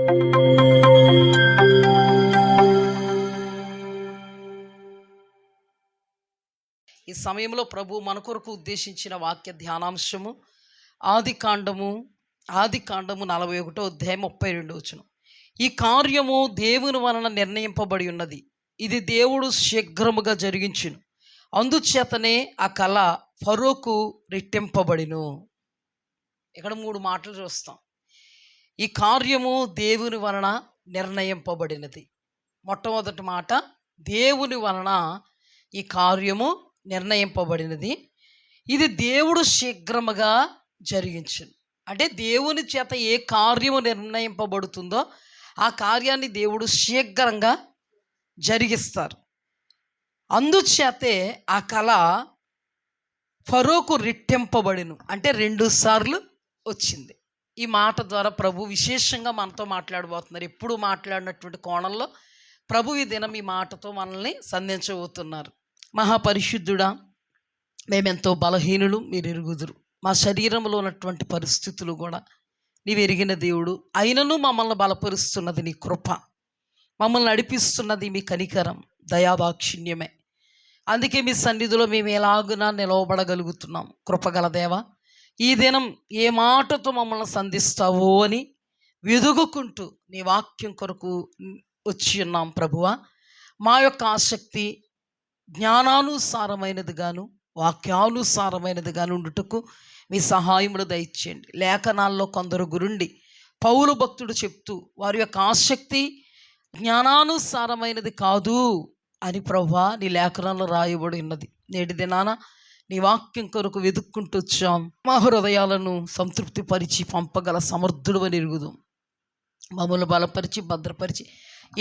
ఈ సమయంలో ప్రభు మన కొరకు ఉద్దేశించిన వాక్య ధ్యానాంశము ఆదికాండము 41వ అధ్యాయం 32వ వచనం. ఈ కార్యము దేవుని వలన నిర్ణయింపబడి ఉన్నది, ఇది దేవుడు శీఘ్రముగా జరిగించును, అందుచేతనే ఆ కళ ఫరోకు రెట్టింపబడిను. ఇక్కడ 3 మాటలు చూస్తాం. ఈ కార్యము దేవుని వలన నిర్ణయింపబడినది. మొట్టమొదటి మాట, దేవుని వలన ఈ కార్యము నిర్ణయింపబడినది, ఇది దేవుడు శీఘ్రముగా జరిగించును. అంటే దేవుని చేత ఏ కార్యము నిర్ణయింపబడుతుందో ఆ కార్యాన్ని దేవుడు శీఘ్రంగా జరిగిస్తారు. అందుచేతే ఆ కళ ఫరోకు రెట్టింపబడిను, అంటే 2 సార్లు వచ్చింది. ఈ మాట ద్వారా ప్రభు విశేషంగా మనతో మాట్లాడబోతున్నారు. ఎప్పుడు మాట్లాడినటువంటి కోణంలో ప్రభు ఈ దినం ఈ మాటతో మనల్ని సంధించబోతున్నారు. మహాపరిశుద్ధుడా, మేమెంతో బలహీనులు, మీరు ఎరుగుదురు. మా శరీరంలో ఉన్నటువంటి పరిస్థితులు కూడా నీవు ఎరిగిన దేవుడు. అయినను మమ్మల్ని బలపరుస్తున్నది నీ కృప, మమ్మల్ని నడిపిస్తున్నది మీ కనికరం, దయాదాక్షిణ్యమే. అందుకే మీ సన్నిధిలో మేము ఎలాగునా నిలవబడగలుగుతున్నాం. కృపగల దేవా, ఈ దినం ఏ మాటతో మమ్మల్ని సంధిస్తావో అని వెదుగుకుంటూ నీ వాక్యం కొరకు వచ్చి ఉన్నాం ప్రభువా. మా యొక్క ఆసక్తి జ్ఞానానుసారమైనది గాను వాక్యానుసారమైనది గాను ఉండుటకు మీ సహాయములు దయచేయండి. లేఖనాల్లో కొందరు గురుండి పౌలు భక్తుడు చెప్తూ వారి యొక్క ఆసక్తి జ్ఞానానుసారమైనది కాదు అని ప్రభువా నీ లేఖనాల్లో రాయబడి ఉన్నది. నేటి దినాన నీ వాక్యం కొరకు వెతుక్కుంటూ వచ్చాం. మా హృదయాలను సంతృప్తిపరిచి పంపగల సమర్థుడు అని ఎరుగుదాం. మమ్మల్ని బలపరిచి భద్రపరిచి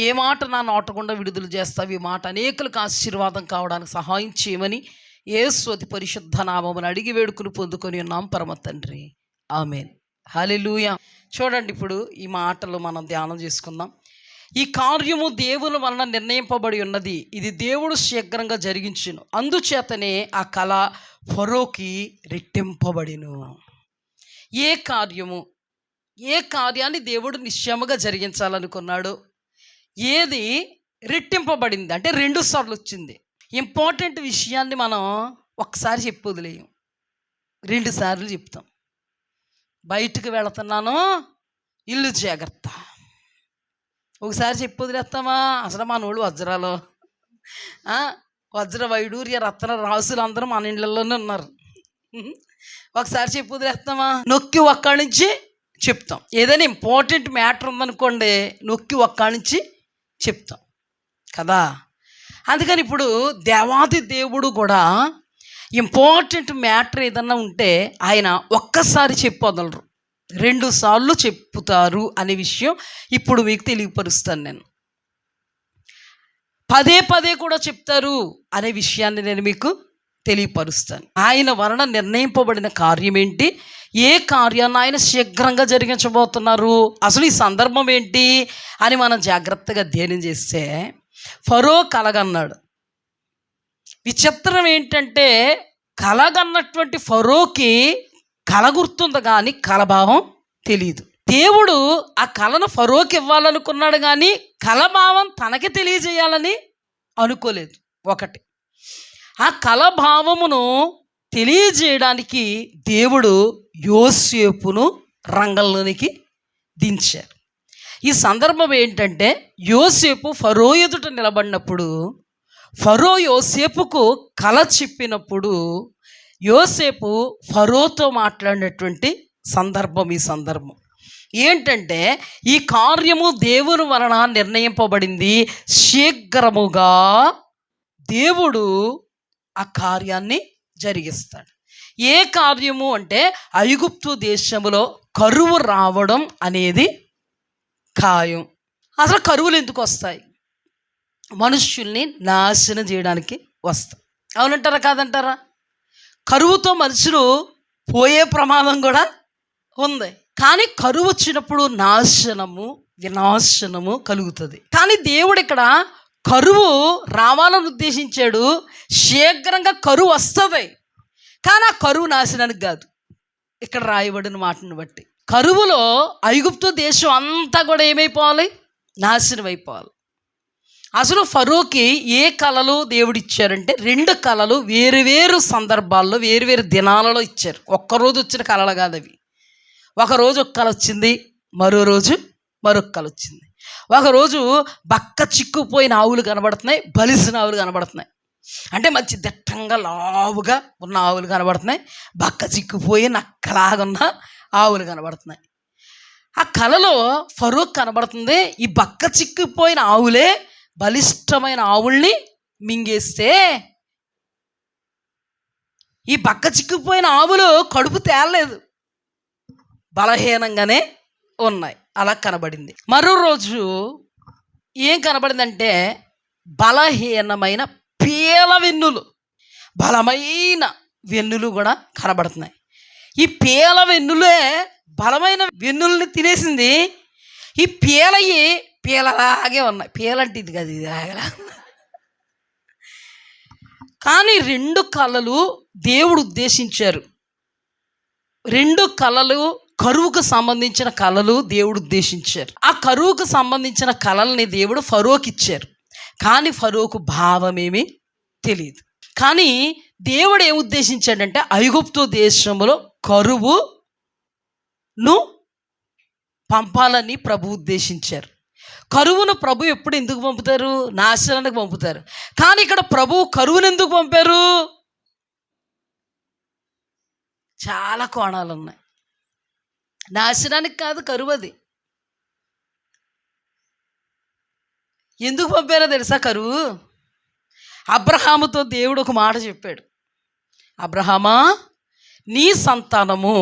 ఏ మాట నా నోటకుండా విడుదల చేస్తావు, ఈ మాట అనేకులకు ఆశీర్వాదం కావడానికి సహాయం చేయమని యేసు అతి పరిశుద్ధ నామమును అడిగి వేడుకుని పొందుకొని ఉన్నాం పరమ తండ్రి, ఆమేన్. హల్లెలూయా. చూడండి, ఇప్పుడు ఈ మాటలు మనం ధ్యానం చేసుకుందాం. ఈ కార్యము దేవుని వలన నిర్ణయింపబడి ఉన్నది, ఇది దేవుడు శీఘ్రంగా జరిగించును, అందుచేతనే ఆ కళ ఫరోకి రెట్టింపబడిను. ఏ కార్యాన్ని దేవుడు నిశ్చయముగా జరిగించాలనుకున్నాడు, ఏది రెట్టింపబడింది అంటే 2 సార్లు వచ్చింది. ఇంపార్టెంట్ విషయాన్ని మనం ఒక్కసారి చెప్పి వదిలేయం, 2 సార్లు చెప్తాం. బయటకు వెళుతున్నాను, ఇల్లు జాగ్రత్త, ఒకసారి చెప్పి వదిలేస్తామా? అసలు మన వాళ్ళు వజ్ర వైడూర్య రత్న రాసులు అందరూ మన ఇళ్ళల్లోనే ఉన్నారు. ఒకసారి చెప్పి వదిలేస్తామా? నొక్కి ఒక్కడి నుంచి చెప్తాం. ఏదైనా ఇంపార్టెంట్ మ్యాటర్ ఉందనుకోండి, నొక్కి ఒక్కడి నుంచి చెప్తాం కదా. అందుకని ఇప్పుడు దేవాది దేవుడు కూడా ఇంపార్టెంట్ మ్యాటర్ ఏదన్నా ఉంటే ఆయన ఒక్కసారి చెప్పొదలరు, 2 సార్లు చెప్పుతారు అనే విషయం ఇప్పుడు మీకు తెలియపరుస్తాను. నేను పదే కూడా చెప్తారు అనే విషయాన్ని నేను మీకు తెలియపరుస్తాను. ఆయన వలన నిర్ణయింపబడిన కార్యం ఏంటి, ఏ కార్యాన్ని ఆయన శీఘ్రంగా జరిగించబోతున్నారు, అసలు ఈ సందర్భం ఏంటి అని మనం జాగ్రత్తగా ధ్యానం చేస్తే, ఫరో కలగన్నాడు. విచిత్రం ఏంటంటే కలగన్నటువంటి ఫరోకి కల గుర్తుంది కానీ కలభావం తెలియదు. దేవుడు ఆ కళను ఫరోకి ఇవ్వాలనుకున్నాడు కానీ కలభావం తనకి తెలియజేయాలని అనుకోలేదు. ఒకటి, ఆ కలభావమును తెలియజేయడానికి దేవుడు యోసేపును రంగంలోనికి దించారు. ఈ సందర్భం ఏంటంటే, యోసేపు ఫరో ఎదుట నిలబడినప్పుడు ఫరో యోసేపుకు కల చెప్పినప్పుడు యోసేపు ఫరోతో మాట్లాడినటువంటి సందర్భం. ఈ సందర్భం ఏంటంటే, ఈ కార్యము దేవుని వలన నిర్ణయింపబడింది, శీఘ్రముగా దేవుడు ఆ కార్యాన్ని జరిగిస్తాడు. ఏ కార్యము అంటే, ఐగుప్తు దేశములో కరువు రావడం అనేది ఖాయం. అసలు కరువులు ఎందుకు వస్తాయి? మనుష్యుల్ని నాశనం చేయడానికి వస్తాయి. అవునంటారా కాదంటారా? కరువుతో మనుషులు పోయే ప్రమాదం కూడా ఉంది. కానీ కరువు వచ్చినప్పుడు వినాశనము కలుగుతుంది. కానీ దేవుడు ఇక్కడ కరువు రావాలని ఉద్దేశించాడు. శీఘ్రంగా కరువు వస్తుంది, కానీ ఆ కరువు నాశనానికి కాదు. ఇక్కడ రాయబడిన మాటను బట్టి కరువులో ఐగుప్తు దేశం అంతా కూడా ఏమైపోవాలి? నాశనం అయిపోవాలి. అసలు ఫరోకి ఏ కళలు దేవుడిచ్చారంటే 2 కళలు వేరు సందర్భాల్లో వేరు దినాలలో ఇచ్చారు. ఒక్కరోజు వచ్చిన కళలు కాదు అవి. ఒకరోజు ఒక కళ వచ్చింది, మరో రోజు మరొక కళ వచ్చింది. ఒకరోజు బక్క చిక్కుపోయిన ఆవులు కనబడుతున్నాయి, బలిసిన ఆవులు కనబడుతున్నాయి. అంటే మంచి దట్టంగా లావుగా ఉన్న ఆవులు కనబడుతున్నాయి, బక్క చిక్కుపోయి నక్కలాగున్న ఆవులు కనబడుతున్నాయి. ఆ కళలో ఫరోక్ కనబడుతుంది, ఈ బక్క చిక్కిపోయిన ఆవులే బలిష్టమైన ఆవుల్ని మింగేస్తే ఈ బక్క చిక్కిపోయిన ఆవులు కడుపు తేలలేదు, బలహీనంగానే ఉన్నాయి. అలా కనబడింది. మరో రోజు ఏం కనబడిందంటే బలహీనమైన పీల వెన్నులు, బలమైన వెన్నులు కూడా కనబడుతున్నాయి. ఈ పీల వెన్నులే బలమైన వెన్నుల్ని తినేసింది. ఈ పీలలాగే ఉన్నాయి. పీలంటే ఇది కదా, ఇది కానీ 2 కళలు దేవుడు ఉద్దేశించారు. 2 కళలు కరువుకు సంబంధించిన కళలు దేవుడు ఉద్దేశించారు. ఆ కరువుకు సంబంధించిన కళల్ని దేవుడు ఫరోకి ఇచ్చారు. కానీ ఫరోకు భావమేమీ తెలియదు. కానీ దేవుడు ఏం ఉద్దేశించాడంటే ఐగుప్తు దేశంలో కరువును పంపాలని ప్రభు ఉద్దేశించారు. కరువును ప్రభు ఎప్పుడు ఎందుకు పంపుతారు? నాశనానికి పంపుతారు. కానీ ఇక్కడ ప్రభు కరువును ఎందుకు పంపారు? చాలా కోణాలు ఉన్నాయి. నాశనానికి కాదు కరువు, అది ఎందుకు పంపారో తెలుసా? కరువు అబ్రహాముతో దేవుడు ఒక మాట చెప్పాడు. అబ్రహామా, నీ సంతానము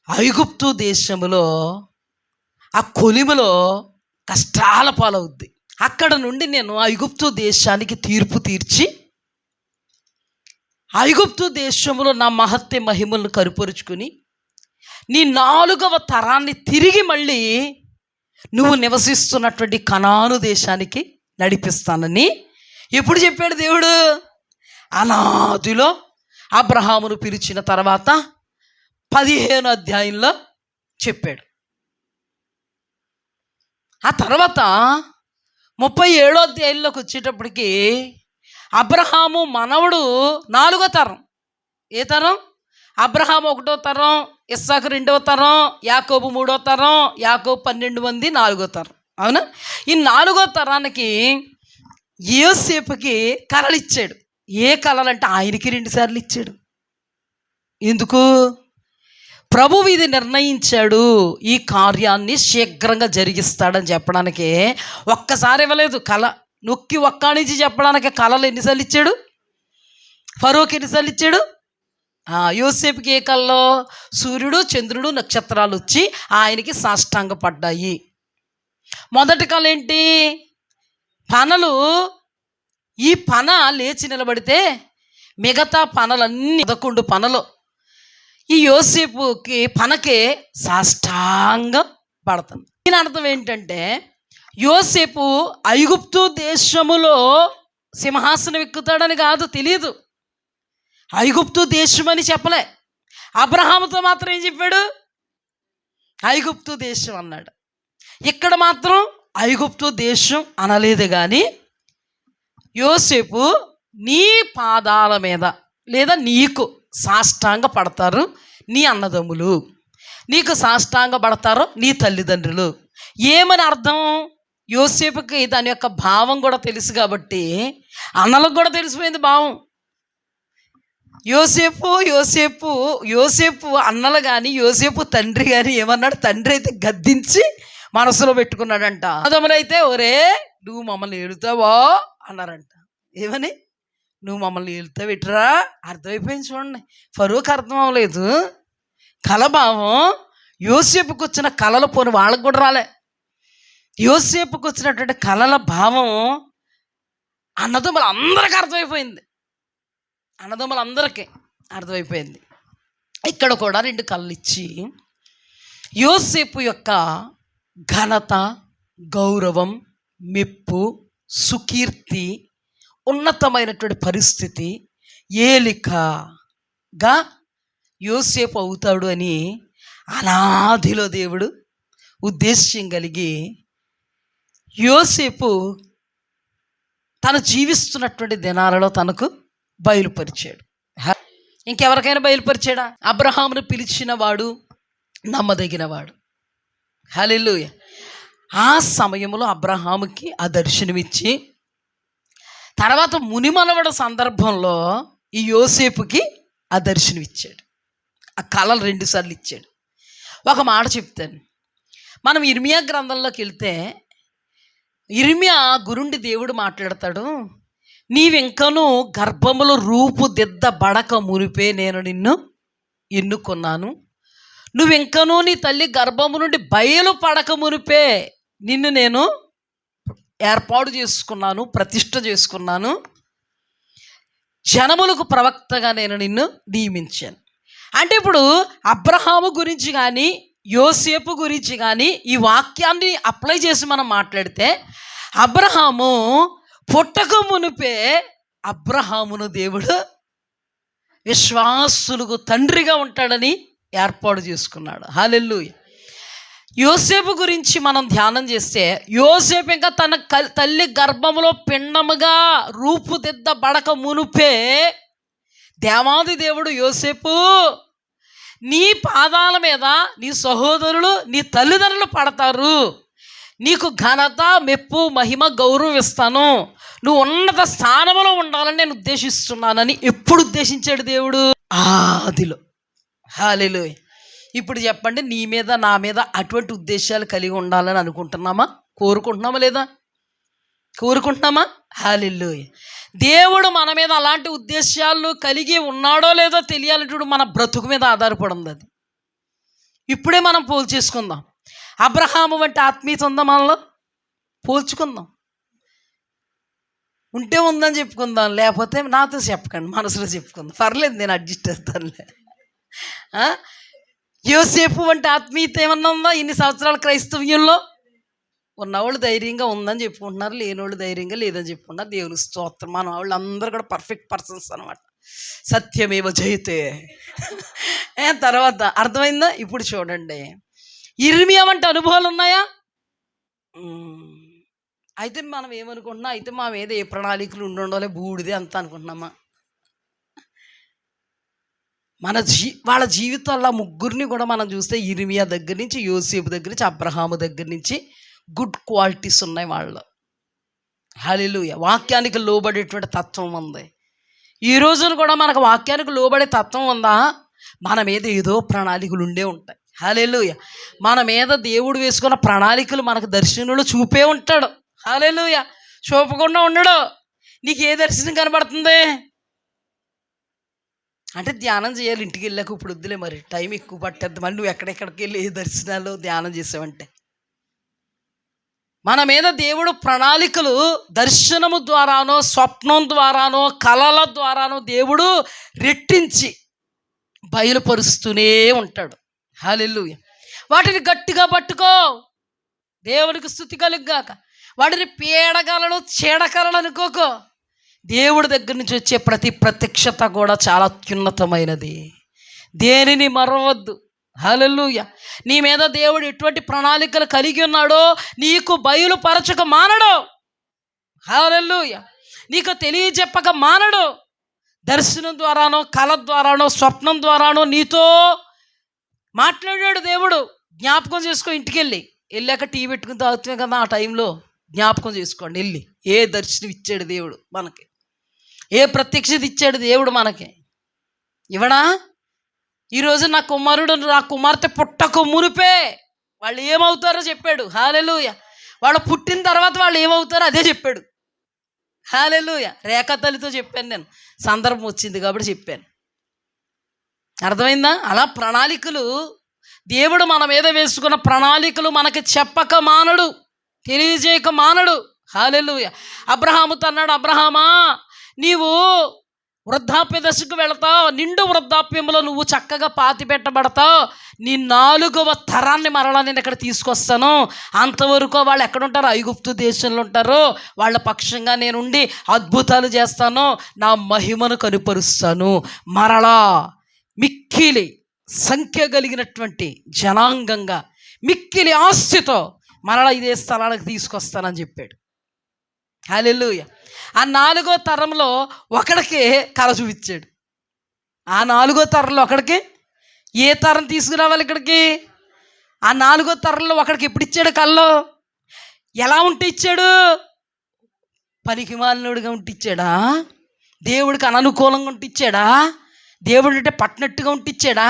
ఐగుప్తు దేశములో ఆ కొలిమిలో కష్టాల పాలవుద్ది. అక్కడ నుండి నేను ఐగుప్తు దేశానికి తీర్పు తీర్చి ఐగుప్తు దేశంలో నా మహత్య మహిమలను కరుపరుచుకుని నీ 4వ తరాన్ని తిరిగి మళ్ళీ నువ్వు నివసిస్తున్నటువంటి కనాను దేశానికి నడిపిస్తానని ఎప్పుడు చెప్పాడు దేవుడు? అనాదిలో అబ్రహామును పిలిచిన తర్వాత 15వ అధ్యాయంలో చెప్పాడు. ఆ తర్వాత 37వ అధ్యాయంలోకి వచ్చేటప్పటికి అబ్రహాము మనవడు 4వ తరం. ఏ తరం? అబ్రహాము 1వ తరం, ఇస్సాకు 2వ తరం, యాకోబు 3వ తరం, యాకోబు 12 మంది 4వ తరం. అవునా? ఈ 4వ తరానికి యోసేపుకి కళలు ఇచ్చాడు. ఏ కళలంటే ఆయనకి 2 సార్లు ఇచ్చాడు. ఎందుకు? ప్రభువు ఇది నిర్ణయించాడు, ఈ కార్యాన్ని శీఘ్రంగా జరిగిస్తాడని చెప్పడానికి ఒక్కసారి ఇవ్వలేదు. కళ నొక్కి ఒక్కానించి చెప్పడానికి కళలు ఎన్నిసార్లు ఇచ్చాడు? ఫరోకి ఎన్నిసార్లు ఇచ్చాడు? యోసేపుకి ఏ కళలో? సూర్యుడు, చంద్రుడు, నక్షత్రాలు వచ్చి ఆయనకి సాష్టాంగ పడ్డాయి. మొదటి కళ ఏంటి? పనలు. ఈ పన లేచి నిలబడితే మిగతా పనలన్నీ 11 పనలు ఈ యోసేపుకి పనకే సాష్టాంగం పడుతుంది. దీని అర్థం ఏంటంటే యోసేపు ఐగుప్తు దేశములో సింహాసనం ఎక్కుతాడని కాదు, తెలియదు. ఐగుప్తు దేశం అని చెప్పలే. అబ్రహాముతో మాత్రం ఏం చెప్పాడు? ఐగుప్తు దేశం అన్నాడు. ఇక్కడ మాత్రం ఐగుప్తు దేశం అనలేదు. కానీ యోసేపు నీ పాదాల మీద లేదా నీకు సాష్టాంగ పడతారు నీ అన్నదమ్ములు, నీకు సాష్టాంగ పడతారు నీ తల్లిదండ్రులు. ఏమని అర్థం? యోసేపుకి దాని యొక్క భావం కూడా తెలుసు కాబట్టి అన్నలకు కూడా తెలిసిపోయింది భావం. యోసేపు అన్నలు కానీ యోసేపు తండ్రి కానీ ఏమన్నాడు? తండ్రి అయితే గద్దించి మనసులో పెట్టుకున్నాడంట. అన్నదమ్ములైతే ఒరే నువ్వు మమ్మల్ని ఏలుతావా అన్నారంట. ఏమని? నువ్వు మమ్మల్ని ఏలుతావు ఇట్రా. అర్థమైపోయింది చూడండి. ఫరోకి అర్థం అవ్వలేదు కలభావం. యోసేపుకి వచ్చిన కళల పోని వాళ్ళకు కూడా రాలే. యోసేపుకి వచ్చినటువంటి కళల భావం అన్నదమ్ములందరికీ అర్థమైపోయింది. అన్నదమ్ములందరికీ అర్థమైపోయింది. ఇక్కడ కూడా 2 కళలు ఇచ్చి యోసేపు యొక్క ఘనత, గౌరవం, మెప్పు, సుకీర్తి, ఉన్నతమైనటువంటి పరిస్థితి, ఏలికగా యోసేపు అవుతాడు అని అనాదిలో దేవుడు ఉద్దేశ్యం కలిగి యోసేపు తను జీవిస్తున్నటువంటి దినాలలో తనకు బయలుపరిచాడు. ఇంకెవరికైనా బయలుపరిచాడా? అబ్రహామును పిలిచిన వాడు నమ్మదగినవాడు. హల్లెలూయా. ఆ సమయంలో అబ్రహాముకి ఆ దర్శనమిచ్చి, తర్వాత మునిమనవడ సందర్భంలో ఈ యోసేపుకి ఆ దర్శనం ఇచ్చాడు. ఆ కళలు 2 సార్లు ఇచ్చాడు. ఒక మాట చెప్తాను. మనం ఇర్మియా గ్రంథంలోకి వెళ్తే ఇర్మియా గురుండి దేవుడు మాట్లాడతాడు, నీవింకను గర్భములో రూపుదిద్దబడక మునిపే నేను నిన్ను ఎన్నుకున్నాను, నువ్వింకనూ నీ తల్లి గర్భము నుండి బయలుపడక మునిపే నిన్ను నేను ఏర్పాటు చేసుకున్నాను, ప్రతిష్ఠ చేసుకున్నాను, జనములకు ప్రవక్తగా నేను నిన్ను నియమించాను. అంటే ఇప్పుడు అబ్రహాము గురించి కానీ యోసేపు గురించి కానీ ఈ వాక్యాన్ని అప్లై చేసి మనం మాట్లాడితే, అబ్రహాము పుట్టక మునిపే అబ్రహామును దేవుడు విశ్వాసులకు తండ్రిగా ఉంటాడని ఏర్పాటు చేసుకున్నాడు. హల్లెలూయా. యోసేపు గురించి మనం ధ్యానం చేస్తే, యోసేపు ఇంకా తన తల్లి గర్భములో పిండముగా రూపుదిద్దబడక మునిపే దేవాది దేవుడు, యోసేపు నీ పాదాల మీద నీ సహోదరులు నీ తల్లిదండ్రులు పడతారు, నీకు ఘనత మెప్పు మహిమ గౌరవం ఇస్తాను, నువ్వు ఉన్నత స్థానంలో ఉండాలని నేను ఉద్దేశిస్తున్నానని ఎప్పుడు ఉద్దేశించాడు దేవుడు? ఆదిలో. హల్లెలూయా. ఇప్పుడు చెప్పండి, నీ మీద నా మీద అటువంటి ఉద్దేశాలు కలిగి ఉండాలని అనుకుంటున్నామా? కోరుకుంటున్నామా లేదా? కోరుకుంటున్నామా? హల్లెలూయా. దేవుడు మన మీద అలాంటి ఉద్దేశాలు కలిగి ఉన్నాడో లేదో తెలియాలంటే మన బ్రతుకు మీద ఆధారపడి ఉంది అది. ఇప్పుడే మనం పోల్చేసుకుందాం. అబ్రహాము వంటి ఆత్మీయత ఉందా మనలో? పోల్చుకుందాం. ఉంటే ఉందని చెప్పుకుందాం, లేకపోతే నాతో చెప్పకండి, మనసులో చెప్పుకుందాం, పర్లేదు, నేను అడ్జస్ట్ అవుతానులే. యోసేపు వంటి ఆత్మీయత ఏమన్నా ఉందా ఇన్ని సంవత్సరాల క్రైస్తవ్యంలో? ఉన్నవాళ్ళు ధైర్యంగా ఉందని చెప్పుకుంటున్నారు, లేనివాళ్ళు ధైర్యంగా లేదని చెప్పుకుంటున్నారు. దేవుని స్తోత్రం. మన వాళ్ళు అందరూ కూడా పర్ఫెక్ట్ పర్సన్స్ అనమాట. సత్యమేవ జయతే. తర్వాత అర్థమైందా? ఇప్పుడు చూడండి, ఇర్మియా వంటి అనుభవాలు ఉన్నాయా? అయితే మనం ఏమనుకుంటున్నాం? అయితే మా మీద ఏ ప్రణాళికలు ఉండాలి, బూడిదే అంత అనుకుంటున్నామా? వాళ్ళ జీవితాల్లో ముగ్గురిని కూడా మనం చూస్తే ఇర్మియా దగ్గర నుంచి, యోసేపు దగ్గర నుంచి, అబ్రహాము దగ్గర నుంచి గుడ్ క్వాలిటీస్ ఉన్నాయి వాళ్ళు. హల్లెలూయా. వాక్యానికి లోబడేటువంటి తత్వం ఉంది. ఈ రోజున కూడా మనకు వాక్యానికి లోబడే తత్వం ఉందా? మన మీద ఏదో ప్రణాళికలు ఉండే ఉంటాయి. హల్లెలూయా. మన మీద దేవుడు వేసుకున్న ప్రణాళికలు మనకు దర్శనంలో చూపే ఉంటాడు. హల్లెలూయా. చూపకుండా ఉండడు. నీకు ఏ దర్శనం కనబడుతుంది అంటే ధ్యానం చేయాలి ఇంటికి వెళ్ళాక. ఇప్పుడు వద్దులే, మరి టైం ఎక్కువ పట్టేద్ది, మళ్ళీ నువ్వు ఎక్కడెక్కడికి వెళ్ళి ఏ దర్శనాలు ధ్యానం చేసావంటే. మన మీద దేవుడు ప్రణాళికలు దర్శనము ద్వారానో, స్వప్నం ద్వారానో, కళల ద్వారానో దేవుడు రెట్టించి బయలుపరుస్తూనే ఉంటాడు. హల్లెలూయా. వాటిని గట్టిగా పట్టుకో, దేవునికి స్తుతి కలుగుగాక. వాటిని పీడగలను చీడకలను అనుకోకో. దేవుడి దగ్గర నుంచి వచ్చే ప్రతి ప్రత్యక్షత కూడా చాలా అత్యున్నతమైనది. దేనిని మరవద్దు. హల్లెలూయా. నీ మీద దేవుడు ఎటువంటి ప్రణాళికలు కలిగి ఉన్నాడో నీకు బయలుపరచక మానడు. హల్లెలూయా. నీకు తెలియజెప్పక మానడు. దర్శనం ద్వారానో, కళ ద్వారానో, స్వప్నం ద్వారానో నీతో మాట్లాడాడు దేవుడు. జ్ఞాపకం చేసుకో. ఇంటికి వెళ్ళాక టీ పెట్టుకుని తాగుతున్నాం కదా, ఆ టైంలో జ్ఞాపకం చేసుకోండి. వెళ్ళి ఏ దర్శనం ఇచ్చాడు దేవుడు మనకి, ఏ ప్రత్యక్షత ఇచ్చాడు దేవుడు మనకి. ఇవడా ఈరోజు నా కుమార్తె పుట్టక మునిపే వాళ్ళు ఏమవుతారో చెప్పాడు. హల్లెలూయా. వాళ్ళు పుట్టిన తర్వాత వాళ్ళు ఏమవుతారో అదే చెప్పాడు. హల్లెలూయా. రేఖా తల్లితో చెప్పాను నేను, సందర్భం వచ్చింది కాబట్టి చెప్పాను. అర్థమైందా? అలా ప్రణాళికలు దేవుడు మన మీద వేసుకున్న ప్రణాళికలు మనకి చెప్పక మానడు, తెలియజేయక మానడు. హల్లెలూయా. అబ్రహాముతో అన్నాడు, అబ్రహామా నీవు వృద్ధాప్య దశకు వెళతావు, నిండు వృద్ధాప్యంలో నువ్వు చక్కగా పాతి పెట్టబడతావు, నీ 4వ తరాన్ని మరలా నేను ఇక్కడ తీసుకొస్తాను. అంతవరకు వాళ్ళు ఎక్కడుంటారు? ఐగుప్తు దేశంలో ఉంటారు. వాళ్ళ పక్షంగా నేనుండి అద్భుతాలు చేస్తాను, నా మహిమను కనుపరుస్తాను. మరలా మిక్కిలి సంఖ్య కలిగినటువంటి జనాంగంగా మిక్కిలి ఆస్తితో మరలా ఇదే స్థలానికి తీసుకొస్తానని చెప్పాడు. హల్లెలూయా. ఆ 4వ తరంలో ఒకడికి కళ చూపించాడు. ఆ 4వ తరంలో ఒకడికి, ఏ తరం తీసుకురావాలి ఇక్కడికి? ఆ 4వ తరంలో ఒకడికి ఎప్పుడు ఇచ్చాడు కళ్ళు? ఎలా ఉంటే ఇచ్చాడు? పనికి మాలినోడుగా ఉంటే ఇచ్చాడా? దేవుడికి అననుకూలంగా ఉంటే ఇచ్చాడా? దేవుడు అంటే పట్టినట్టుగా ఉంటే ఇచ్చాడా?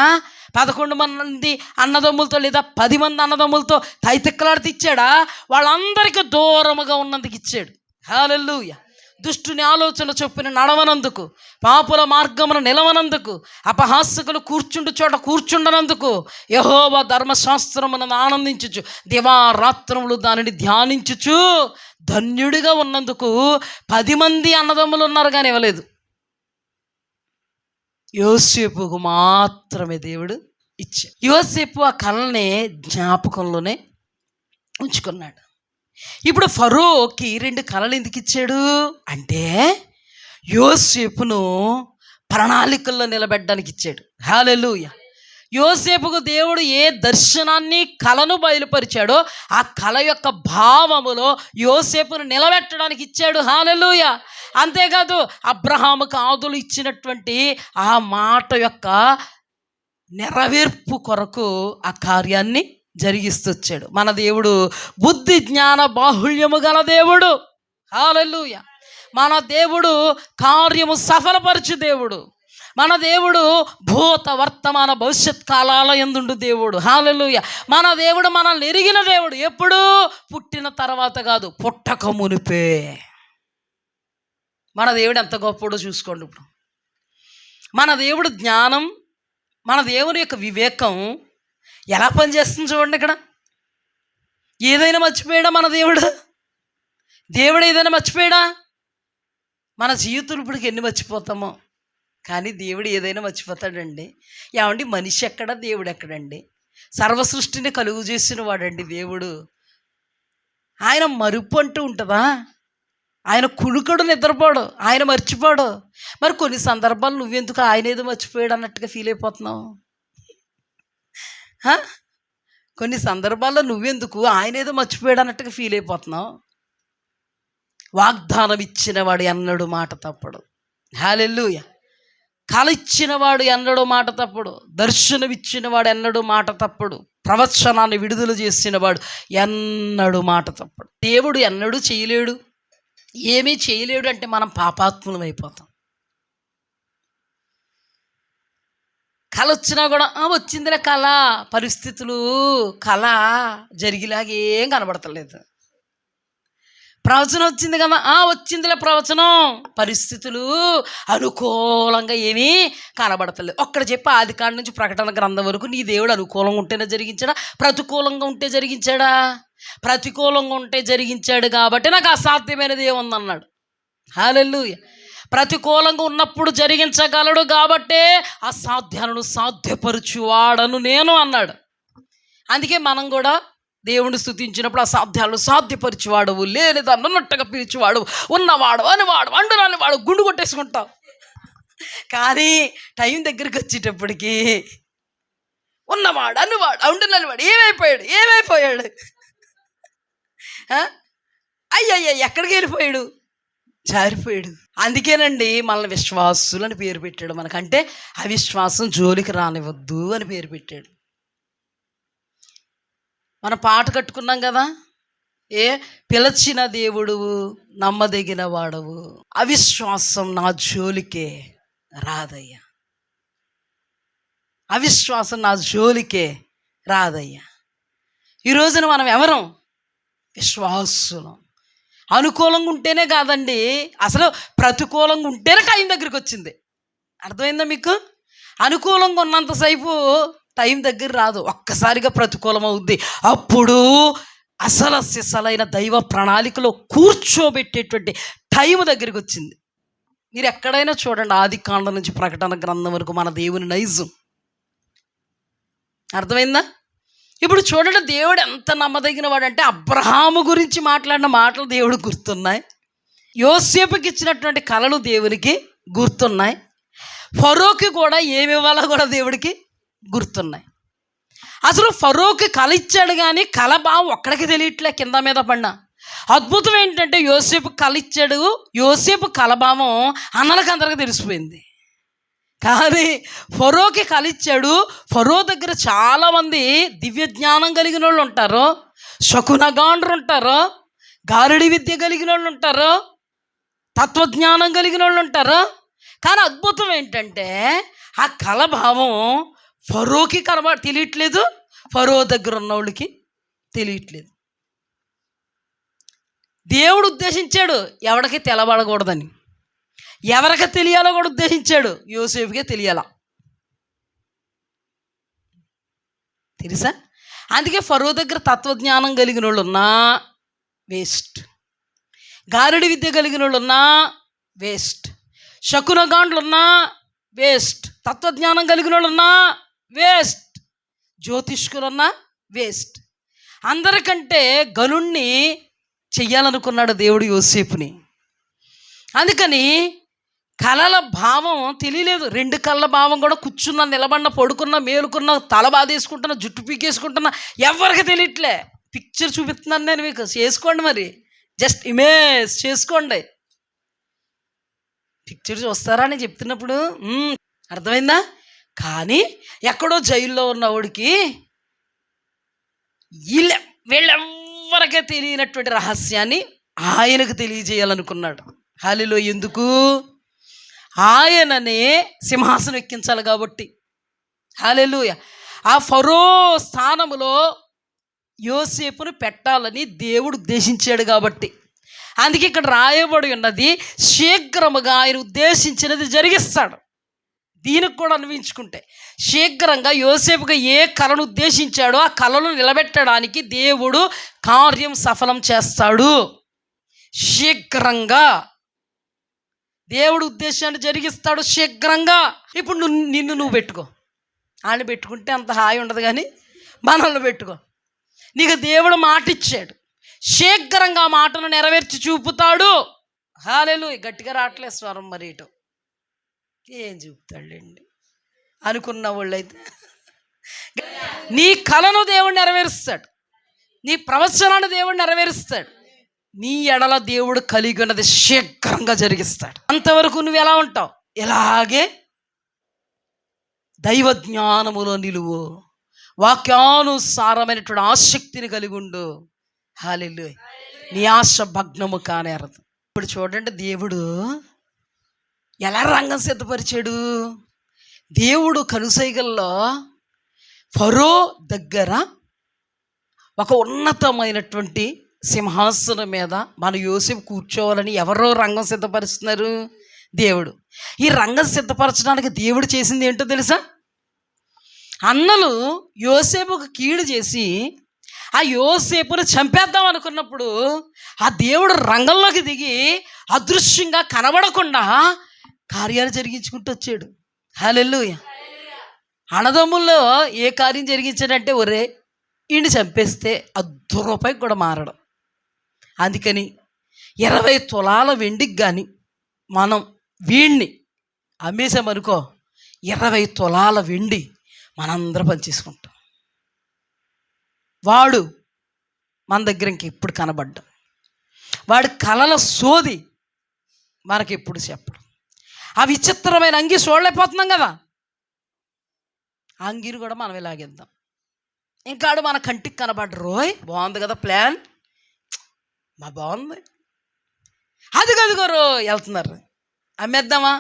11 మంది అన్నదమ్ములతో లేదా 10 మంది అన్నదమ్ములతో తైతిక్కలాడితే ఇచ్చాడా? వాళ్ళందరికీ దూరముగా ఉన్నందుకు ఇచ్చాడు. హల్లెలూయా. దుష్టుని ఆలోచన చొప్పున నడవనందుకు, పాపుల మార్గమున నిలవనందుకు, అపహాస్యకులు కూర్చుండు చోట కూర్చుండనందుకు, యెహోవా ధర్మశాస్త్రమును ఆనందించుచు దివారాత్రములు దానిని ధ్యానించుచు ధన్యుడిగా ఉన్నందుకు 10 మంది అన్నదమ్ములు ఉన్నారు కానీ ఇవ్వలేదు. యోసేపుకు మాత్రమే దేవుడు ఇచ్చాడు. యోసేపు ఆ కళని జ్ఞాపకంలోనే ఉంచుకున్నాడు. ఇప్పుడు ఫరోకి 2 కళలు ఎందుకు ఇచ్చాడు అంటే యోసేపును ప్రణాళికల్లో నిలబెట్టడానికి ఇచ్చాడు. హల్లెలూయా. యోసేపుకు దేవుడు ఏ దర్శనాన్ని కళను బయలుపరిచాడో ఆ కళ యొక్క భావములో యోసేపును నిలబెట్టడానికి ఇచ్చాడు. హల్లెలూయా. అంతేకాదు అబ్రహాముకు ఆదులు ఇచ్చినటువంటి ఆ మాట యొక్క నెరవేర్పు కొరకు ఆ కార్యాన్ని జరిగిస్తూ వచ్చాడు. మన దేవుడు బుద్ధి జ్ఞాన బాహుళ్యము గల దేవుడు. హల్లెలూయా. మన దేవుడు కార్యము సఫలపరచు దేవుడు. మన దేవుడు భూత వర్తమాన భవిష్యత్ కాలాల యందుండు దేవుడు. హల్లెలూయా. మన దేవుడు మనల్ని ఎరిగిన దేవుడు. ఎప్పుడు? పుట్టిన తర్వాత కాదు, పుట్టక మునిపే. మన దేవుడు ఎంత గొప్పడో చూసుకోండి. ఇప్పుడు మన దేవుడు జ్ఞానం, మన దేవుని యొక్క వివేకం ఎలా పనిచేస్తుంది చూడండి. ఇక్కడ ఏదైనా మర్చిపోయాడా మన దేవుడు? దేవుడు ఏదైనా మర్చిపోయాడా? మన జీవితంలో ఇప్పటికి ఎన్ని మర్చిపోతామో, కానీ దేవుడు ఏదైనా మర్చిపోతాడండి. ఏమండి, మనిషి ఎక్కడ, దేవుడు ఎక్కడండి? సర్వ సృష్టిని కలుగు చేసిన వాడండి దేవుడు. ఆయన మరుపు అంటూ ఉంటుందా? ఆయన కుడుకడు, నిద్రపోడు, ఆయన మర్చిపోడు. మరి కొన్ని సందర్భాలు నువ్వెందుకు ఆయన ఏదో మర్చిపోయాడు అన్నట్టుగా ఫీల్ అయిపోతున్నావు? కొన్ని సందర్భాల్లో నువ్వెందుకు ఆయన ఏదో మర్చిపోయాడు అన్నట్టుగా ఫీల్ అయిపోతున్నావు? వాగ్దానం ఇచ్చినవాడు ఎన్నడూ మాట తప్పడు. హల్లెలూయా. కల ఇచ్చినవాడు ఎన్నడూ మాట తప్పడు. దర్శనం ఇచ్చినవాడు ఎన్నడూ మాట తప్పడు. ప్రవచనాన్ని విడుదల చేసినవాడు ఎన్నడూ మాట తప్పడు. దేవుడు ఎన్నడూ చేయలేడు, ఏమీ చేయలేడు అంటే మనం పాపాత్ములం అయిపోతాం. కళ వచ్చినా కూడా వచ్చిందిలే కళ, పరిస్థితులు కళ జరిగేలాగేం కనబడతలేదు. ప్రవచనం వచ్చింది కదా, వచ్చిందిలే ప్రవచనం, పరిస్థితులు అనుకూలంగా ఏమీ కనబడతలేదు. ఒక్కడ చెప్పి ఆదికాండం నుంచి ప్రకటన గ్రంథం వరకు నీ దేవుడు అనుకూలంగా ఉంటేనే జరిగించాడా, ప్రతికూలంగా ఉంటే జరిగించాడా? ప్రతికూలంగా ఉంటే జరిగించాడు కాబట్టి నాకు అసాధ్యమైనది ఏముందన్నాడు. హల్లెలూయా. ప్రతికూలంగా ఉన్నప్పుడు జరిగించగలడు కాబట్టే అసాధ్యాలను సాధ్యపరచువాడను నేను అన్నాడు. అందుకే మనం కూడా దేవుని స్తుతించినప్పుడు అసాధ్యాలను సాధ్యపరిచేవాడు, లేనిదాన్ని ఉన్నట్టుగా పిలిచేవాడు, ఉన్నవాడు అనివాడు అండురాని వాడు గుండు కొట్టేసుకుంటాం. కానీ టైం దగ్గరికి వచ్చేటప్పటికి ఉన్నవాడు అనివాడు అండురాని వాడు ఏమైపోయాడు అయ్యయ్య ఎక్కడికి వెళ్ళిపోయాడు? జారిపోయాడు. అందుకేనండి మనల్ని విశ్వాసులు అని పేరు పెట్టాడు. మనకంటే అవిశ్వాసం జోలికి రానివ్వద్దు అని పేరు పెట్టాడు. మన పాట కట్టుకున్నాం కదా, పిలచిన దేవుడువు నమ్మదగిన వాడవు, అవిశ్వాసం నా జోలికే రాదయ్యా, అవిశ్వాసం నా జోలికే రాదయ్యా. ఈ రోజున మనం ఎవరం? విశ్వాసులం. అనుకూలంగా ఉంటేనే కాదండి, అసలు ప్రతికూలంగా ఉంటేనే టైం దగ్గరికి వచ్చింది. అర్థమైందా మీకు? అనుకూలంగా ఉన్నంతసేపు టైం దగ్గర రాదు, ఒక్కసారిగా ప్రతికూలం అవుద్ది. అప్పుడు అసలు సిసలైన దైవ ప్రణాళికలో కూర్చోబెట్టేటువంటి టైం దగ్గరికి వచ్చింది. మీరు ఎక్కడైనా చూడండి, ఆదికాండం నుంచి ప్రకటన గ్రంథం వరకు మన దేవుని నైజం. అర్థమైందా? ఇప్పుడు చూడండి, దేవుడు ఎంత నమ్మదగిన వాడంటే అబ్రహాము గురించి మాట్లాడిన మాటలు దేవుడికి గుర్తున్నాయి, యోసేపుకి ఇచ్చినటువంటి కళలు దేవునికి గుర్తున్నాయి, ఫరోకి కూడా ఏమి ఇవ్వాలో కూడా దేవుడికి గుర్తున్నాయి. అసలు ఫరోకి కల ఇచ్చాడు కానీ కల భావం ఒక్కడికి తెలియట్లే, కింద మీద పడిన. అద్భుతం ఏంటంటే యోసేపు కల ఇచ్చాడు, యోసేపు కలభావం అన్నలకు అందరికీ తెలిసిపోయింది. కానీ ఫరోకి కల ఇచ్చాడు. ఫరో దగ్గర చాలామంది దివ్య జ్ఞానం కలిగిన వాళ్ళు ఉంటారు, శకునగాండ్రు ఉంటారు, గారడి విద్య కలిగిన వాళ్ళు ఉంటారు, తత్వజ్ఞానం కలిగిన వాళ్ళు ఉంటారు. కానీ అద్భుతం ఏంటంటే ఆ కలభావం ఫరోకి తెలియట్లేదు, ఫరో దగ్గర ఉన్న వాళ్ళకి తెలియట్లేదు. దేవుడు ఉద్దేశించాడు ఎవరికి తెలబడకూడదని, ఎవరికి తెలియాలో కూడా ఉద్దేశించాడు, యోసేపుకే తెలియాలా. తెలుసా? అందుకే ఫరో దగ్గర తత్వజ్ఞానం కలిగిన వాళ్ళు ఉన్నా వేస్ట్, గారడి విద్య కలిగిన వాళ్ళు ఉన్నా వేస్ట్, శకునగాండ్లు ఉన్నా వేస్ట్, తత్వజ్ఞానం కలిగిన వాళ్ళు ఉన్నా వేస్ట్, జ్యోతిష్కులున్నా వేస్ట్. అందరికంటే గనుణ్ణి చెయ్యాలనుకున్నాడు దేవుడు యోసేపుని. అందుకని కళల భావం తెలియలేదు. 2 కళ్ళ భావం కూడా కూర్చున్నా, నిలబడిన, పడుకున్నా, మేలుకున్నా, తల బాధేసుకుంటున్నా, జుట్టు పీకేసుకుంటున్నా, ఎవరికి తెలియట్లే. పిక్చర్ చూపిస్తున్నాను నేను మీకు, చేసుకోండి. మరి జస్ట్ ఇమేజ్ చేసుకోండి. పిక్చర్ చూస్తారా అని చెప్తున్నప్పుడు అర్థమైందా? కానీ ఎక్కడో జైల్లో ఉన్నవాడికి వీళ్ళెవ్వరికే తెలియనటువంటి రహస్యాన్ని ఆయనకు తెలియజేయాలనుకున్నాడు. హల్లెలూయా. ఎందుకు? ఆయననే సింహాసనం ఎక్కించాలి కాబట్టి. హల్లెలూయా. ఆ ఫరో స్థానములో యోసేపును పెట్టాలని దేవుడు ఉద్దేశించాడు కాబట్టి. అందుకే ఇక్కడ రాయబడి ఉన్నది, శీఘ్రముగా ఆయన ఉద్దేశించినది జరిగిస్తాడు. దీనికి కూడా అన్వయించుకుంటే శీఘ్రంగా యోసేపుగా ఏ కళను ఉద్దేశించాడో ఆ కళను నిలబెట్టడానికి దేవుడు కార్యం సఫలం చేస్తాడు. శీఘ్రంగా దేవుడు ఉద్దేశాన్ని జరిగిస్తాడు, శీఘ్రంగా. ఇప్పుడు నువ్వు పెట్టుకో, ఆయన పెట్టుకుంటే అంత హాయి ఉండదు, కానీ మనల్ని పెట్టుకో. నీకు దేవుడు మాట ఇచ్చాడు, శీఘ్రంగా మాటను నెరవేర్చి చూపుతాడు. హల్లెలూయా. గట్టిగా రావట్లేదు స్వరం. మరి ఇటు ఏం చూపుతాడండి అనుకున్న వాళ్ళైతే, నీ కలను దేవుడు నెరవేరుస్తాడు, నీ ప్రవచనాన్ని దేవుడు నెరవేరుస్తాడు, నీ ఎడల దేవుడు కలిగి ఉన్నది శీఘ్రంగా జరిగిస్తాడు. అంతవరకు నువ్వు ఎలా ఉంటావు? ఎలాగే దైవ జ్ఞానములో నిలువు, వాక్యానుసారమైనటువంటి ఆసక్తిని కలిగి ఉండు. హల్లెలూయా. నీ ఆశ భగ్నము కానేరదు. ఇప్పుడు చూడండి, దేవుడు ఎలా రంగం సిద్ధపరిచాడు. దేవుడు కనుసైగల్లో ఫరో దగ్గర ఒక ఉన్నతమైనటువంటి సింహాసనం మీద మన యోసేపు కూర్చోవాలని ఎవరో రంగం సిద్ధపరుస్తున్నారు? దేవుడు. ఈ రంగం సిద్ధపరచడానికి దేవుడు చేసింది ఏంటో తెలుసా? అన్నలు యోసేపుకు కీడు చేసి ఆ యోసేపును చంపేద్దాం అనుకున్నప్పుడు ఆ దేవుడు రంగంలోకి దిగి అదృశ్యంగా కనబడకుండా కార్యాలు జరిగించుకుంటూ వచ్చాడు. హల్లెలూయా. అన్నదమ్ముల్లో ఏ కార్యం జరిగించాడంటే, ఒరే ఈయన్ని చంపేస్తే ₹1 కూడా మారడం. అందుకని 20 తులాల వెండికి కానీ మనం వీడిని అమ్మేసామనుకో, 20 తులాల వెండి మనందరం పనిచేసుకుంటాం. వాడు మన దగ్గర ఇంకెప్పుడు కనబడ్డాం, వాడి కలల సోది మనకెప్పుడు చెప్పడం. ఆ విచిత్రమైన అంగి చూడలేకపోతున్నాం కదా, ఆ అంగిని కూడా మనం ఇలాగేద్దాం. ఇంకాడు మన కంటికి కనబడ్డ రోయ్, బాగుంది కదా ప్లాన్, మా బాగుంది, అది కదుగోరు వెళ్తున్నారు, అమ్మేద్దామా.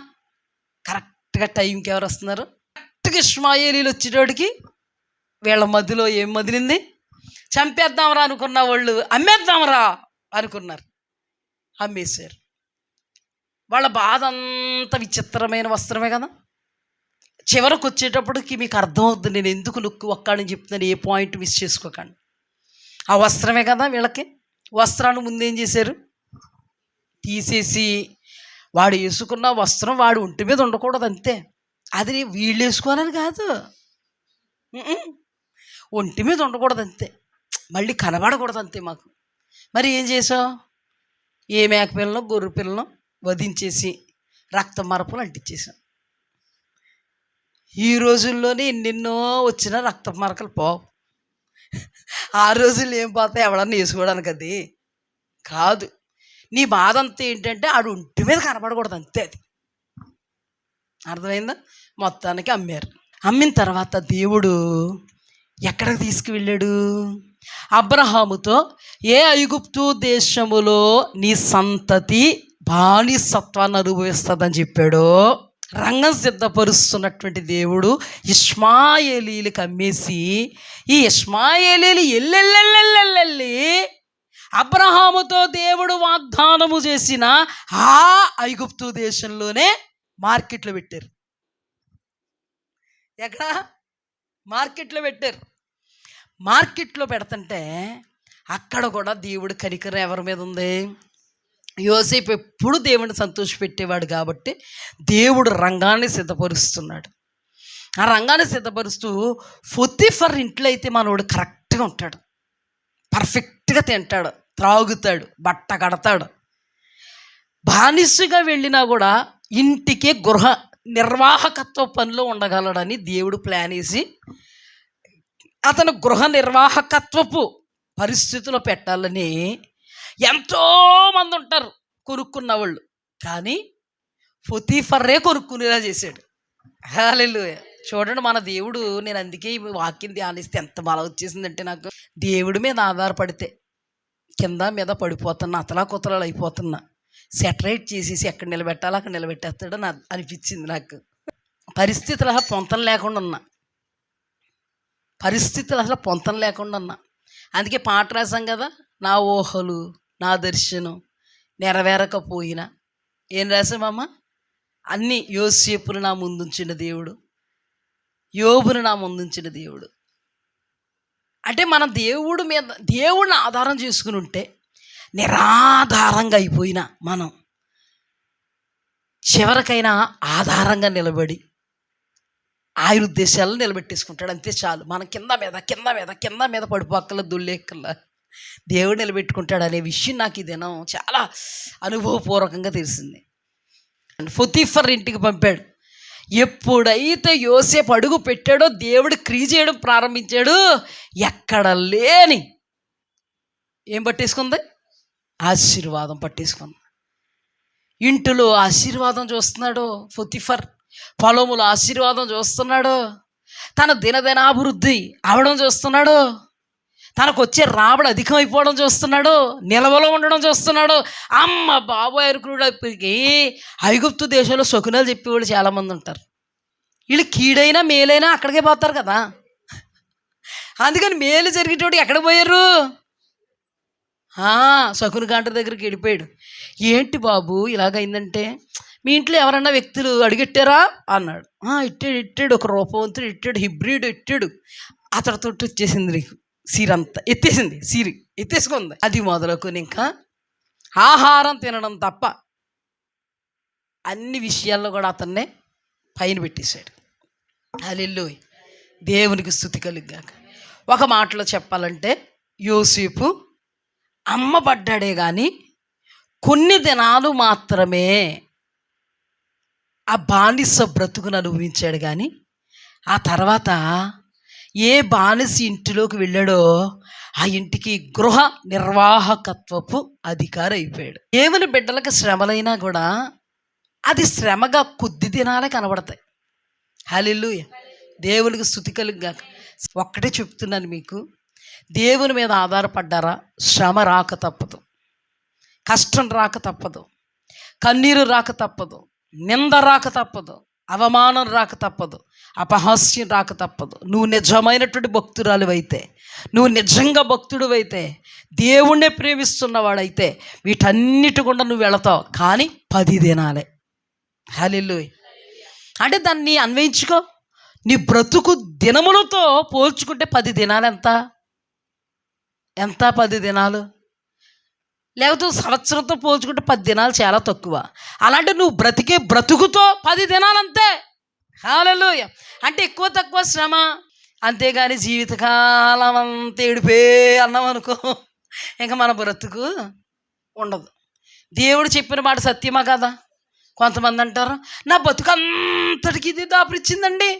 కరెక్ట్గా టైంకి ఎవరు వస్తున్నారు? కరెక్ట్గా ఇష్మాయేలీలు వచ్చేటోడికి వీళ్ళ మధ్యలో ఏం మదిలింది? చంపేద్దామరా అనుకున్న వాళ్ళు అమ్మేద్దామరా అనుకున్నారు, అమ్మేశారు. వాళ్ళ బాధ అంతా విచిత్రమైన వస్త్రమే కదా. చివరికి వచ్చేటప్పటికి మీకు అర్థమవుతుంది నేను ఎందుకు ఒక్కడని చెప్తున్నాను, ఏ పాయింట్ మిస్ చేసుకోకండి. ఆ వస్త్రమే కదా వీళ్ళకి. వస్త్రాన్ని ముందేం చేశారు? తీసేసి వాడు వేసుకున్న వస్త్రం వాడు ఒంటి మీద ఉండకూడదు అంతే. అది వీళ్ళు వేసుకోవాలని కాదు, ఒంటి మీద ఉండకూడదు అంతే, మళ్ళీ కనబడకూడదు అంతే మాకు. మరి ఏం చేసావు? ఏ మేకపిల్లను గొర్రె పిల్లను వధించేసి రక్త మరపులు అంటించేసాం. ఈ రోజుల్లోనే ఎన్నెన్నో వచ్చిన రక్తపు మరకలు పోవు. ఆ రోజుల్లో ఏం పోతాయి, ఎవడన్నా వేసుకోవడానికి అది కాదు. నీ బాధ అంతా ఏంటంటే ఆడు ఒంటి మీద కనపడకూడదు అంతే. అది అర్థమైందా? మొత్తానికి అమ్మారు. అమ్మిన తర్వాత దేవుడు ఎక్కడికి తీసుకువెళ్ళాడు? అబ్రహాముతో ఏ ఐగుప్తు దేశములో నీ సంతతి బానిసత్వాన్ని అనుభవిస్తుందని చెప్పాడో రంగం సిద్ధపరుస్తున్నటువంటి దేవుడు ఇష్మాయేలీలకు అమ్మేసి, ఈ ఇష్మాయేలీలు ఎల్లెల్లెల్లెల్లెల్లి అబ్రహాముతో దేవుడు వాగ్దానము చేసిన ఆ ఐగుప్తు దేశంలోనే మార్కెట్లో పెట్టారు. ఎక్కడ? మార్కెట్లో పెట్టారు. మార్కెట్లో పెడుతుంటే అక్కడ కూడా దేవుడు కనికరం ఎవరి మీద ఉంది? యోసేపు ఎప్పుడు దేవుడిని సంతోషపెట్టేవాడు కాబట్టి దేవుడు రంగాన్ని సిద్ధపరుస్తున్నాడు. ఆ రంగాన్ని సిద్ధపరుస్తూ పొతిఫర్ ఇంట్లో అయితే మనోడు కరెక్ట్గా ఉంటాడు, పర్ఫెక్ట్గా తింటాడు, త్రాగుతాడు, బట్ట కడతాడు. బానిసగా వెళ్ళినా కూడా ఇంటికి గృహ నిర్వాహకత్వ పనిలో ఉండగలడని దేవుడు ప్లాన్ వేసి అతను గృహ నిర్వాహకత్వపు పరిస్థితిలో పెట్టాలని ఎంతోమంది ఉంటారు కొనుక్కున్న వాళ్ళు, కానీ పొతిఫర్రే కొనుక్కునేలా చేశాడు. హల్లెలూయా. చూడండి మన దేవుడు, నేను అందుకే ఈ వాక్యం ధ్యానిస్తే ఎంత బలం వచ్చేసిందంటే నాకు, దేవుడి మీద ఆధారపడితే కింద మీద పడిపోతున్నా, అతలా కుతలాలు అయిపోతున్నా, సెటరేట్ చేసేసి ఎక్కడ నిలబెట్టాలో అక్కడ నిలబెట్టేస్తాడు నా అనిపించింది నాకు. పరిస్థితులు అసలు పొంతం లేకుండా ఉన్నా, పరిస్థితులు అసలు పొంతం లేకుండా ఉన్నా. అందుకే పాట రాసాం కదా, నా ఊహలు నా దర్శనం నెరవేరకపోయినా ఏం రాసామమ్మ? అన్నీ యోసేపును నా ముందుంచిన దేవుడు, యోబును నా ముందుంచిన దేవుడు. అంటే మనం దేవుడి మీద దేవుడిని ఆధారం చేసుకుని ఉంటే నిరాధారంగా అయిపోయినా మనం చివరికైనా ఆధారంగా నిలబడి ఆయన ఉద్దేశాలను నిలబెట్టేసుకుంటాడు. అంతే చాలు. మనం కింద మీద కింద మీద కింద మీద పడిపోక్కల దుల్లేక్కల్లా దేవుడు నిలబెట్టుకుంటాడు అనే విషయం నాకు ఈ దినం చాలా అనుభవపూర్వకంగా తెలిసింది. పొతిఫర్ ఇంటికి పంపాడు. ఎప్పుడైతే యోసేపు అడుగు పెట్టాడో దేవుడు క్రియ చేయడం ప్రారంభించాడు. ఎక్కడ లేని ఏం పట్టేసుకుంది? ఆశీర్వాదం పట్టేసుకుంది. ఇంటిలో ఆశీర్వాదం చూస్తున్నాడు పొతిఫర్, పొలములో ఆశీర్వాదం చూస్తున్నాడు, తన దినదినాభివృద్ధి అవడం చూస్తున్నాడు, తనకు వచ్చే రాబడి అధికమైపోవడం చూస్తున్నాడు, నిలవలో ఉండడం చూస్తున్నాడు. అమ్మ బాబు ఎరుకుడికి ఐగుప్తు దేశంలో శకునాలు చెప్పేవాళ్ళు చాలామంది ఉంటారు. వీళ్ళు కీడైనా మేలైనా అక్కడికే పోతారు కదా. అందుకని మేలు జరిగేటోడు ఎక్కడ పోయారు? శకుని గంట దగ్గరికి వెళ్ళిపోయాడు. ఏంటి బాబు ఇలాగైందంటే, మీ ఇంట్లో ఎవరన్నా వ్యక్తులు అడిగెట్టారా అన్నాడు. ఇట్టాడు ఒక రూపవంతుడు ఇట్టాడు, హిబ్రిడ్ ఇట్టాడు. అతడితో వచ్చేసింది నీకు సీరంతా ఎత్తేసింది, సీరి ఎత్తేసుకుంది. అది మొదలుకొని ఇంకా ఆహారం తినడం తప్ప అన్ని విషయాల్లో కూడా అతన్నే పైన పెట్టేశాడు. హల్లెలూయా. దేవునికి స్తుతి కలుగుగాక. ఒక మాటలో చెప్పాలంటే యోసేపు అమ్మబడ్డాడే కానీ కొన్ని దినాలు మాత్రమే ఆ బానిస బ్రతుకును అనుభవించాడు. కానీ ఆ తర్వాత ఏ బానిస ఇంటిలోకి వెళ్ళాడో ఆ ఇంటికి గృహ నిర్వాహకత్వపు అధికారి అయిపోయాడు. దేవుని బిడ్డలకు శ్రమలైనా కూడా అది శ్రమగా కొద్ది దినాలే కనబడతాయి. హల్లెలూయా. దేవునికి స్తుతి కలుగుగాక. ఒక్కటే చెప్తున్నాను మీకు, దేవుని మీద ఆధారపడ్డారా శ్రమ రాక తప్పదు, కష్టం రాక తప్పదు, కన్నీరు రాక తప్పదు, నింద రాక తప్పదు, అవమానం రాక తప్పదు, అపహాస్యం రాక తప్పదు. నువ్వు నిజమైనటువంటి భక్తురాలివైతే, నువ్వు నిజంగా భక్తుడివైతే, దేవుణ్ణే ప్రేమిస్తున్నవాడైతే వీటన్నిటి గుండా నువ్వు వెళతావు. కానీ 10 దినాలే. హల్లెలూయా. అంటే దాన్ని అన్వయించుకో. నీ బ్రతుకు దినములతో పోల్చుకుంటే 10 దినాలు ఎంత? 10 దినాలు? లేకపోతే సంవత్సరంతో పోల్చుకుంటే 10 దినాలు చాలా తక్కువ. అలాంటి నువ్వు బ్రతికే బ్రతుకుతో 10 దినాలు అంతే. హల్లెలూయా. అంటే ఎక్కువ తక్కువ శ్రమ, అంతేగాని జీవితకాలం అంతా ఏడిపే అన్నాం అనుకో, ఇంకా మన బ్రతుకు ఉండదు. దేవుడు చెప్పిన మాట సత్యమా కదా? కొంతమంది అంటారు, నా బతుకంతటికి ఇది దాపురిచ్చిందండి,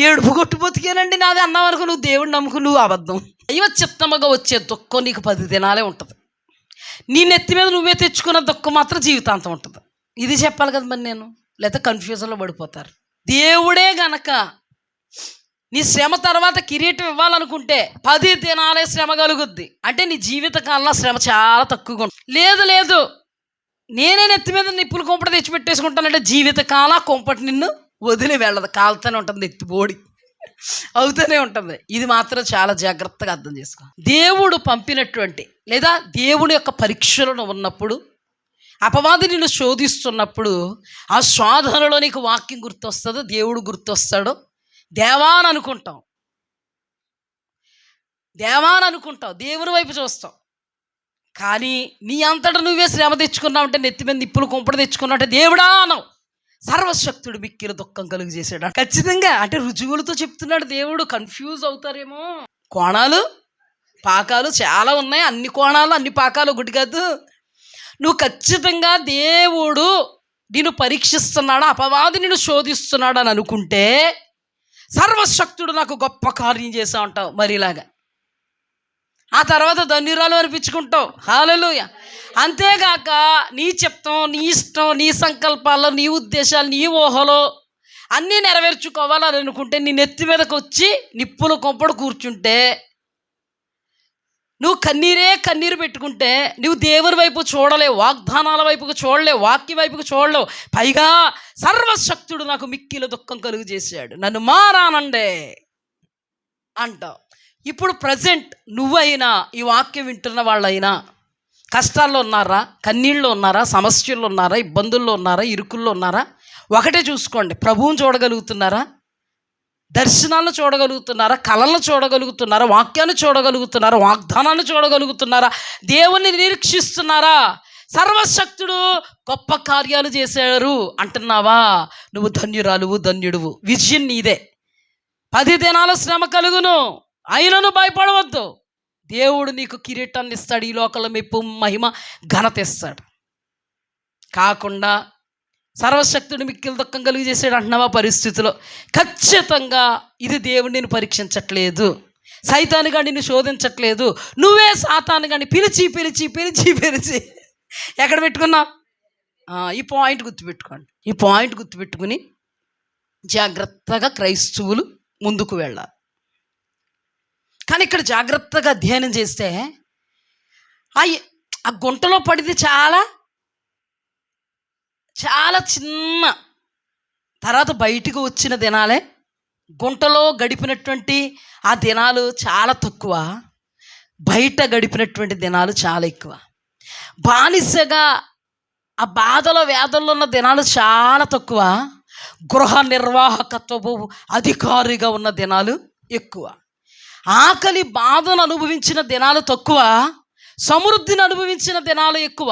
ఏడుపు కొట్టు బతికేనండి నాది అన్నావు అనుకో, నువ్వు దేవుడు నమ్ముకు, నువ్వు అబద్ధం. దైవ చిత్తముగా వచ్చే దుఃఖం నీకు 10 దినాలే ఉంటుంది. నీ నెత్తి మీద నువ్వే తెచ్చుకున్న దుఃఖం మాత్రం జీవితాంతం ఉంటుంది. ఇది చెప్పాలి కదా మరి నేను, లేకపోతే కన్ఫ్యూజన్లో పడిపోతారు. దేవుడే గనక నీ శ్రమ తర్వాత కిరీటం ఇవ్వాలనుకుంటే 10 దినాలే శ్రమ కలుగుద్ది అంటే నీ జీవితకాలంలో శ్రమ చాలా తక్కువగా ఉంటుంది. లేదు నేనే నెత్తి మీద నిప్పులు కొంపట తెచ్చిపెట్టేసుకుంటానంటే జీవితకాల కొంపటి నిన్ను వదిలి వెళ్ళదు, కాలుతూనే ఉంటుంది, ఎత్తి బోడి అవుతూనే ఉంటుంది. ఇది మాత్రం చాలా జాగ్రత్తగా అర్థం చేసుకో. దేవుడు పంపినటువంటి లేదా దేవుడి యొక్క పరీక్షలను ఉన్నప్పుడు, అపవాది నిన్ను శోధిస్తున్నప్పుడు, ఆ శోధనలో నీకు వాక్యం గుర్తొస్తుందో, దేవుడు గుర్తొస్తాడో, దేవా అని అనుకుంటాం, దేవుని వైపు చూస్తాం. కానీ నీ అంతటా నువ్వే శ్రమ తెచ్చుకున్నావు అంటే, నెత్తి మీద నిప్పులు కొంపడ తెచ్చుకున్నావు అంటే దేవుడా అనవు. సర్వశక్తుడు మిక్కిన దుఃఖం కలుగు చేశాడు ఖచ్చితంగా. అంటే రుజువులతో చెప్తున్నాడు దేవుడు. కన్ఫ్యూజ్ అవుతారేమో. కోణాలు పాకాలు చాలా ఉన్నాయి, అన్ని కోణాలు అన్ని పాకాలు ఒకటి కాదు. నువ్వు ఖచ్చితంగా దేవుడు నిన్ను పరీక్షిస్తున్నాడు, అపవాది నిన్ను శోధిస్తున్నాడు అని అనుకుంటే, సర్వశక్తుడు నాకు గొప్ప కార్యం చేసా ఉంటావు మరిలాగా. ఆ తర్వాత ధన్యురాలు అనిపించుకుంటావు. హల్లెలూయా. అంతేగాక నీ చిత్తం, నీ ఇష్టం, నీ సంకల్పాలు, నీ ఉద్దేశాలు, నీ ఊహలో అన్నీ నెరవేర్చుకోవాలని అనుకుంటే, నీ నెత్తి మీదకి వచ్చి నిప్పులు కొంపడు కూర్చుంటే, నువ్వు కన్నీరు పెట్టుకుంటే, నువ్వు దేవుని వైపు చూడలేవు, వాగ్దానాల వైపుకు చూడలేవు, వాక్యం వైపుకు చూడలేవు. పైగా సర్వశక్తుడు నాకు మిక్కిల దుఃఖం కలుగు చేశాడు, నన్ను మారానండే అంటావు. ఇప్పుడు ప్రజెంట్ నువ్వైనా, ఈ వాక్యం వింటున్న వాళ్ళైనా కష్టాల్లో ఉన్నారా, కన్నీళ్ళు ఉన్నారా, సమస్యల్లో ఉన్నారా, ఇబ్బందుల్లో ఉన్నారా, ఇరుకుల్లో ఉన్నారా? ఒకటే చూసుకోండి, ప్రభువుని చూడగలుగుతున్నారా? దర్శనాలను చూడగలుగుతున్నారా? కళలను చూడగలుగుతున్నారా? వాక్యాన్ని చూడగలుగుతున్నారా? వాగ్దానాన్ని చూడగలుగుతున్నారా? దేవుణ్ణి నిరీక్షిస్తున్నారా? సర్వశక్తుడు గొప్ప కార్యాలు చేశారు అంటున్నావా? నువ్వు ధన్యురాలువు, ధన్యుడువు. విజయం నీదే. 10 దినాల శ్రమ కలుగును, అయినను భయపడవద్దు. దేవుడు నీకు కిరీటాన్ని ఇస్తాడు, ఈ లోకంలో మెప్పు, మహిమ, ఘనత ఇస్తాడు. కాకుండా సర్వశక్తుడు మిక్కిలి దుఃఖం కలుగు చేశాడు అంటున్నావా? పరిస్థితిలో ఖచ్చితంగా ఇది దేవుడిని పరీక్షించట్లేదు, సైతానుగా నిన్ను శోధించట్లేదు. నువ్వే సాతానుగా పిలిచి పిలిచి పిలిచి పిలిచి ఎక్కడ పెట్టుకున్నావు? ఈ పాయింట్ గుర్తుపెట్టుకోండి. ఈ పాయింట్ గుర్తుపెట్టుకుని జాగ్రత్తగా క్రైస్తవులు ముందుకు వెళ్ళాలి. కానీ ఇక్కడ జాగ్రత్తగా అధ్యయనం చేస్తే, ఆ గుంటలో పడితే చాలా చాలా చిన్న, తర్వాత బయటకు వచ్చిన దినాలే, గుంటలో గడిపినటువంటి ఆ దినాలు చాలా తక్కువ, బయట గడిపినటువంటి దినాలు చాలా ఎక్కువ. బానిసగా ఆ బాధల వేదల్లో ఉన్న దినాలు చాలా తక్కువ, గృహ నిర్వాహకత్వపు అధికారిగా ఉన్న దినాలు ఎక్కువ. ఆకలి బాధను అనుభవించిన దినాలు తక్కువ, సమృద్ధిని అనుభవించిన దినాలు ఎక్కువ.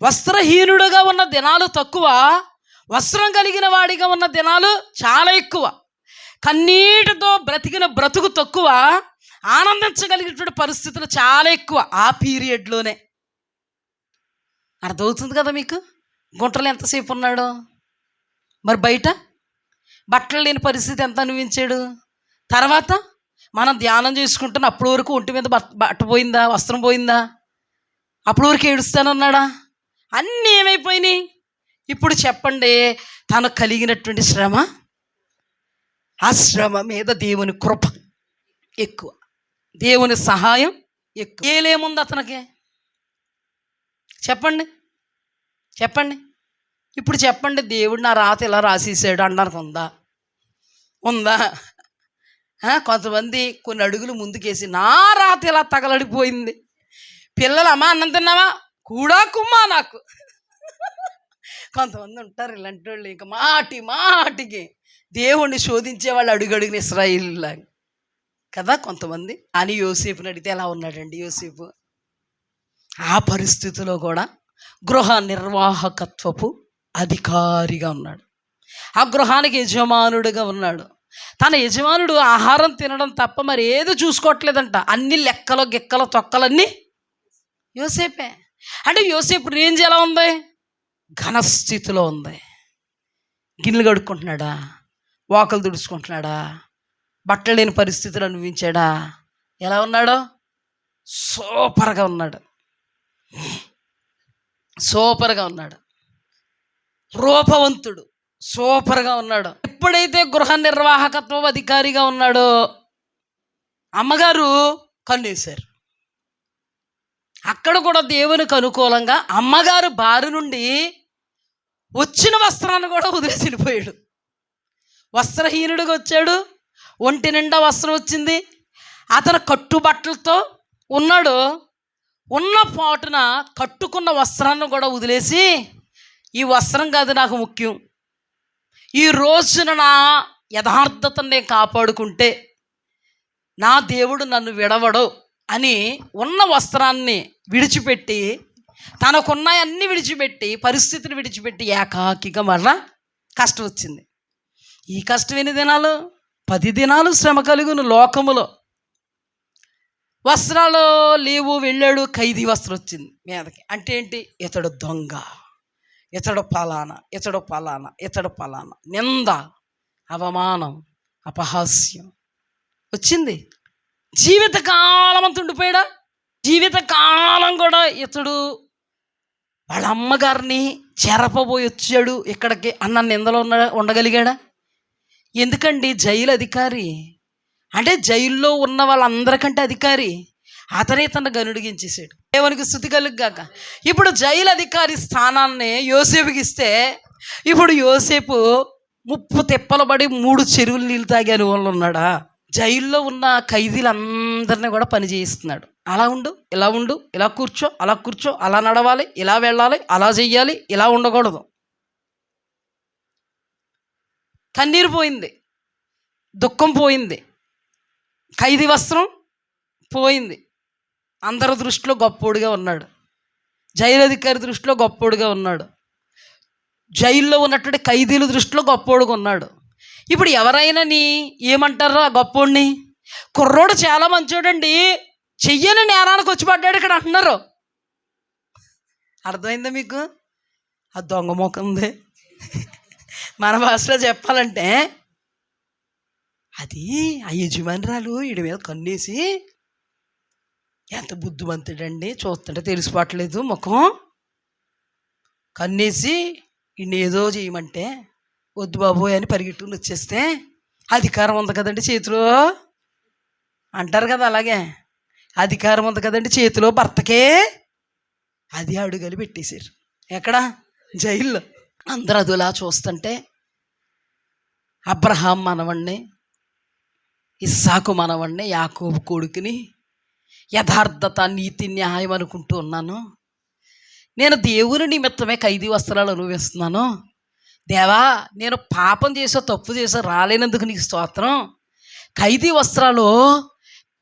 వస్త్రహీనుడుగా ఉన్న దినాలు తక్కువ, వస్త్రం కలిగిన వాడిగా ఉన్న దినాలు చాలా ఎక్కువ. కన్నీటితో బ్రతికిన బ్రతుకు తక్కువ, ఆనందించగలిగినటువంటి పరిస్థితులు చాలా ఎక్కువ ఆ పీరియడ్లోనే. అర్థమవుతుంది కదా మీకు? గుంటలు ఎంతసేపు ఉన్నాడు, మరి బయట బట్టలు లేని పరిస్థితి ఎంత అనుభవించాడు. తర్వాత మనం ధ్యానం చేసుకుంటున్న అప్పటి వరకు ఒంటి మీద బట్ట పోయిందా, వస్త్రం పోయిందా? అప్పటి వరకు ఏడుస్తానన్నాడా? అన్నీ ఏమైపోయినాయి? ఇప్పుడు చెప్పండి, తనకు కలిగినటువంటి శ్రమ, ఆ శ్రమ మీద దేవుని కృప ఎక్కువ, దేవుని సహాయం ఎక్కువ. ఏలేముంది అతనికి? చెప్పండి చెప్పండి. ఇప్పుడు చెప్పండి, దేవుడు నా రాత ఇలా రాసేసాడు అనడానికి ఉందా? కొంతమంది కొన్ని అడుగులు ముందుకేసి, నా రాత ఇలా తగలడిపోయింది, పిల్లలు అమ్మా అన్నం తిన్నావా, కూడా కుమ్మా నాకు. కొంతమంది ఉంటారు ఇలాంటి వాళ్ళు, ఇంకా మాటికి దేవుణ్ణి శోధించే వాళ్ళు అడుగడుగుని ఇశ్రాయేలులాగా కదా కొంతమంది. అని యోసేపుని అడిగితే ఎలా ఉన్నాడండి యోసేపు? ఆ పరిస్థితిలో కూడా గృహ నిర్వాహకత్వపు అధికారిగా ఉన్నాడు, ఆ గృహానికి యజమానుడిగా ఉన్నాడు. తన యజమానుడు ఆహారం తినడం తప్ప మరి ఏది చూసుకోవట్లేదంట. అన్ని లెక్కలు గిక్కలు తొక్కలన్నీ యోసేపే. అంటే యోసేపు రేంజ్ ఎలా ఉంది? ఘనస్థితిలో ఉంది. గిన్నెలు కడుక్కుంటున్నాడా, వాకలు తుడుచుకుంటున్నాడా, బట్టలు లేని పరిస్థితులు అనుభవించాడా? ఎలా ఉన్నాడో సూపర్గా ఉన్నాడు, సూపర్గా ఉన్నాడు. రూపవంతుడు, సూపర్గా ఉన్నాడు. ఎప్పుడైతే గృహ నిర్వాహకత్వ అధికారిగా ఉన్నాడో అమ్మగారు కన్నేశారు. అక్కడ కూడా దేవునికి అనుకూలంగా అమ్మగారు బారి నుండి వచ్చిన వస్త్రాన్ని కూడా వదిలేసి వెళ్ళిపోయాడు. వస్త్రహీనుడిగా వచ్చాడు, ఒంటి నిండా వస్త్రం వచ్చింది, అతను కట్టుబట్టలతో ఉన్నాడు. ఉన్న పాటున కట్టుకున్న వస్త్రాన్ని కూడా వదిలేసి, ఈ వస్త్రం కాదు నాకు ముఖ్యం, ఈ రోజున నా యథార్థతను నేను కాపాడుకుంటే నా దేవుడు నన్ను విడవడు అని ఉన్న వస్త్రాన్ని విడిచిపెట్టి, తనకున్నాయన్నీ విడిచిపెట్టి, పరిస్థితిని విడిచిపెట్టి ఏకాకిగా మళ్ళా కష్టం వచ్చింది. ఈ కష్టం ఎన్ని దినాలు? 10 దినాలు శ్రమ కలుగును లోకములో. వస్త్రాలు లేవు, వెళ్ళాడు, ఖైదీ వస్త్రం వచ్చింది మీదకి. అంటే ఏంటి? ఇతడు దొంగ, ఇతడు పలానా, ఇతడు పలానా, ఇతడు పలానా, నింద, అవమానం, అపహాస్యం వచ్చింది. జీవితకాలం అంత ఉండిపోయాడా? జీవితకాలం కూడా ఇతడు వాళ్ళ అమ్మగారిని చెరపబోయి వచ్చాడు ఇక్కడికి అన్న నిందలో ఉండగలిగాడా? ఎందుకండి? జైలు అధికారి అంటే జైల్లో ఉన్న వాళ్ళందరికంటే అధికారి. అతనే తన గనుడిగించేసాడు. దేవునికి స్తుతి కలుగుగాక. ఇప్పుడు జైలు అధికారి స్థానాన్ని యోసేపుకి ఇస్తే, ఇప్పుడు యోసేపు 30 తిప్పలు పడి 3 చెరువులు నీళ్ళు తాగే అనుభవంలో ఉన్నాడా? జైల్లో ఉన్న ఖైదీలందరినీ కూడా పని చేయిస్తున్నాడు. అలా ఉండు, ఇలా ఉండు, ఇలా కూర్చో, అలా కూర్చో, అలా నడవాలి, ఇలా వెళ్ళాలి, అలా చెయ్యాలి, ఇలా ఉండకూడదు. కన్నీరు పోయింది, దుఃఖం పోయింది, ఖైదీ వస్త్రం పోయింది. అందరి దృష్టిలో గొప్పోడుగా ఉన్నాడు, జైలు అధికారి దృష్టిలో గొప్పోడుగా ఉన్నాడు, జైల్లో ఉన్నటువంటి ఖైదీల దృష్టిలో గొప్పోడుగా ఉన్నాడు. ఇప్పుడు ఎవరైనా ఏమంటారు ఆ గొప్పోడిని? కుర్రోడు చాలా మంచోడండి, చెయ్యని నేరానికి వచ్చి పడ్డాడు ఇక్కడ అంటున్నారు. అర్థమైందా మీకు? ఆ దొంగ మొక్కంది. మన భాషలో చెప్పాలంటే అది ఆ యజమానురాలు వీడి మీద కన్నేసి, ఎంత బుద్ధిమంతుడండి, చూస్తుంటే తెలిసిపోవట్లేదు ముఖం, కన్నేసి ఇన్ని ఏదో చేయమంటే వద్దు బాబోయ్ అని పరిగెట్టుకుని వచ్చేస్తే, అధికారం ఉంది కదండి చేతిలో అంటారు కదా, అలాగే అధికారం ఉంది కదండి చేతిలో భర్తకే, అది అడుగలు పెట్టేశారు. ఎక్కడ? జైల్లో. అందరూ అదిలా చూస్తుంటే అబ్రహాం మనవణ్ణి, ఇస్సాకు మనవణ్ణి, యాకోబు కొడుకుని యథార్థత, నీతి, న్యాయం అనుకుంటూ ఉన్నాను. నేను దేవుని నిమిత్తమే ఖైదీ వస్త్రాలు అనుభవిస్తున్నాను. దేవా, నేను పాపం చేసో తప్పు చేసో రాలేనందుకు నీకు స్తోత్రం. ఖైదీ వస్త్రాలు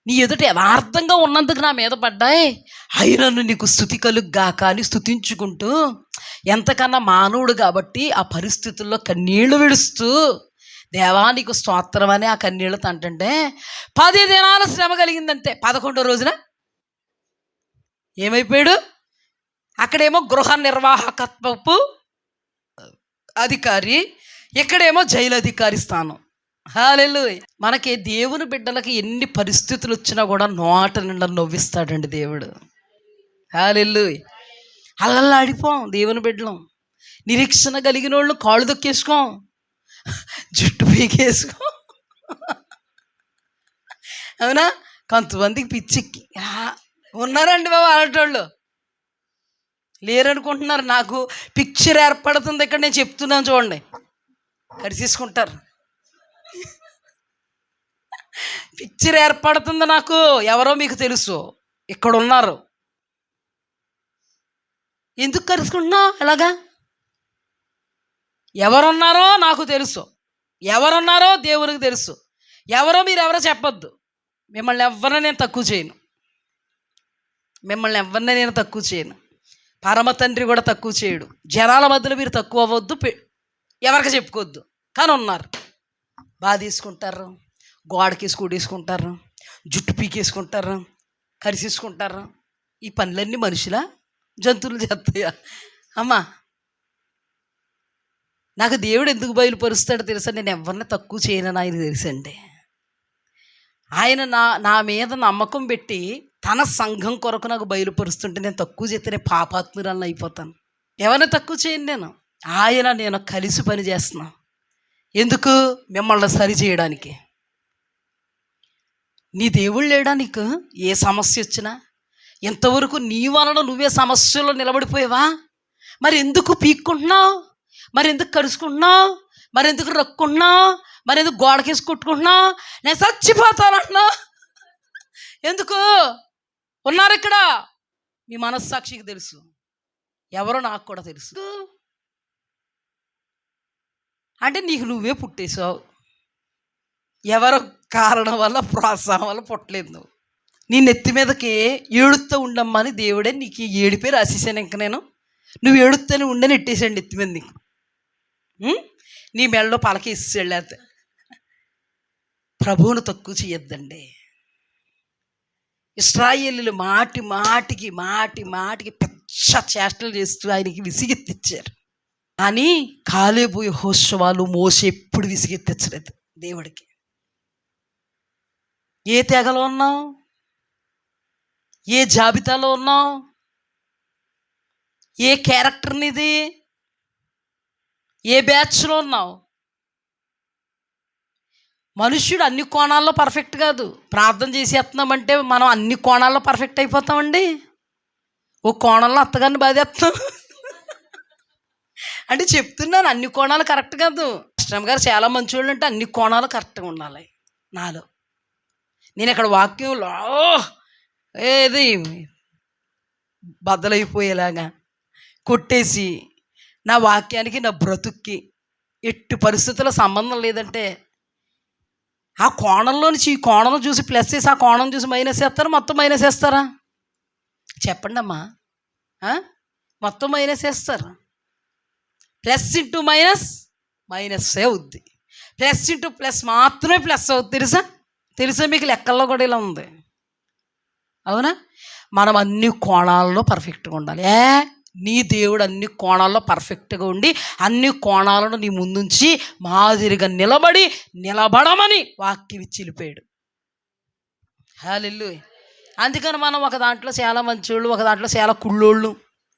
నీ ఎదుట యథార్థంగా ఉన్నందుకు నా మీద పడ్డాయి, అయినను నీకు స్తుతి కలుగ్గాక అని స్తుతించుకుంటూ, ఎంతకన్నా మానవుడు కాబట్టి ఆ పరిస్థితుల్లో కన్నీళ్లు విడుస్తూ, దేవా నీకు స్తోత్రం అని ఆ కన్నీళ్లతో అంటుంటే 10 దినాల శ్రమ కలిగిందంతే. 11వ రోజున ఏమైపోయాడు? అక్కడేమో గృహ నిర్వాహకత్వపు అధికారి, ఇక్కడేమో జైలు అధికారి స్థానం. హల్లెలూయా. మనకి దేవుని బిడ్డలకి ఎన్ని పరిస్థితులు వచ్చినా కూడా నోట నిండా నవ్విస్తాడండి దేవుడు. హల్లెలూయా. అల్లల్లాడిపోం దేవుని బిడ్డలం. నిరీక్షణ కలిగిన వాళ్ళు కాళ్ళు దొక్కేసుకోం, జుట్టు పీకేసుకో, అవునా? కొంతమందికి పిచ్చిక్కి ఉన్నారండి బాబు అలాంటోళ్ళు. లేరనుకుంటున్నారు. నాకు పిక్చర్ ఏర్పడుతుంది ఇక్కడ, నేను చెప్తున్నాను చూడండి. కరిసేసుకుంటారు, పిక్చర్ ఏర్పడుతుంది నాకు. ఎవరో మీకు తెలుసు, ఇక్కడ ఉన్నారు. ఎందుకు కరుచుకుంటున్నావు అలాగా? ఎవరున్నారో నాకు తెలుసు, ఎవరున్నారో దేవునికి తెలుసు. ఎవరో మీరెవరో చెప్పొద్దు. మిమ్మల్ని ఎవరిని నేను తక్కువ చేయను, మిమ్మల్ని ఎవరిని నేను తక్కువ చేయను. పరమ తండ్రి కూడా తక్కువ చేయడు. జనాల మధ్యలో మీరు తక్కువ అవ్వద్దు, ఎవరికి చెప్పుకోవద్దు. కానీ ఉన్నారు, బాగా తీసుకుంటారు, గోడకి స్కూడేసుకుంటారు, జుట్టు పీకేసుకుంటారు, కరిసేసుకుంటారు. ఈ పనులన్నీ మనుషులా, జంతువులు చేస్తాయా? అమ్మా, నాకు దేవుడు ఎందుకు బయలుపరుస్తాడో తెలుసా? నేను ఎవరిని తక్కువ చేయనని ఆయన తెలుసండి. ఆయన నా మీద నమ్మకం పెట్టి తన సంఘం కొరకు నాకు బయలుపరుస్తుంటే నేను తక్కువ చేస్తే నేను పాపాత్మురాలను అయిపోతాను. ఎవరిని తక్కువ చేయను నేను కలిసి పని చేస్తున్నాను. ఎందుకు? మిమ్మల్ని సరి చేయడానికి. నీ దేవుడు లేడా నీకు? ఏ సమస్య వచ్చినా ఇంతవరకు నీ వలన నువ్వే సమస్యలో నిలబడిపోయావా? మరి ఎందుకు పీక్కుంటున్నావు? మరి ఎందుకు కరుచుకుంటున్నావు? మరి ఎందుకు రక్కుంటున్నావు? మరి ఎందుకు గోడకేసి కొట్టుకుంటున్నావు? నేను చచ్చిపోతానన్నా ఎందుకు? ఉన్నారు ఇక్కడ, మీ మనస్సాక్షికి తెలుసు, ఎవరో నాకు కూడా తెలుసు. అంటే నీకు నువ్వే పుట్టేశావు. ఎవరో కారణం వల్ల, ప్రోత్సాహం వల్ల పుట్టలేదు. నీ నెత్తి మీదకి ఏడుస్తూ ఉండమ్మని దేవుడే నీకు ఏడిపే రాసేసాను. ఇంక నువ్వు ఏడుస్తూనే ఉండని ఎట్టేసాడు నెత్తి మీద నీకు. నీ మెడలో పలకేసాడు. లేకపోతే ప్రభువును తక్కువ చేయొద్దండి. ఇశ్రాయేలీయులు మాటి మాటికి పెద్ద చేష్టలు చేస్తూ ఆయనకి విసిగెత్తిచ్చారు. కానీ కాలేబు యెహోషువలు మోషే ఎప్పుడు విసిగెత్తించలేదు దేవుడికి. ఏ తెగలో ఉన్నావు? ఏ జాబితాలో ఉన్నావు? ఏ క్యారెక్టర్ నీది? ఏ బ్యాచ్లో ఉన్నావు? మనుష్యుడు అన్ని కోణాల్లో పర్ఫెక్ట్ కాదు. ప్రార్థన చేసేస్తున్నామంటే మనం అన్ని కోణాల్లో పర్ఫెక్ట్ అయిపోతామండి. ఓ కోణంలో అత్తగారిని బాధేస్తాం అంటే చెప్తున్నాను, అన్ని కోణాలు కరెక్ట్ కాదు. కృష్ణమ్మ గారు చాలా మంచివాళ్ళు అంటే అన్ని కోణాలు కరెక్ట్గా ఉండాలి నాలో. నేను ఇక్కడ వాక్యంలో ఏది బద్దలైపోయేలాగా కొట్టేసి నా వాక్యానికి నా బ్రతుక్కి ఎట్టి పరిస్థితుల్లో సంబంధం లేదంటే ఆ కోణంలో నుంచి ఈ కోణం చూసి ప్లస్ చేసి ఆ కోణం చూసి మైనస్ వేస్తారా? మొత్తం మైనస్ వేస్తారా? చెప్పండి అమ్మా. మొత్తం మైనస్ వేస్తారు. ప్లస్ ఇంటూ మైనస్ అవుద్ది. ప్లస్ ఇంటూ ప్లస్ మాత్రమే ప్లస్ అవుద్ది. తెలుసా మీకు? లెక్కల్లో కూడా ఇలా ఉంది. అవునా? మనం అన్ని కోణాల్లో పర్ఫెక్ట్గా ఉండాలి. నీ దేవుడు అన్ని కోణాల్లో పర్ఫెక్ట్గా ఉండి అన్ని కోణాలను నీ ముందుంచి మాదిరిగా నిలబడమని వాక్యం ఇచ్చి వెళ్ళిపోయాడు. హల్లెలూయా. అందుకని మనం ఒక దాంట్లో చాలా మంచోళ్ళు, ఒక దాంట్లో చాలా కుళ్ళోళ్ళు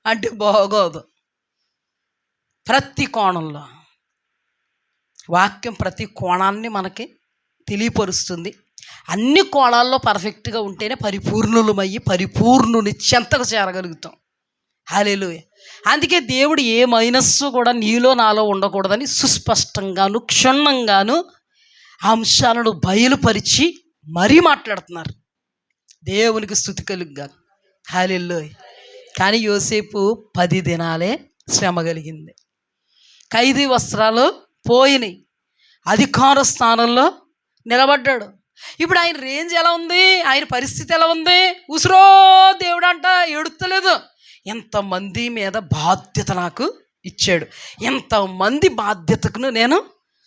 అంటే బాగోదు. ప్రతి కోణంలో వాక్యం ప్రతి కోణాన్ని మనకి తెలియపరుస్తుంది. అన్ని కోణాల్లో పర్ఫెక్ట్గా ఉంటేనే పరిపూర్ణులమయ్యి పరిపూర్ణుని చెంతకు చేరగలుగుతాం. హల్లెలూయా. అందుకే దేవుడు ఏ మైనస్సు కూడా నీలో నాలో ఉండకూడదని సుస్పష్టంగాను క్షుణ్ణంగాను అంశాలను బయలుపరిచి మరీ మాట్లాడుతున్నారు. దేవునికి స్తుతి కలుగుగా. హల్లెలూయా. కానీ యోసేపు 10 దినాలే శ్రమ కలిగింది. ఖైదీ వస్త్రాలు పోయినాయి, అధికార స్థానంలో నిలబడ్డాడు. ఇప్పుడు ఆయన రేంజ్ ఎలా ఉంది? ఆయన పరిస్థితి ఎలా ఉంది? ఉసురో దేవుడు అంట ఏడుస్తలేదు. ఎంతమంది మీద బాధ్యత నాకు ఇచ్చాడు, ఎంతమంది బాధ్యతకు నేను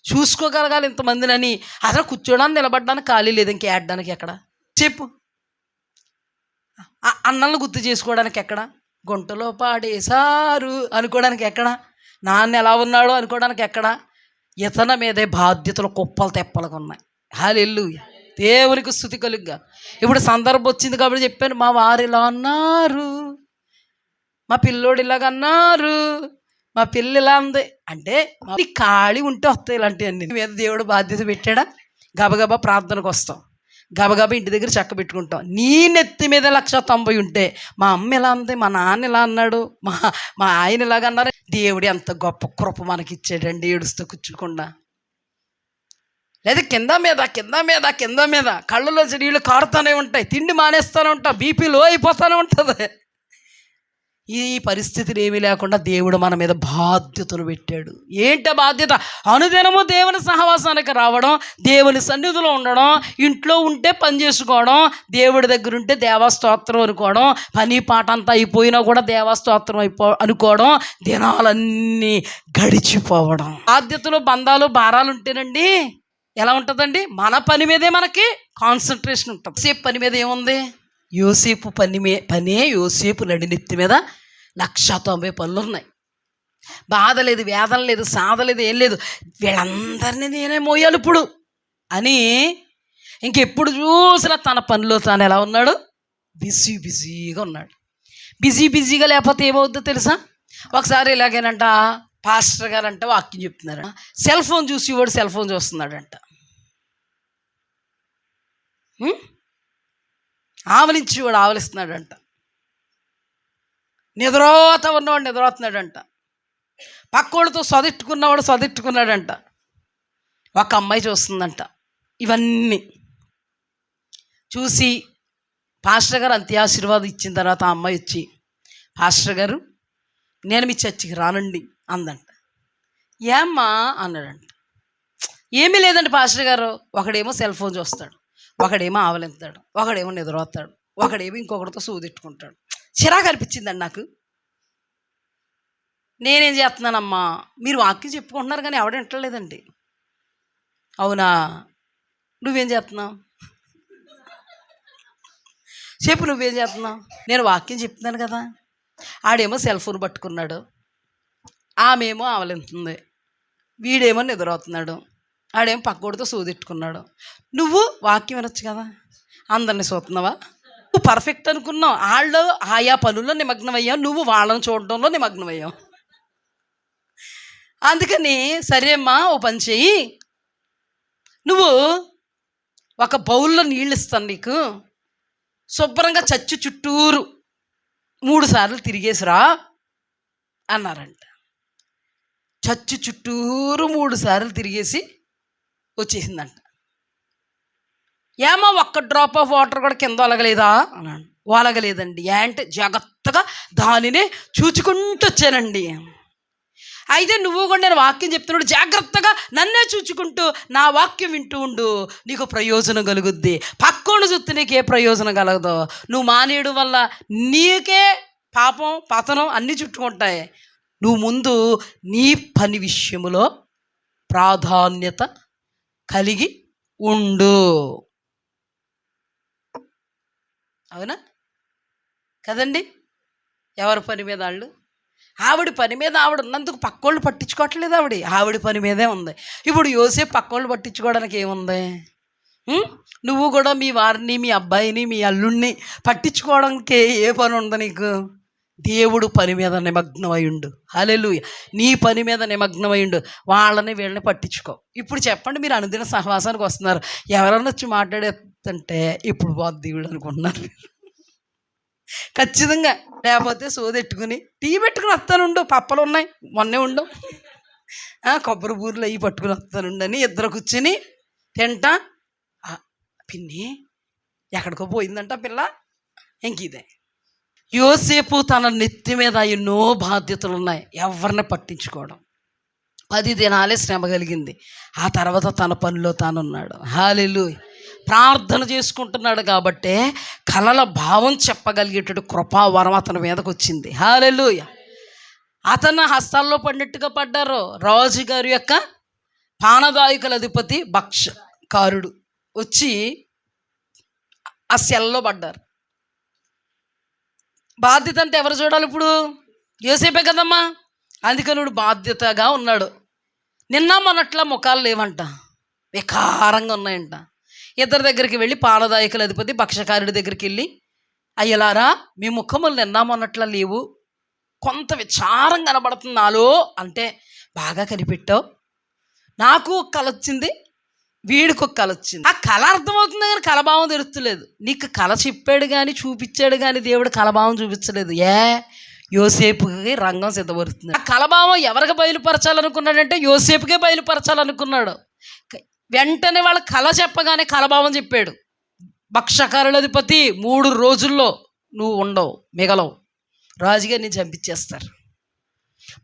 చూసుకోగలగాలి ఇంతమందినని. అసలు కూర్చోడానికి నిలబడ్డానికి ఖాళీ లేదు. ఇంక ఏడడానికి ఎక్కడ చెప్పు? అన్నలను గుర్తు చేసుకోవడానికి ఎక్కడ? గుంటలో పాడేశారు అనుకోవడానికి ఎక్కడ? నాన్న ఎలా ఉన్నాడో అనుకోవడానికి ఎక్కడ? ఇతని మీదే బాధ్యతలు కుప్పలు తెప్పలుగా ఉన్నాయి. హల్లెలూయా. దేవునికి స్తుతి కలుగుగా. ఇప్పుడు సందర్భం వచ్చింది కాబట్టి చెప్పాను. మా వారు ఇలా అన్నారు, మా పిల్లోడు ఇలాగన్నారు, మా పిల్ల ఇలా ఉంది అంటే ఖాళీ ఉంటే వస్తాయి ఇలాంటివన్నీ. మీద దేవుడు బాధ్యత పెట్టాడా? గబగబా ప్రార్థనకు వస్తాం, గబగబా ఇంటి దగ్గర చక్క పెట్టుకుంటాం. నీ నెత్తి మీద 190 ఉంటే మా అమ్మ ఇలా ఉంది, మా నాన్న ఇలా అన్నాడు, మా ఆయన ఇలాగ అన్నారు. దేవుడు ఎంత గొప్ప కృప మనకి ఇచ్చాడండి ఏడుస్తూ కూర్చోకుండా. లేదా కింద మీద కళ్ళలో నీళ్ళు కారుతూనే ఉంటాయి, తిండి మానేస్తూనే ఉంటాం, బీపీ లో అయిపోతూనే ఉంటుంది. ఈ పరిస్థితులు ఏమీ లేకుండా దేవుడు మన మీద బాధ్యతలు పెట్టాడు. ఏంట బాధ్యత? అనుదినము దేవుని సహవాసానికి రావడం, దేవుని సన్నిధిలో ఉండడం, ఇంట్లో ఉంటే పని చేసుకోవడం, దేవుడి దగ్గర ఉంటే దేవస్తోత్రం అనుకోవడం, పని పాట అంతా అయిపోయినా కూడా దేవస్తోత్రం అనుకోవడం, దినాలన్నీ గడిచిపోవడం. బాధ్యతలు, బంధాలు, భారాలు ఉంటేనండి ఎలా ఉంటుందండి? మన పని మీదే మనకి కాన్సన్ట్రేషన్ ఉంటుంది. యోసేపు పని మీద ఏముంది? యోసేపు పనే యోసేపు నడినెత్తి మీద 190 పనులు ఉన్నాయి. బాధ లేదు, వేదన లేదు, సాధ లేదు, ఏం లేదు. వీళ్ళందరినీ నేనే మోయాలి ఇప్పుడు అని ఇంకెప్పుడు చూసినా తన పనిలో తాను ఎలా ఉన్నాడు? బిజీగా ఉన్నాడు. బిజీగా లేకపోతే ఏమవుద్దో తెలుసా? ఒకసారి ఇలాగేనంట, పాస్టర్ గారు అంటే వాక్యం చెప్తున్నారు, సెల్ ఫోన్ చూసి వాడు సెల్ ఫోన్ చూస్తున్నాడంట. ఆవలించి వాడు ఆవలిస్తున్నాడంట. నిద్రోత ఉన్నవాడు నిద్రోతున్నాడంట. పక్కోళ్ళతో సొదెట్టుకున్నవాడు సొదెట్టుకున్నాడంట. ఒక అమ్మాయి చూస్తుందంట. ఇవన్నీ చూసి పాస్టర్ గారు అంత్యాశీర్వాదం ఇచ్చిన తర్వాత ఆ అమ్మాయి వచ్చి, పాస్టర్ గారు నేను మీ చర్చికి రానండి అందంట. ఏమ్మా అన్నాడంట. ఏమీ లేదండి పాస్టర్ గారు, ఒకడేమో సెల్ ఫోన్ చూస్తాడు, ఒకడేమో ఆవలిస్తాడు, ఒకడేమో నిద్రపోతాడు, ఒకడేమో ఇంకొకటితో సూదెట్టుకుంటాడు. చిరాకు అనిపించిందండి నాకు. నేనేం చేస్తున్నానమ్మా, మీరు వాక్యం చెప్పుకుంటున్నారు కానీ ఎవడ వింటలేదండి. అవునా, నువ్వేం చేస్తున్నావు చెప్పు, నువ్వేం చేస్తున్నావు? నేను వాక్యం చెప్తున్నాను కదా. ఆడేమో సెల్ ఫోన్ పట్టుకున్నాడు, ఆమెమో ఆవలింతుంది, వీడేమో నిద్రవుతున్నాడు, ఆడేమో పక్కోడితో సూదెట్టుకున్నాడు. నువ్వు వాక్యం వినొచ్చు కదా, అందరినీ చూస్తున్నావా? నువ్వు పర్ఫెక్ట్ అనుకున్నావు, వాళ్ళు ఆయా పనుల్లో నిమగ్నమయ్యావు, నువ్వు వాళ్ళని చూడడంలో నిమగ్నమయ్యావు. అందుకని సరే అమ్మా, ఓ పని చెయ్యి, నువ్వు ఒక బౌల్లో నీళ్ళు ఇస్తాను నీకు, శుభ్రంగా చచ్చు చుట్టూరు 3 సార్లు తిరిగేసిరా అన్నారంట. చచ్చు చుట్టూరు 3 సార్లు తిరిగేసి వచ్చేసిందంట. ఏమో ఒక్క డ్రాప్ ఆఫ్ వాటర్ కూడా కింద ఒలగలేదా అన్నాడు. ఒలగలేదండి. అంటే జాగ్రత్తగా దానినే చూచుకుంటూ వచ్చానండి. అయితే నువ్వు కూడా నేను వాక్యం చెప్తున్నాడు, జాగ్రత్తగా నన్నే చూచుకుంటూ నా వాక్యం వింటూ ఉండు, నీకు ప్రయోజనం కలుగుద్ది. పక్కోడు చూస్తే నీకే ప్రయోజనం కలగదు. నువ్వు మానేయడం వల్ల నీకే పాపం పతనం అన్నీ చుట్టుకుంటాయి. నువ్వు ముందు నీ పని విషయంలో ప్రాధాన్యత కలిగి ఉండు. అవునా కదండి? ఎవరి పని మీద వాళ్ళు, ఆవిడ పని మీద ఆవిడ ఉన్నందుకు పక్కోళ్ళు పట్టించుకోవట్లేదు. ఆవిడ పని మీదే ఉంది. ఇప్పుడు యోసేపు పక్కోళ్ళు పట్టించుకోవడానికి ఏముంది? నువ్వు కూడా మీ వారిని, మీ అబ్బాయిని, మీ అల్లుడిని పట్టించుకోవడానికి ఏ పని ఉంది నీకు? దేవుడు పని మీద నిమగ్నమయ్యుండు. హల్లెలూయా. నీ పని మీద నిమగ్నమయ్యుండు, వాళ్ళని వీళ్ళని పట్టించుకో. ఇప్పుడు చెప్పండి, మీరు అనుదిన సహవాసానికి వస్తున్నారు, ఎవరన్నా వచ్చి మాట్లాడేస్తుంటే ఇప్పుడు బాధ దేవుడు అనుకుంటున్నారు ఖచ్చితంగా. లేకపోతే సోదెట్టుకుని టీ పెట్టుకుని వస్తానుండు, పప్పలు ఉన్నాయి మొన్నే ఉండు, కొబ్బరి బూరెలు అవి పట్టుకుని వస్తానుండని ఇద్దరు కూర్చుని తింటా. పిన్ని ఎక్కడికో పోయిందంట పిల్ల. ఇంకిదే యోసేపు తన నెత్తి మీద ఎన్నో బాధ్యతలు ఉన్నాయి, ఎవరిని పట్టించుకోవడం. 10 దినాలే శ్రమ కలిగింది. ఆ తర్వాత తన పనిలో తానున్నాడు. హల్లెలూయా. ప్రార్థన చేసుకుంటున్నాడు కాబట్టే కలల భావం చెప్పగలిగేటట్టు కృపావరం అతని మీదకి వచ్చింది. హల్లెలూయా. అతను హస్తాల్లో పడినట్టుగా పడ్డారు. రాజుగారి యొక్క పానదాయకుల అధిపతి భక్షకారుడు వచ్చి ఆ సెల్లో పడ్డారు. బాధ్యత అంటే ఎవరు చూడాలి ఇప్పుడు? యోసేపే కదమ్మా. అందుకని బాధ్యతగా ఉన్నాడు. నిన్న మొన్నట్లా ముఖాలు లేవంట, వికారంగా ఉన్నాయంట. ఇద్దరి దగ్గరికి వెళ్ళి పానదాయకుల అధిపతి భక్షకారుడి దగ్గరికి వెళ్ళి, అయ్యలారా మీ ముఖములు నిన్న మొన్నట్లా లేవు, కొంత విచారం కనబడుతుంది నాలో అంటే. బాగా కనిపెట్టావు, నాకు ఒక కళ వచ్చింది, వీడికి ఒక కళ వచ్చింది. ఆ కళ అర్థమవుతుంది కానీ కలభావం తెలుస్తలేదు. నీకు కళ చెప్పాడు కానీ చూపించాడు కానీ దేవుడు కలభావం చూపించలేదు. యోసేపుకి రంగం సిద్ధపడుతుంది. ఆ కలభావం ఎవరికి బయలుపరచాలనుకున్నాడంటే యోసేపుకే బయలుపరచాలనుకున్నాడు. వెంటనే వాళ్ళ కళ చెప్పగానే కలభావం చెప్పాడు. భక్షకారుల అధిపతి 3 రోజుల్లో నువ్వు ఉండవు, మిగలవు, రాజుగారిని చంపించేస్తారు.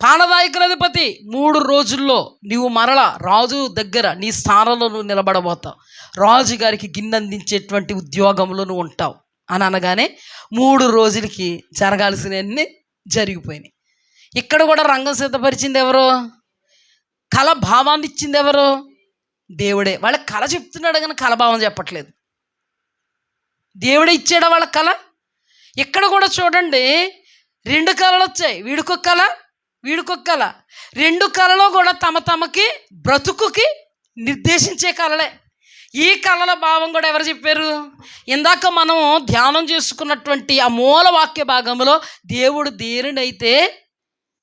పానదాయకుల అధిపతి 3 రోజుల్లో నువ్వు మరల రాజు దగ్గర నీ స్థానంలో నువ్వు నిలబడబోతావు, రాజుగారికి గిన్నెందించేటువంటి ఉద్యోగంలో నువ్వు ఉంటావు అని అనగానే 3 రోజులకి జరగాల్సినవన్నీ జరిగిపోయినాయి. ఇక్కడ కూడా రంగం సిద్ధపరిచింది ఎవరు? కళ భావాన్ని ఇచ్చింది ఎవరు? దేవుడే. వాళ్ళ కళ చెప్తున్నాడు కానీ కళభావం చెప్పట్లేదు. దేవుడే ఇచ్చాడా వాళ్ళ కళ? ఇక్కడ కూడా చూడండి, 2 కళలు వచ్చాయి. వీడికొక కళ, వీడికొక కళ. 2 కళలు కూడా తమకి బ్రతుకుకి నిర్దేశించే కళలే. ఈ కళల భావం కూడా ఎవరు చెప్పారు? ఇందాక మనం ధ్యానం చేసుకున్నటువంటి ఆ మూల వాక్య భాగంలో దేవుడు దేనినైతే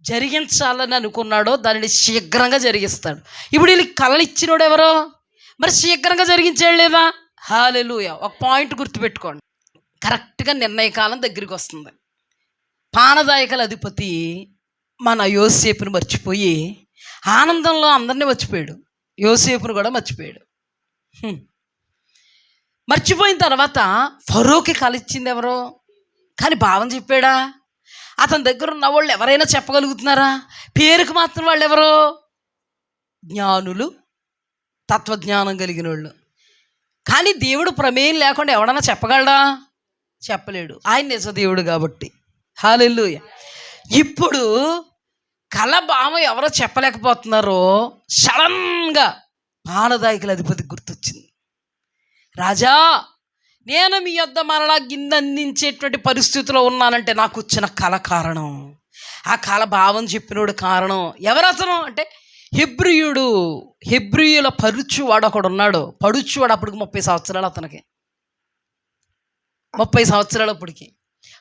జరిగించాలని అనుకున్నాడో దానిని శీఘ్రంగా జరిగిస్తాడు. ఇప్పుడు వీళ్ళకి కళలు ఇచ్చినోడు ఎవరో? మరి శీఘ్రంగా జరిగించాడు లేదా? హల్లెలూయా. ఒక పాయింట్ గుర్తుపెట్టుకోండి, కరెక్ట్గా నిర్ణయకాలం దగ్గరికి వస్తుంది. పానదాయకల అధిపతి మన యోసేపుని మర్చిపోయి ఆనందంలో అందరినీ మర్చిపోయాడు, యోసేపును కూడా మర్చిపోయాడు. మర్చిపోయిన తర్వాత ఫరోకి కళ ఇచ్చింది ఎవరో? కానీ భావం చెప్పాడా? అతని దగ్గర ఉన్న వాళ్ళు ఎవరైనా చెప్పగలుగుతున్నారా? పేరుకు మాత్రం వాళ్ళు ఎవరో? జ్ఞానులు, తత్వజ్ఞానం కలిగిన వాళ్ళు. కానీ దేవుడు ప్రమేయం లేకుండా ఎవడన్నా చెప్పగలడా? చెప్పలేడు. ఆయన నిజ దేవుడు కాబట్టి. హల్లెలూయా. ఇప్పుడు కళ భావం ఎవరో చెప్పలేకపోతున్నారో సడన్గా పానదాయకుల అధిపతి గుర్తొచ్చింది. రాజా, నేను మీ యొద్ద మరలా గిన్నె అందించేటువంటి పరిస్థితిలో ఉన్నానంటే నాకు వచ్చిన కళ కారణం, ఆ కళ భావం చెప్పినోడు కారణం. ఎవరతను అంటే హెబ్రీయుల పరుచువాడు ఒకడు ఉన్నాడు. పడుచువాడు అప్పటికి 30 సంవత్సరాలు, అతనికి 30 సంవత్సరాలు అప్పటికి.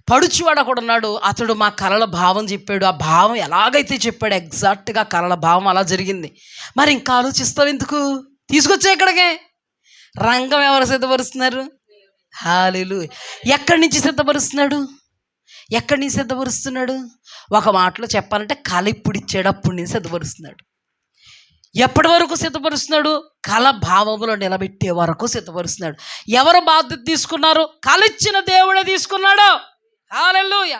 పడుచువాడు ఒకడు ఉన్నాడు. అతడు మా కళల భావం చెప్పాడు. ఆ భావం ఎలాగైతే చెప్పాడు ఎగ్జాక్ట్గా కళల భావం అలా జరిగింది. మరి ఇంకా ఆలోచిస్తావు ఎందుకు? తీసుకొచ్చా ఇక్కడికే. రంగం ఎవరు సిద్ధపరుస్తున్నారు? హల్లెలూయా. ఎక్కడి నుంచి సిద్ధపరుస్తున్నాడు? ఒక మాటలో చెప్పాలంటే కళ ఇప్పుడు ఇచ్చాడు, అప్పుడు నుంచి సిద్ధపరుస్తున్నాడు. ఎప్పటి వరకు సిద్ధపరుస్తున్నాడు? కళ భావంలో నిలబెట్టే వరకు సిద్ధపరుస్తున్నాడు. ఎవరు బాధ్యత తీసుకున్నారు? కళ ఇచ్చిన దేవుడే తీసుకున్నాడు. హల్లెలూయా.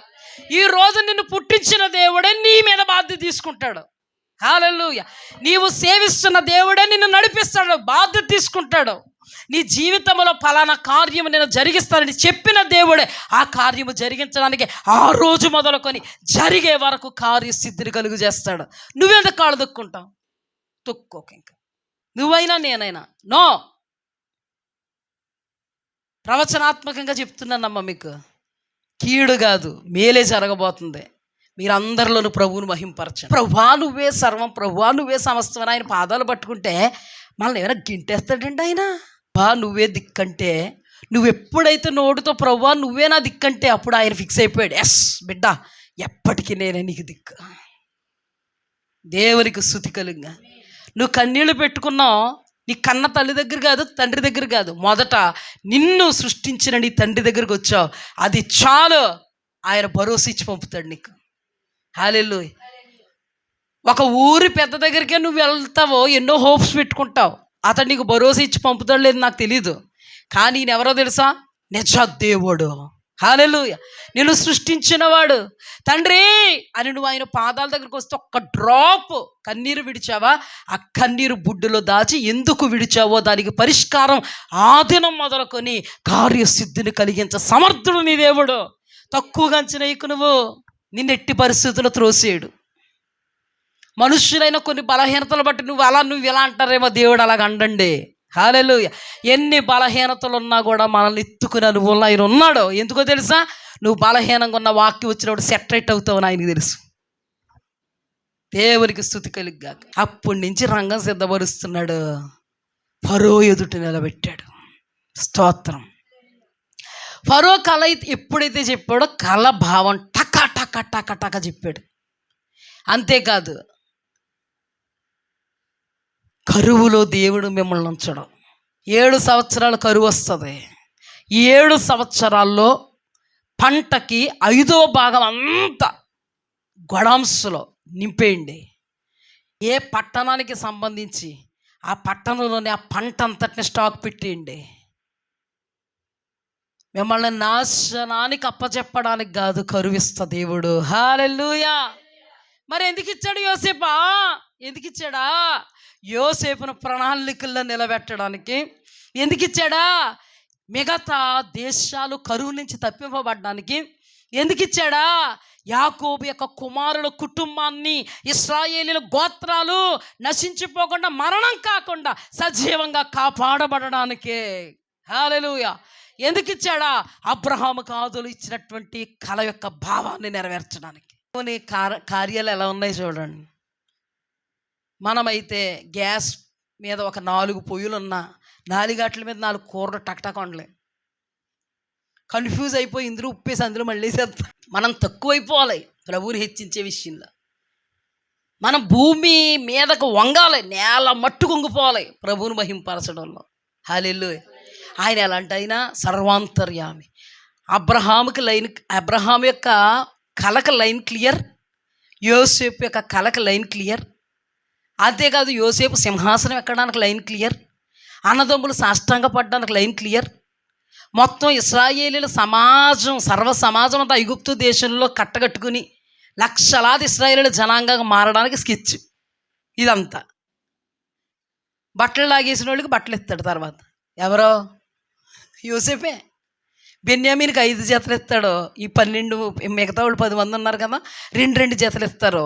ఈ రోజు నిన్ను పుట్టించిన దేవుడే నీ మీద బాధ్యత తీసుకుంటాడు. హల్లెలూయా. నీవు సేవిస్తున్న దేవుడే నిన్ను నడిపిస్తాడు, బాధ్యత తీసుకుంటాడు. నీ జీవితంలో ఫలానా కార్యము నేను జరిగిస్తానని చెప్పిన దేవుడే ఆ కార్యము జరిగించడానికి ఆ రోజు మొదలుకొని జరిగే వరకు కార్యసిద్ధిని కలుగు చేస్తాడు. నువ్వెందుకు కాళ్ళు దొక్కుంటావు? తొక్కోక ఇంకా నువ్వైనా నేనైనా. నో, ప్రవచనాత్మకంగా చెప్తున్నానమ్మా మీకు, కీడు కాదు మేలే జరగబోతుంది. మీరందరిలోనూ ప్రభువును మహింపరచండి. ప్రభువా నువ్వే సర్వం, ప్రభువా నువ్వే సమస్తం అని ఆయన పాదాలు పట్టుకుంటే మనల్ని ఏమైనా గింటేస్తాడండి ఆయన? బా నువ్వే దిక్కంటే, నువ్వు ఎప్పుడైతే నోటితో ప్రభువా నువ్వే నా దిక్కంటే అప్పుడు ఆయన ఫిక్స్ అయిపోయాడు. ఎస్ బిడ్డ, ఎప్పటికీ నేనే నీకు దిక్కు. దేవునికి స్తుతి కలుగుగా. నువ్వు కన్నీళ్ళు పెట్టుకున్నావు, నీ కన్న తల్లి దగ్గర కాదు, తండ్రి దగ్గర కాదు, మొదట నిన్ను సృష్టించిన నీ తండ్రి దగ్గరికి వచ్చావు. అది చాలు, ఆయన భరోసా ఇచ్చి పంపుతాడు నీకు. హల్లెలూయా. ఒక ఊరి పెద్ద దగ్గరికే నువ్వు వెళ్తావో, ఎన్నో హోప్స్ పెట్టుకుంటావు, అతడు నీకు భరోసా ఇచ్చి పంపుతాడు లేదు నాకు తెలీదు. కానీ ఈయన ఎవరో తెలుసా? నిజ దేవుడు. హల్లెలూయా. నిన్ను సృష్టించినవాడు తండ్రి అని నువ్వు ఆయన పాదాల దగ్గరికి వస్తే ఒక్క డ్రాప్ కన్నీరు విడిచావా? ఆ కన్నీరు బుడ్డులో దాచి ఎందుకు విడిచావో దానికి పరిష్కారం ఆ దినం మొదలుకొని కార్యసిద్ధిని కలిగించ సమర్థుడు నీ దేవుడు. తక్కువగా అంచనా ఎక్కు నువ్వు. నిన్నెట్టి పరిస్థితుల్లో త్రోసేయడు. మనుష్యులైన కొన్ని బలహీనతలు బట్టి నువ్వు ఇలా అంటారేమో, దేవుడు అలాగ అండండి. హల్లెలూయా. ఎన్ని బలహీనతలు ఉన్నా కూడా మనల్ని ఎత్తుకునే అనుభవంలో ఆయన ఉన్నాడు. ఎందుకో తెలుసా? నువ్వు బలహీనంగా ఉన్న వాక్యం వచ్చినప్పుడు సెటరేట్ అవుతావు అని ఆయనకి తెలుసు. దేవునికి స్తుతి కలుగుగా. అప్పటి నుంచి రంగం సిద్ధపరుస్తున్నాడు. ఫరో ఎదుట నిలబెట్టాడు. స్తోత్రం. ఫరో కళ ఎప్పుడైతే చెప్పాడో కళ భావం టకా టకా టకా టకా చెప్పాడు. అంతేకాదు, కరువులో దేవుడు మిమ్మల్ని ఉంచడం. 7 సంవత్సరాలు కరువు వస్తుంది. ఈ 7 సంవత్సరాల్లో పంటకి 5వ భాగం అంతా గొడాంసులో నింపేయండి. ఏ పట్టణానికి సంబంధించి ఆ పట్టణంలోనే ఆ పంట అంతటిని స్టాక్ పెట్టేయండి. మిమ్మల్ని నాశనానికి అప్పచెప్పడానికి కాదు కరువిస్తా దేవుడు. హల్లెలూయా. మరి ఎందుకు ఇచ్చాడు యోసేపా? ఎందుకు ఇచ్చాడా? యోసేపును ప్రణాళికల్లో నిలబెట్టడానికి. ఎందుకు ఇచ్చాడా? మిగతా దేశాలు కరువు నుంచి తప్పింపబడ్డానికి. ఎందుకు ఇచ్చాడా? యాకోబు యొక్క కుమారుల కుటుంబాన్ని, ఇశ్రాయేలీల గోత్రాలు నశించిపోకుండా, మరణం కాకుండా సజీవంగా కాపాడబడడానికే. హల్లెలూయా. ఎందుకు ఇచ్చాడా? అబ్రహాము కాదులు ఇచ్చినటువంటి కళ యొక్క భావాన్ని నెరవేర్చడానికి. కొన్ని కార్యాలు ఎలా ఉన్నాయి చూడండి. మనమైతే గ్యాస్ మీద ఒక 4 పొయ్యిలున్నా 4 గంటల మీద 4 కూరలు టక్టక్ వండలే. కన్ఫ్యూజ్ అయిపోయి ఇందులో ఉప్పేసి అందులో మళ్ళీ చేస్తాం. మనం తక్కువైపోవాలి ప్రభువుని హెచ్చించే విషయంలో. మనం భూమి మీదకు వంగాలి, నేల మట్టు కొంగిపోవాలి ప్రభువుని మహింపరచడంలో. హల్లెలూయా. ఆయన ఎలాంటి ఆయన? సర్వాంతర్యామి. అబ్రహాం యొక్క కలక లైన్ క్లియర్, యోసేపు యొక్క కలక లైన్ క్లియర్. అంతేకాదు యోసేపు సింహాసనం ఎక్కడానికి లైన్ క్లియర్, అన్నదమ్ములు సాష్టాంగ పడడానికి లైన్ క్లియర్. మొత్తం ఇశ్రాయేలీల సమాజం, సర్వ సమాజం అంతా ఐగుప్తు దేశంలో కట్టగట్టుకుని లక్షలాది ఇశ్రాయేలీల జనాంగంగా మారడానికి స్కెచ్ ఇదంతా. బట్టలు లాగేసిన వాళ్ళకి బట్టలు ఇస్తాడు. తర్వాత ఎవరో యోసేపే. బెన్యామీనికి 5 జతలు ఇస్తాడు. ఈ 12 మిగతా వాళ్ళు 10 మంది ఉన్నారు కదా, 2 జతలు ఇస్తారు.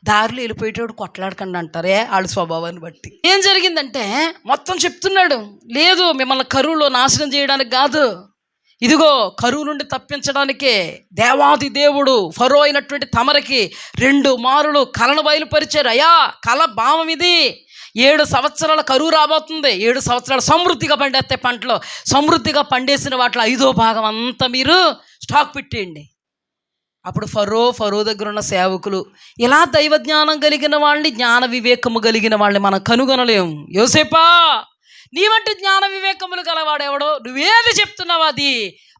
దారిలో వెళ్ళిపోయేటోడు కొట్లాడకండి అంటారే వాళ్ళ స్వభావాన్ని బట్టి. ఏం జరిగిందంటే మొత్తం చెప్తున్నాడు, లేదు మిమ్మల్ని కరువులో నాశనం చేయడానికి కాదు, ఇదిగో కరువు నుండి తప్పించడానికే దేవాది దేవుడు ఫరో అయినటువంటి తమరికి 2 మారులు కలను బయలుపరిచారు. అయ్యా కల భావం ఇది, 7 సంవత్సరాల కరువు రాబోతుంది. 7 సంవత్సరాలు సమృద్ధిగా పండేస్తే పంటలో, సమృద్ధిగా పండేసిన వాటిలో 5వ భాగం అంతా మీరు స్టాక్ పెట్టేయండి. అప్పుడు ఫరో దగ్గర ఉన్న సేవకులు, ఇలా దైవజ్ఞానం కలిగిన వాళ్ళని, జ్ఞాన వివేకము కలిగిన వాళ్ళని మనం కనుగొనలేం. యోసేపా, నీ వంటి జ్ఞాన వివేకములు గలవాడెవడో, నువ్వేది చెప్తున్నావు అది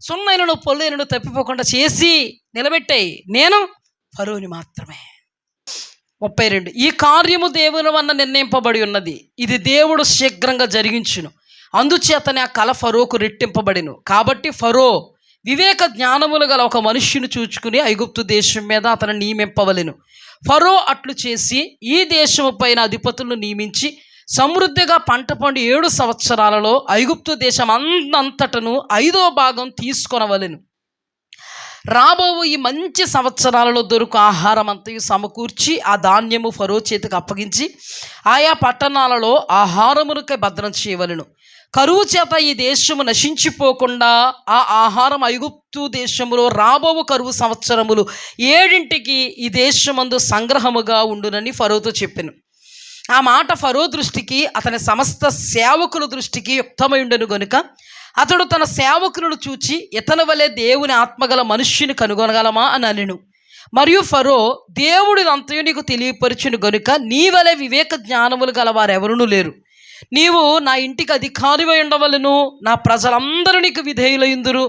సున్నైనను పొల్లైనను తప్పిపోకుండా చేసి నిలబెట్టాయి, నేను ఫరోని మాత్రమే. 32 ఈ కార్యము దేవుని వలన నిర్ణయింపబడి ఉన్నది, ఇది దేవుడు శీఘ్రంగా జరిగించును, అందుచేతనే ఆ కల ఫరోకు రెట్టింపబడిను. కాబట్టి ఫరో వివేక జ్ఞానములు గల ఒక మనుష్యుని చూచుకుని ఐగుప్తు దేశం మీద అతను నియమింపవలెను. ఫరో అట్లు చేసి ఈ దేశము పైన అధిపతులను నియమించి సమృద్ధిగా పంట పండు 7 సంవత్సరాలలో ఐగుప్తు దేశం అంతటను 5వ భాగం తీసుకొనవలెను. రాబోవు ఈ మంచి సంవత్సరాలలో దొరుకు ఆహారం అంతయు సమకూర్చి ఆ ధాన్యము ఫరో చేతికి అప్పగించి ఆయా పట్టణాలలో ఆహారమునకై భద్రం చేయవలెను. కరువు చేత ఈ దేశము నశించిపోకుండా ఆ ఆహారం ఐగుప్తు దేశములో రాబోవు కరువు సంవత్సరములు 7ంటికి ఈ దేశమందు సంగ్రహముగా ఉండునని ఫరోతో చెప్పెను. ఆ మాట ఫరో దృష్టికి అతని సమస్త సేవకుల దృష్టికి యుక్తమై ఉండెను గనుక అతడు తన సేవకులను చూచి, ఇతని వలె దేవుని ఆత్మగల మనుష్యుని కనుగొనగలమా అని అనెను. మరియు ఫరో, దేవుడి అంతయు నీకు తెలియపరచును గనుక నీ వలె వివేక జ్ఞానములు గల వారెవరునూ లేరు. నీవు నా ఇంటికి అధికారివై ఉండవలను, నా ప్రజలందరూ నీకు విధేయులయుందురు.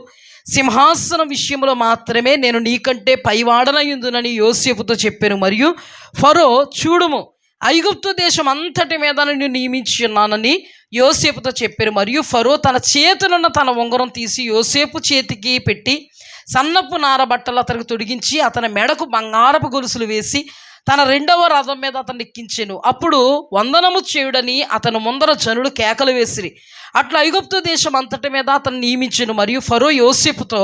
సింహాసనం విషయంలో మాత్రమే నేను నీకంటే పైవాడనయుందునని యోసేపుతో చెప్పాను. మరియు ఫరో, చూడుము, ఐగుప్తు దేశం అంతటి మీద నేను నియమించి ఉన్నానని యోసేపుతో చెప్పారు. మరియు ఫరో తన చేతులున్న తన ఉంగరం తీసి యోసేపు చేతికి పెట్టి సన్నపు నార బట్టలు అతనికి తొడిగించి అతని మెడకు బంగారపు గొలుసులు వేసి తన 2వ రథం మీద అతను ఎక్కించెను. అప్పుడు వందనము చేయుడని అతను ముందర జనులు కేకలు వేసిరి. అట్లా ఐగుప్తు దేశం అంతటి మీద అతను నియమించెను. మరియు ఫరో యోసేపుతో,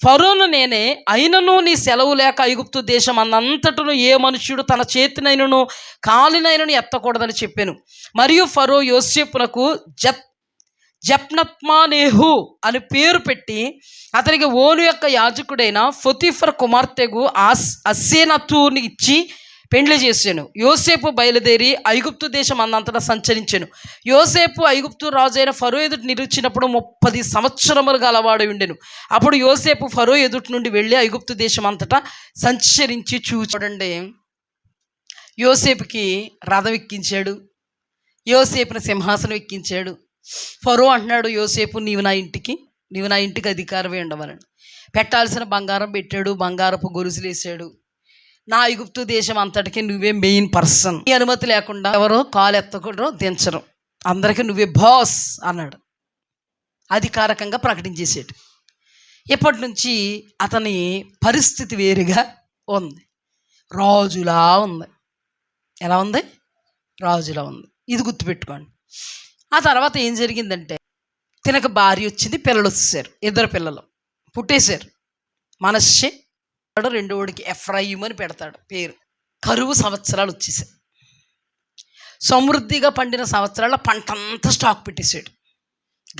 ఫరోను నేనే, అయినను నీ సెలవు లేక ఐగుప్తు దేశం అంతటను ఏ మనుష్యుడు తన చేతినైనను కాలినైనను ఎత్తకూడదని చెప్పాను. మరియు ఫరో యోసేపునకు జప్నత్మానేహు అని పేరు పెట్టి అతనికి ఓను యొక్క యాజకుడైన పొతిఫర్ కుమార్తెకు అస్సేనతుని ఇచ్చి పెండ్లి చేశాను. యోసేపు బయలుదేరి ఐగుప్తు దేశం అంతటా సంచరించాను. యోసేపు ఐగుప్తు రాజు అయిన ఫరో ఎదుటి నిలిచినప్పుడు 30 సంవత్సరములు గలవాడు ఉండెను. అప్పుడు యోసేపు ఫరో ఎదుటి నుండి వెళ్ళి ఐగుప్తు దేశం అంతటా సంచరించి చూడండి. యోసేపుకి రథం ఎక్కించాడు, యోసేపుని సింహాసనం ఎక్కించాడు. ఫరో అంటున్నాడు, యోసేపు నీవు నా ఇంటికి అధికారమే ఉండవలని. పెట్టాల్సిన బంగారం పెట్టాడు, బంగారపు గొలుసులు వేసాడు. నా ఐగుప్తు దేశం అంతటికి నువ్వే మెయిన్ పర్సన్, ఈ అనుమతి లేకుండా ఎవరో కాలు ఎత్తకూడరు, దించరు, అందరికీ నువ్వే బాస్ అన్నాడు. అధికారికంగా ప్రకటించేసాడు. ఇప్పటి నుంచి అతని పరిస్థితి వేరుగా ఉంది, రాజులా ఉంది. ఎలా ఉంది? రాజులా ఉంది. ఇది గుర్తుపెట్టుకోండి. ఆ తర్వాత ఏం జరిగిందంటే, తినక భార్య వచ్చింది, పిల్లలు వచ్చేసారు, 2 పిల్లలు పుట్టేశారు. మనష్షే, 2వడికి ఎఫ్రాయిము అని పెడతాడు పేరు. కరువు సంవత్సరాలు వచ్చేసాయి. సమృద్ధిగా పండిన సంవత్సరాల పంటంతా స్టాక్ పెట్టేశాడు.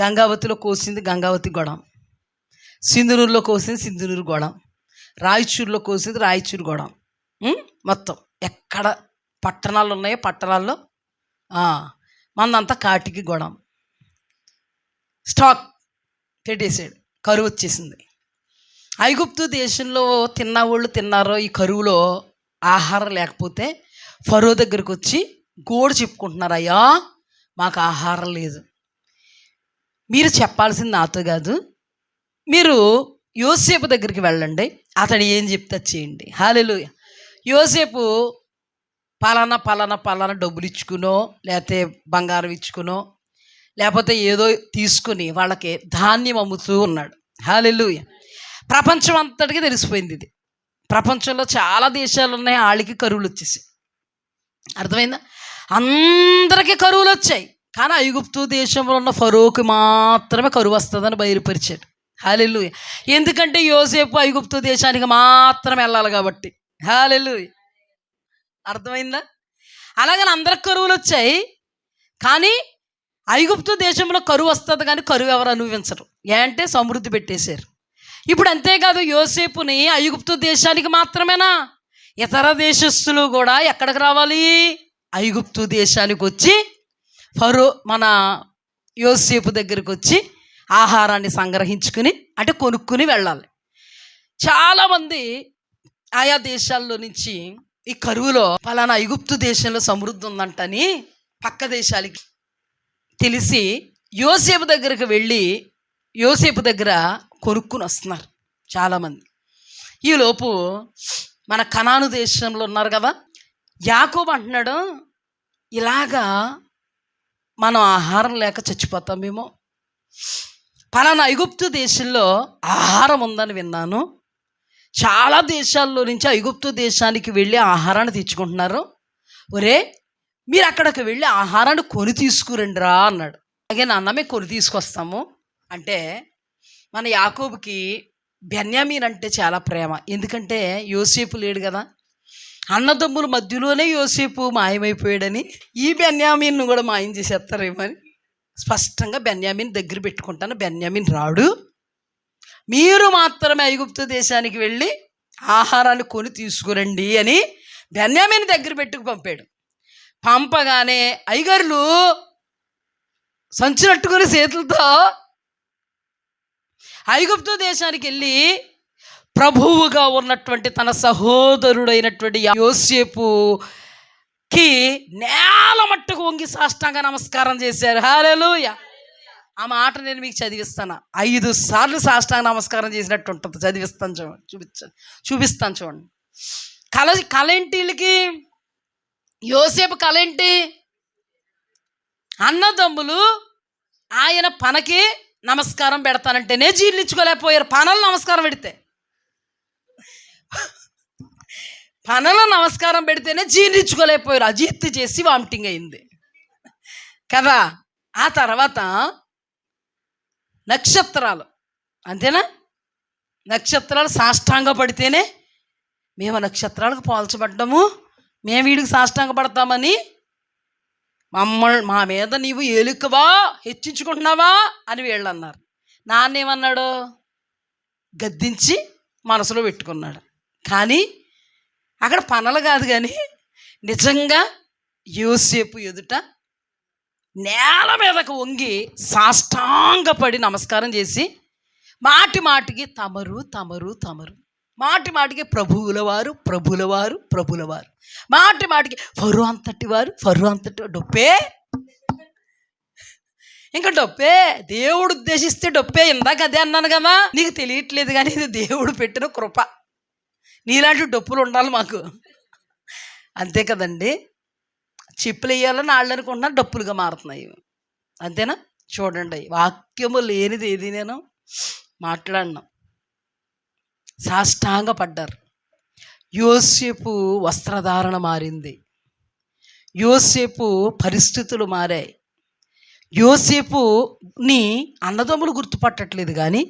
గంగావతిలో కోసింది గంగావతి గొడం, సింధునూరులో కోసింది సింధునూరు గొడం, రాయచూరులో కోసింది రాయచూరు గొడం, మొత్తం ఎక్కడ పట్టణాలు ఉన్నాయో పట్టణాల్లో మందంతా కాటికి గొడవ స్టాక్ పెట్టేసాడు. కరువు వచ్చేసింది. ఐగుప్తు దేశంలో తిన్నవాళ్ళు తిన్నారో ఈ కరువులో ఆహారం లేకపోతే ఫరో దగ్గరికి వచ్చి గోడు చెప్పుకుంటున్నారు, అయ్యా మాకు ఆహారం లేదు. మీరు చెప్పాల్సింది నాతో కాదు, మీరు యోసేపు దగ్గరికి వెళ్ళండి, అతడు ఏం చెప్తే చేయండి. హల్లెలూయా. యోసేపు పలానా పలానా పలానా డబ్బులు ఇచ్చుకునో లేకపోతే బంగారం ఇచ్చుకునో లేకపోతే ఏదో తీసుకుని వాళ్ళకి ధాన్యం అమ్ముతూ ఉన్నాడు. హల్లెలూయా. ప్రపంచం అంతటికీ తెలిసిపోయింది ఇది. ప్రపంచంలో చాలా దేశాలు ఉన్నాయి, వాళ్ళకి కరువులు వచ్చేసాయి. అర్థమైందా? అందరికీ కరువులు వచ్చాయి, కానీ ఐగుప్తు దేశంలో ఉన్న ఫరోకి మాత్రమే కరువు వస్తుందని బయలుపరిచాడు. హల్లెలూయా. ఎందుకంటే యోసేపు ఐగుప్తు దేశానికి మాత్రం వెళ్ళాలి కాబట్టి. హల్లెలూయా. అర్థమైందా? అలాగని అందరికి కరువులు వచ్చాయి, కానీ ఐగుప్తు దేశంలో కరువు వస్తుంది కానీ కరువు ఎవరు అనుభవించరు. ఏంటంటే సమృద్ధి పెట్టేశారు. ఇప్పుడు అంతేకాదు, యోసేపుని ఐగుప్తు దేశానికి మాత్రమేనా, ఇతర దేశస్తులు కూడా ఎక్కడికి రావాలి? ఐగుప్తు దేశానికి వచ్చి ఫరో మన యోసేపు దగ్గరికి వచ్చి ఆహారాన్ని సంగ్రహించుకుని అంటే కొనుక్కుని వెళ్ళాలి. చాలామంది ఆయా దేశాల్లో నుంచి ఈ కరువులో పలానా ఐగుప్తు దేశంలో సమృద్ధి ఉందంటని పక్క దేశాలకి తెలిసి యోసేపు దగ్గరికి వెళ్ళి యోసేపు దగ్గర కొనుక్కుని వస్తున్నారు చాలామంది. ఈలోపు మన కనాను దేశంలో ఉన్నారు కదా, యాకోబు అంటున్నాడు, ఇలాగా మనం ఆహారం లేక చచ్చిపోతామేమో, పలానా ఐగుప్తు దేశంలో ఆహారం ఉందని విన్నాను, చాలా దేశాల్లో నుంచి ఐగుప్తు దేశానికి వెళ్ళి ఆహారాన్ని తెచ్చుకుంటున్నారు, ఒరే మీరు అక్కడికి వెళ్ళి ఆహారాన్ని కొని తీసుకురండి రా అన్నాడు. అలాగే నాన్న మేము కొని తీసుకొస్తాము అంటే, మన యాకోబుకి బెన్యామీన్ అంటే చాలా ప్రేమ. ఎందుకంటే యోసేపు లేడు కదా, అన్నదమ్ముల మధ్యలోనే యోసేపు మాయమైపోయాడని ఈ బెన్యామీన్ను కూడా మాయం చేసేస్తారేమని స్పష్టంగా బెన్యామీన్ దగ్గర పెట్టుకుంటాను. బెన్యామీన్ రాడు, మీరు మాత్రమే ఐగుప్తు దేశానికి వెళ్ళి ఆహారాన్ని కొని తీసుకురండి అని బెన్యామీన్ దగ్గర పెట్టుకు పంపాడు. పంపగానే ఐగర్లు సంచునట్టుకుని చేతులతో ఐగుప్తు దేశానికి వెళ్ళి ప్రభువుగా ఉన్నటువంటి తన సహోదరుడైనటువంటి యోసేపుకి నేల మట్టుకు వంగి సాష్టాంగ నమస్కారం చేశారు. హల్లెలూయా. ఆ మాట నేను మీకు చదివిస్తాను. 5 సార్లు సాష్టాంగ నమస్కారం చేసినట్టు ఉంటుంది. చదివిస్తాను చూడండి, చూపిస్తాను చూడండి. కళేంటి వీళ్ళకి? యోసేపు కళేంటి? అన్నదమ్ములు ఆయన పనకి నమస్కారం పెడతానంటేనే జీర్ణించుకోలేకపోయారు. పనులు నమస్కారం పెడితే, పనులు నమస్కారం పెడితేనే జీర్ణించుకోలేకపోయారు. అజీర్తి చేసి వామిటింగ్ అయింది కదా. ఆ తర్వాత నక్షత్రాలు, అంతేనా, నక్షత్రాలు సాష్టాంగ పడితేనే మేము నక్షత్రాలకు పోల్చబడ్డాము, మేము వీడికి సాష్టాంగ పడతామని మా మీద నీవు ఏలుకవా హెచ్చించుకుంటున్నావా అని వీళ్ళు అన్నారు. నాన్నేమన్నాడు? గద్దించి మనసులో పెట్టుకున్నాడు. కానీ అక్కడ పనులు కాదు, కానీ నిజంగా యోసేపు ఎదుట నేల మీదకు వంగి సాష్టాంగపడి నమస్కారం చేసి మాటి మాటికి తమరు తమరు తమరు, మాటి మాటికి ప్రభువుల వారు ప్రభుల వారు ప్రభుల వారు, మాటి మాటికి ఫరో అంతటి వారు ఫరో అంతటి డొప్పే, ఇంకా డొప్పే. దేవుడు ఉద్దేశిస్తే డొప్పే. ఇందాక అదే అన్నాను కదా, నీకు తెలియట్లేదు కానీ ఇది దేవుడు పెట్టిన కృప. నీలాంటి డొప్పులు ఉండాలి మాకు, అంతే కదండి. చిప్పులు వేయాలని వాళ్ళు అనుకుంటున్నా డప్పులుగా మారుతున్నాయి, అంతేనా? చూడండి, వాక్యము లేనిది ఏది నేను మాట్లాడినా. సాష్టాంగ పడ్డారు. యోసేపు వస్త్రధారణ మారింది, యోసేపు పరిస్థితులు మారాయి. యోసేపుని అన్నదమ్ములు గుర్తుపట్టట్లేదు, కానీ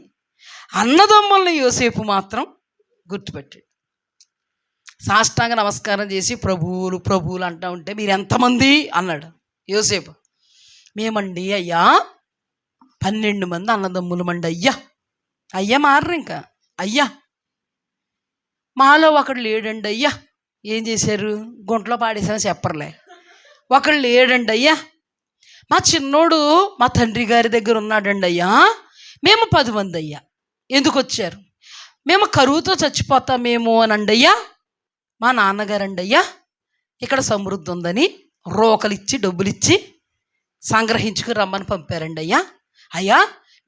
అన్నదమ్ముల్ని యోసేపు మాత్రం గుర్తుపెట్టాడు. సాష్టాంగ నమస్కారం చేసి ప్రభువులు ప్రభువులు అంటూ ఉంటే, మీరు ఎంతమంది అన్నాడు యోసేపు. మేమండి అయ్యా 12 మంది అన్నదమ్ములమండి అయ్యా. అయ్యా మారరు ఇంకా, అయ్యా మాలో ఒకడు లేడండి అయ్యా. ఏం చేశారు? గుంటలో పాడేసామని చెప్పర్లే. ఒకళ్ళు లేడండి అయ్యా, మా చిన్నోడు మా తండ్రి గారి దగ్గర ఉన్నాడండి అయ్యా, మేము 10 మంది అయ్యా. ఎందుకు వచ్చారు? మేము కరువుతో చచ్చిపోతామేమో అనండి అయ్యా, మా నాన్నగారండి అయ్యా ఇక్కడ సమృద్ధి ఉందని రోకలిచ్చి డబ్బులిచ్చి సంగ్రహించుకుని రమ్మని పంపారండి అయ్యా. అయ్యా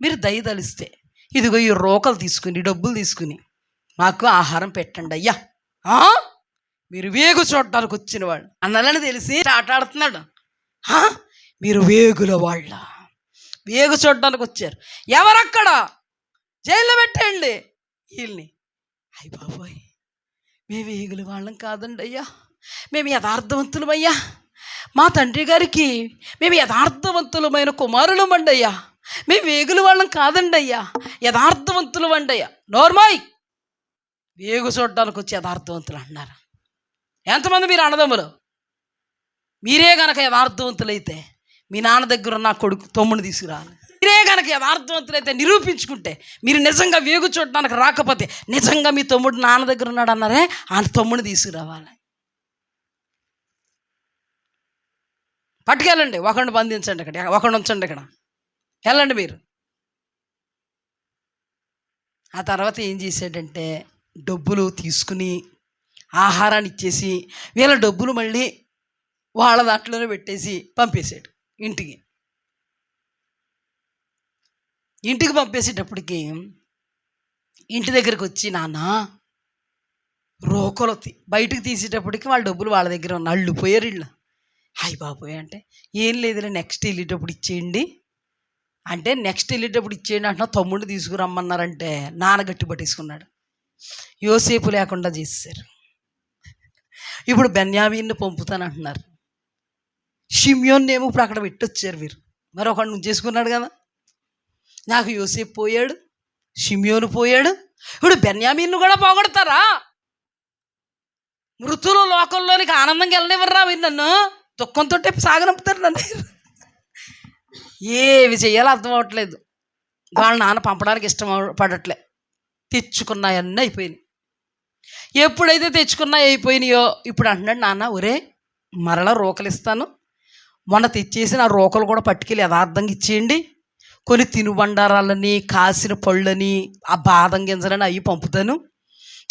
మీరు దయదలిస్తే ఇదిగో ఈ రోకలు తీసుకుని డబ్బులు తీసుకుని మాకు ఆహారం పెట్టండి అయ్యా. మీరు వేగు చూడటానికి వచ్చిన వాళ్ళు అన్నాలని తెలిసి ఆటాడుతున్నాడు. మీరు వేగుల వాళ్ళ, వేగు చూడడానికి వచ్చారు. ఎవరక్కడ? జైల్లో పెట్టండి వీళ్ళని. అయ్య బాబోయ్, మేము వేగుల వాళ్ళం కాదండి అయ్యా, మేము యథార్థవంతులమయ్యా, మా తండ్రి గారికి మేము యథార్థవంతులమైన కుమారులమండి అయ్యా, మేము వేగుల వాళ్ళం కాదండి అయ్యా, యథార్థవంతులు అండి అయ్యా. నోర్మాయ్, వేగు చూడడానికి వచ్చి యథార్థవంతులు అన్నారు. ఎంతమంది మీరు అన్నదమ్ములు? మీరే గనక యథార్థవంతులైతే మీ నాన్న దగ్గర ఉన్న కొడుకు తమ్ముడిని తీసుకురావాలి. మీరే గనక యథార్థవంతులైతే నిరూపించుకుంటే, మీరు నిజంగా వేగు చూడడానికి రాకపోతే నిజంగా మీ తమ్ముడు నాన్న దగ్గర ఉన్నాడు అన్నారే, ఆ తమ్ముడిని తీసుకురావాలి. పట్టుకెళ్ళండి, ఒకరిని బంధించండి, ఇక్కడ ఒకరిని ఉంచండి, ఇక్కడ వెళ్ళండి మీరు. ఆ తర్వాత ఏం చేశాడంటే డబ్బులు తీసుకుని ఆహారాన్ని ఇచ్చేసి వీళ్ళ డబ్బులు మళ్ళీ వాళ్ళ దాంట్లోనే పెట్టేసి పంపేశాడు ఇంటికి. ఇంటికి పంపేసేటప్పటికి ఇంటి దగ్గరికి వచ్చి, నాన్న రోకలు బయటకు తీసేటప్పటికి వాళ్ళ డబ్బులు వాళ్ళ దగ్గర ఉన్న అళ్ళు పోయారు. ఇళ్ళు హాయ్ బాబోయ్ అంటే, ఏం లేదులే నెక్స్ట్ వెళ్ళేటప్పుడు ఇచ్చేయండి అంటే, నెక్స్ట్ వెళ్ళేటప్పుడు ఇచ్చేయండి అంటున్నా, తమ్ముడిని తీసుకురమ్మన్నారంటే నాన్న గట్టి పట్టేసుకున్నాడు. యోసేపు లేకుండా చేశారు. ఇప్పుడు బెన్యామీన్ని పంపుతానంటున్నారు. షిమ్యోన్ని ఏమో ఇప్పుడు అక్కడ పెట్టొచ్చారు వీరు. మరి ఒకడు నువ్వు చేసుకున్నాడు కదా, నాకు యోసేపు పోయాడు, షిమ్యోను పోయాడు, ఇప్పుడు బెన్యామీన్ను కూడా పోగొడతారా? మృతులు లోకంలోనికి ఆనందంగా వెళ్ళనివ్వరా మీరు? నన్ను దుఃఖంతో సాగనంపుతారు నన్ను. ఏవి చెయ్యాలో అర్థం అవ్వట్లేదు. వాళ్ళ నాన్న పంపడానికి ఇష్టం పడట్లే. తెచ్చుకున్నాయన్నీ అయిపోయినాయి. ఎప్పుడైతే తెచ్చుకున్నాయి అయిపోయినాయో ఇప్పుడు అంటున్నాడు, నాన్న ఒరే మరలా రోకలు ఇస్తాను, మొన్న తెచ్చేసిన ఆ రోకలు కూడా పట్టుకెళ్ళి యథార్థంగా ఇచ్చేయండి, కొన్ని తినుబండారాలని కాసిన పళ్ళని ఆ బాదం గింజలని అవి పంపుతాను,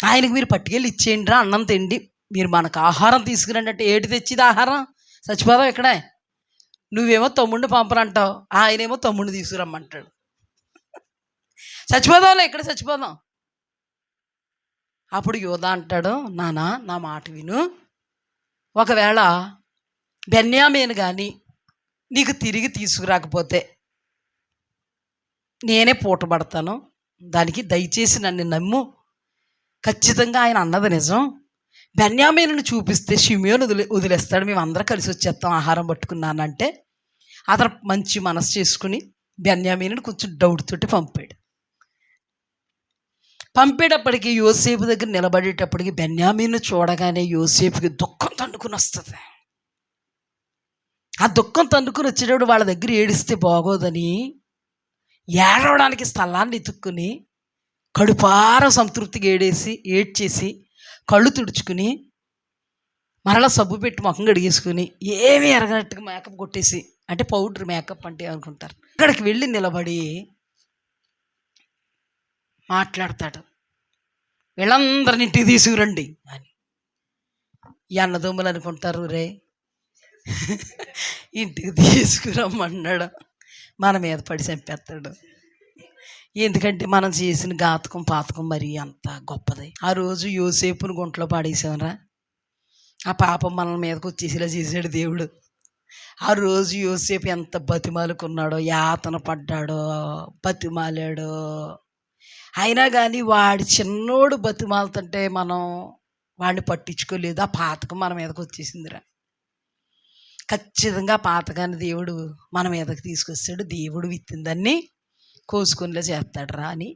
ఆయనకి మీరు పట్టుకెళ్ళి ఇచ్చేయండి రా, అన్నం తిండి, మీరు మనకు ఆహారం తీసుకురండి అంటే, ఏటి తెచ్చిది ఆహారం? చచ్చిపోదాం ఇక్కడే. నువ్వేమో తమ్ముడిని పంపనంటావు, ఆయనేమో తమ్ముడిని తీసుకురమ్మంటాడు. చచ్చిపోదాంలే, ఇక్కడ చచ్చిపోదాం. అప్పుడు యోధా అంటాడు, నాన్న నా మాట విను, ఒకవేళ బెన్యామీను కానీ నీకు తిరిగి తీసుకురాకపోతే నేనే పూటపడతాను, దానికి దయచేసి నన్ను నమ్ము, ఖచ్చితంగా ఆయన అన్నది నిజం. బెన్యామీనుని చూపిస్తే షిమ్యోను వదిలేస్తాడు, మేము అందరం కలిసి వచ్చేస్తాం ఆహారం పట్టుకున్నానంటే, అతను మంచి మనసు చేసుకుని బెన్యామీనుని కొంచెం డౌట్ తోటి పంపాడు. పంపేటప్పటికి యోసేపు దగ్గర నిలబడేటప్పటికి బెన్యామీను చూడగానే యోసేపుకి దుఃఖం తండుకుని వస్తుంది. ఆ దుఃఖం తండుకుని వచ్చేటప్పుడు వాళ్ళ దగ్గర ఏడిస్తే బాగోదని ఏడవడానికి స్థలాన్ని ఎత్తుక్కుని కడుపార సంతృప్తిగా ఏడ్చేసి కళ్ళు తుడుచుకుని మరలా సబ్బు పెట్టి ముఖం కడిగేసుకుని ఏమీ ఎరగనట్టుగా మేకప్ కొట్టేసి, అంటే పౌడర్ మేకప్ అంటే అనుకుంటారు, అక్కడికి వెళ్ళి నిలబడి మాట్లాడతాడు, వీళ్ళందరిని ఇంటికి తీసుకురండి అని. ఈ అన్నదమ్ములు అనుకుంటారు, రే ఇంటికి తీసుకురమ్మన్నాడు, మన మీద పడి చంపేస్తాడు. ఎందుకంటే మనం చేసిన ఘాతకం పాతకం మరీ అంత గొప్పది. ఆ రోజు యోసేపుని గుంటలో పాడేసామరా, ఆ పాపం మన మీదకి వచ్చేసేలా చేశాడు దేవుడు. ఆ రోజు యోసేపు ఎంత బతిమాలుకున్నాడో, యాతన పడ్డాడో, బతిమాలాడో, అయినా కానీ వాడి చిన్నోడు బతిమాలుతుంటే మనం వాడిని పట్టించుకోలేదు. ఆ పాతకం మన మీదకి వచ్చేసిందిరా. ఖచ్చితంగా పాతకాన్ని దేవుడు మన మీదకి తీసుకొస్తాడు. దేవుడు విత్తిందాన్ని కోసుకునిలా చేస్తాడు రా అని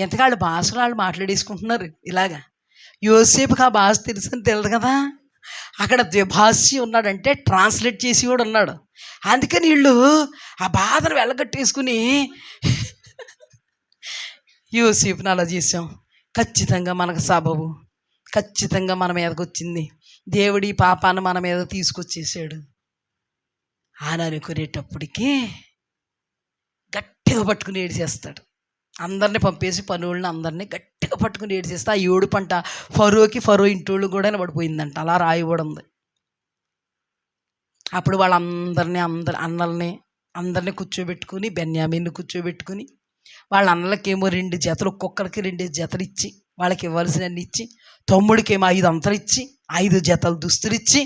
ఎంతకాళ్ళు భాషలు వాళ్ళు మాట్లాడేసుకుంటున్నారు. ఇలాగా యోసేపుకి ఆ భాష తెలుసని తెలియదు కదా, అక్కడ ద్విభాషి ఉన్నాడంటే ట్రాన్స్లేట్ చేసి కూడా ఉన్నాడు. అందుకని వీళ్ళు ఆ బాధను వెళ్ళగట్టేసుకుని యోసేపుని అలా చేసాం, ఖచ్చితంగా మనకు సబబు, ఖచ్చితంగా మన మీదకి వచ్చింది. దేవుడి పాపాన్ని మన మీద తీసుకొచ్చేసాడు అని అనుకునేటప్పటికీ గట్టిగా పట్టుకుని ఏడిచేస్తాడు. అందరిని పంపేసి పనులను అందరినీ గట్టిగా పట్టుకుని ఏడిచేస్తే ఆ ఏడు పంట ఫరో ఇంటోళ్ళు కూడా నిలబడిపోయిందంట. అలా రాయబడి ఉంది. అప్పుడు వాళ్ళందరినీ అందరినీ కూర్చోబెట్టుకుని, బెన్యామీన్ని కూర్చోబెట్టుకుని, వాళ్ళ అన్నలకేమో 2 జతలు, ఒక్కొక్కరికి 2 జతలు ఇచ్చి, వాళ్ళకి ఇవ్వాల్సినన్ని ఇచ్చి, తమ్ముడికేమో 5 అంతలు ఇచ్చి, 5 జతలు దుస్తులు ఇచ్చి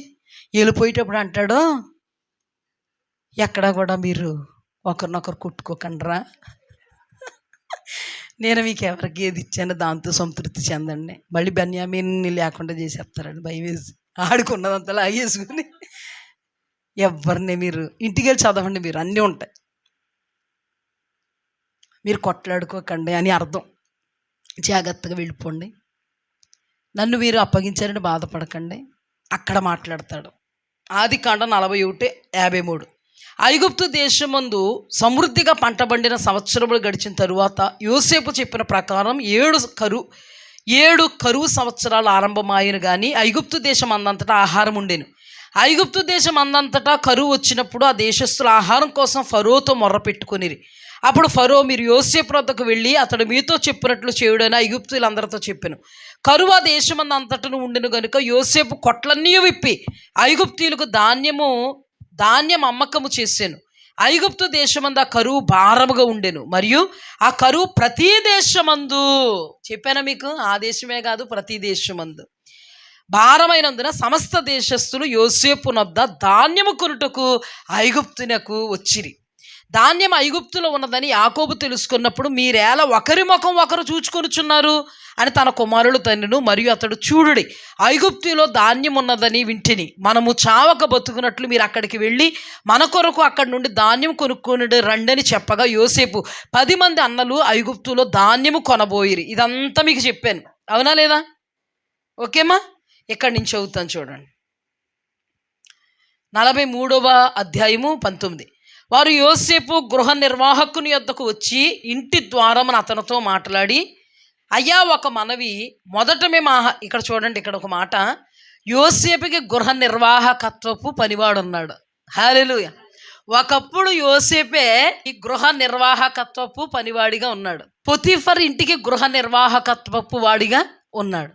వెళ్ళిపోయేటప్పుడు అంటాడు, ఎక్కడా కూడా మీరు ఒకరినొకరు కొట్టుకోకండిరా, నేను మీకు ఎవరికి ఏది ఇచ్చానో దాంతో సంతృప్తి చెందండి. మళ్ళీ బెన్యామీన్ని లేకుండా చేసేస్తారండి భయం వేసి. ఆడుకున్నదంతా లాగేసుకుని ఎవరిని మీరు ఇంటికి వెళ్ళి చదవండి, మీరు అన్నీ ఉంటాయి, మీరు కొట్లాడుకోకండి అని అర్థం. జాగ్రత్తగా వెళ్ళిపోండి, నన్ను మీరు అప్పగించారని బాధపడకండి. అక్కడ మాట్లాడతాడు. ఆదికాండం 41:53. ఐగుప్తు దేశమందు సమృద్ధిగా పంట పండిన సంవత్సరములు గడిచిన తరువాత యోసేపు చెప్పిన ప్రకారం 7 కరువు సంవత్సరాలు ఆరంభమాయను. కానీ ఐగుప్తు దేశం అందంతటా ఆహారం ఉండెను. ఐగుప్తు దేశం అందంతటా కరువు వచ్చినప్పుడు ఆ దేశస్తుల ఆహారం కోసం ఫరోతో మొర్ర పెట్టుకొనిరి. అప్పుడు ఫరో, మీరు యోసేపు వద్దకు వెళ్ళి అతడు మీతో చెప్పినట్లు చేయుడని ఐగుప్తులందరితో చెప్పెను. కరువు ఆ దేశమందు అంతటను ఉండెను గనుక యోసేపు కొట్లన్నీ విప్పి ఐగుప్తీయులకు ధాన్యం అమ్మకము చేసాను. ఐగుప్తు దేశమందు ఆ కరువు భారముగా ఉండెను. మరియు ఆ కరువు ప్రతి దేశమందు, చెప్పానా మీకు, ఆ దేశమే కాదు ప్రతి దేశమందు భారమైనందున సమస్త దేశస్థులు యోసేపు నొద్ద ధాన్యము కొనుటకు ఐగుప్తునకు వచ్చిరి. ధాన్యం ఐగుప్తులో ఉన్నదని యాకోబు తెలుసుకున్నప్పుడు, మీరేళ ఒకరి ముఖం ఒకరు చూచుకొనుచున్నారు అని తన కుమారులు తండ్రిను, మరియు అతడు, చూడుడి, ఐగుప్తులో ధాన్యం ఉన్నదని వింటిని, మనము చావక బతుకున్నట్లు మీరు అక్కడికి వెళ్ళి మన కొరకు అక్కడి నుండి ధాన్యం కొనుక్కొని రండని చెప్పగా, యోసేపు 10 మంది అన్నలు ఐగుప్తులో ధాన్యము కొనబోయిరి. ఇదంతా మీకు చెప్పాను, అవునా లేదా? ఓకేమా? ఇక్కడి నుంచి చదువుతాను చూడండి. 43:19. వారు యోసేపు గృహ నిర్వాహకుని యొద్దకు వచ్చి ఇంటి ద్వారమున అతనితో మాట్లాడి, అయ్యా ఒక మనవి, మొదట మేము ఇక్కడ చూడండి, ఇక్కడ ఒక మాట, యోసేపుకి గృహ నిర్వాహకత్వపు పనివాడున్నాడు. హల్లెలూయా. ఒకప్పుడు యోసేపే ఈ గృహ నిర్వాహకత్వపు పనివాడిగా ఉన్నాడు. పొతిఫర్ ఇంటికి గృహ నిర్వాహకత్వపు వాడిగా ఉన్నాడు.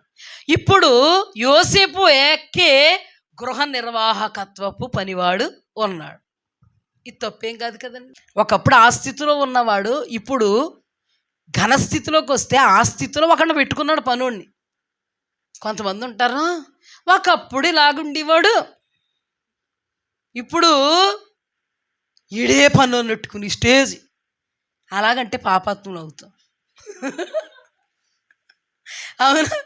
ఇప్పుడు యోసేపు ఏకే గృహ నిర్వాహకత్వపు పనివాడు ఉన్నాడు. ఇది తప్పేం కాదు కదండి. ఒకప్పుడు ఆ స్థితిలో ఉన్నవాడు ఇప్పుడు ఘనస్థితిలోకి వస్తే ఆ స్థితిలో ఒకడిని పెట్టుకున్నాడు పనుడిని. కొంతమంది ఉంటారు, ఒకప్పుడు ఇలాగుండేవాడు, ఇప్పుడు ఈడే పనులు పెట్టుకుని స్టేజ్. అలాగంటే పాపాత్ములు అవుతాం. అవునా?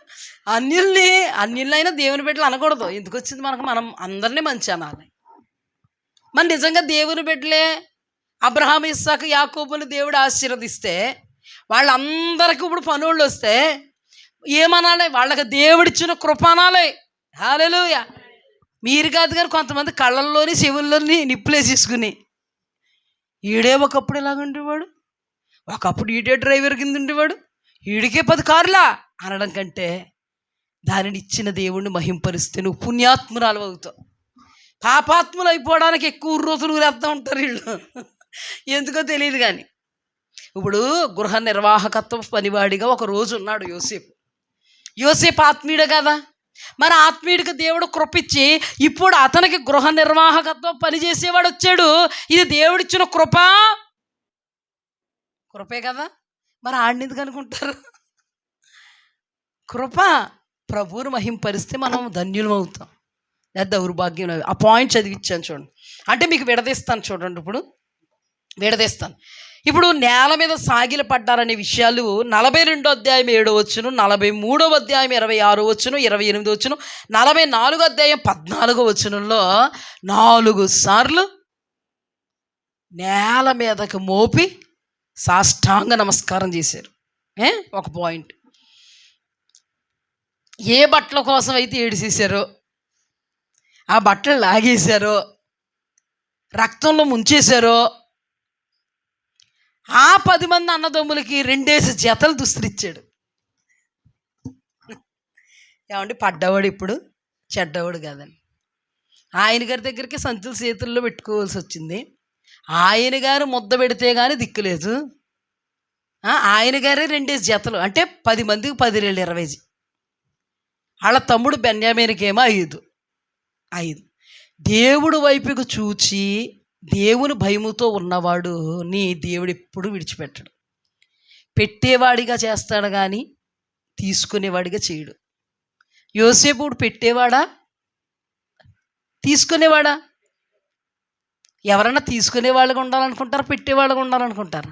అన్యులైనా దేవుని బిడ్డలు అనకూడదు. ఎందుకు వచ్చింది మనకు? మనం అందరినీ మంచి అనాలి. మన నిజంగా దేవుని బిడ్డలే అబ్రహాం, ఇస్సాకు, యాకోబుని దేవుడు ఆశీర్వదిస్తే వాళ్ళందరికీ ఇప్పుడు పనులు వస్తే ఏమనాలి? వాళ్ళకి దేవుడిచ్చిన కృప అనాలి. హల్లెలూయా. మీరు కాదు కానీ కొంతమంది కళ్ళల్లోని చెవుల్లోని నిప్పులేసేసుకుని, ఈడే ఒకప్పుడు ఇలాగుండేవాడు, ఒకప్పుడు ఈడే డ్రైవర్ కింద ఉండేవాడు, ఈడికే 10 కార్లా అనడం కంటే దానిని ఇచ్చిన దేవుణ్ణి మహింపరిస్తే నువ్వు పుణ్యాత్మురాలు అవుతావు. పాపాత్ములు అయిపోవడానికి ఎక్కువ రోజులు వేస్తూ ఉంటారు వీళ్ళు, ఎందుకో తెలియదు. కానీ ఇప్పుడు గృహ నిర్వాహకత్వ పనివాడిగా ఒక రోజు ఉన్నాడు యోసేపు ఆత్మీయుడు కదా. మరి ఆత్మీయుడికి దేవుడు కృపిచ్చి ఇప్పుడు అతనికి గృహ నిర్వాహకత్వం పనిచేసేవాడు వచ్చాడు. ఇది దేవుడిచ్చిన కృపే కదా. మరి ఆడినది అనుకుంటారు. కృప. ప్రభువును మహింపరిస్తే మనం ధన్యులం అవుతాం, లేదా దౌర్భాగ్యం. ఆ పాయింట్ చదివిచ్చాను చూడండి. అంటే మీకు విడదీస్తాను చూడండి. విడదీస్తాను. ఇప్పుడు నేల మీద సాగిల పడ్డారనే విషయాలు 42:7, 43 26, 28, 44 14 4 సార్లు నేల మీదకి మోపి సాష్టాంగ నమస్కారం చేశారు. ఒక పాయింట్. ఏ బట్టల కోసం అయితే ఏడిసేశారో ఆ బట్టలు లాగేశారో, రక్తంలో ముంచేశారో, ఆ 10 మంది అన్నదమ్ములకి 2 జతలు దుస్తులిచ్చాడు. ఏమండి, పడ్డవాడు ఇప్పుడు చెడ్డవాడు కాదని. ఆయన గారి దగ్గరికి సంచులు చేతుల్లో పెట్టుకోవాల్సి వచ్చింది. ఆయన గారు ముద్ద పెడితే కానీ దిక్కులేదు. ఆయన గారే 2 జతలు, అంటే 10 మందికి 10 రెళ్ళు 20. వాళ్ళ తమ్ముడు బెన్యామీనుకేమో 5. దేవుడు వైపుకు చూచి దేవుని భయముతో ఉన్నవాడు నీ దేవుడు ఎప్పుడు విడిచిపెట్టడు. పెట్టేవాడిగా చేస్తాడు కానీ తీసుకునేవాడిగా చేయడు. యోసేపు పెట్టేవాడా తీసుకునేవాడా? ఎవరన్నా తీసుకునేవాళ్ళుగా ఉండాలనుకుంటారా, పెట్టేవాళ్ళుగా ఉండాలనుకుంటారా?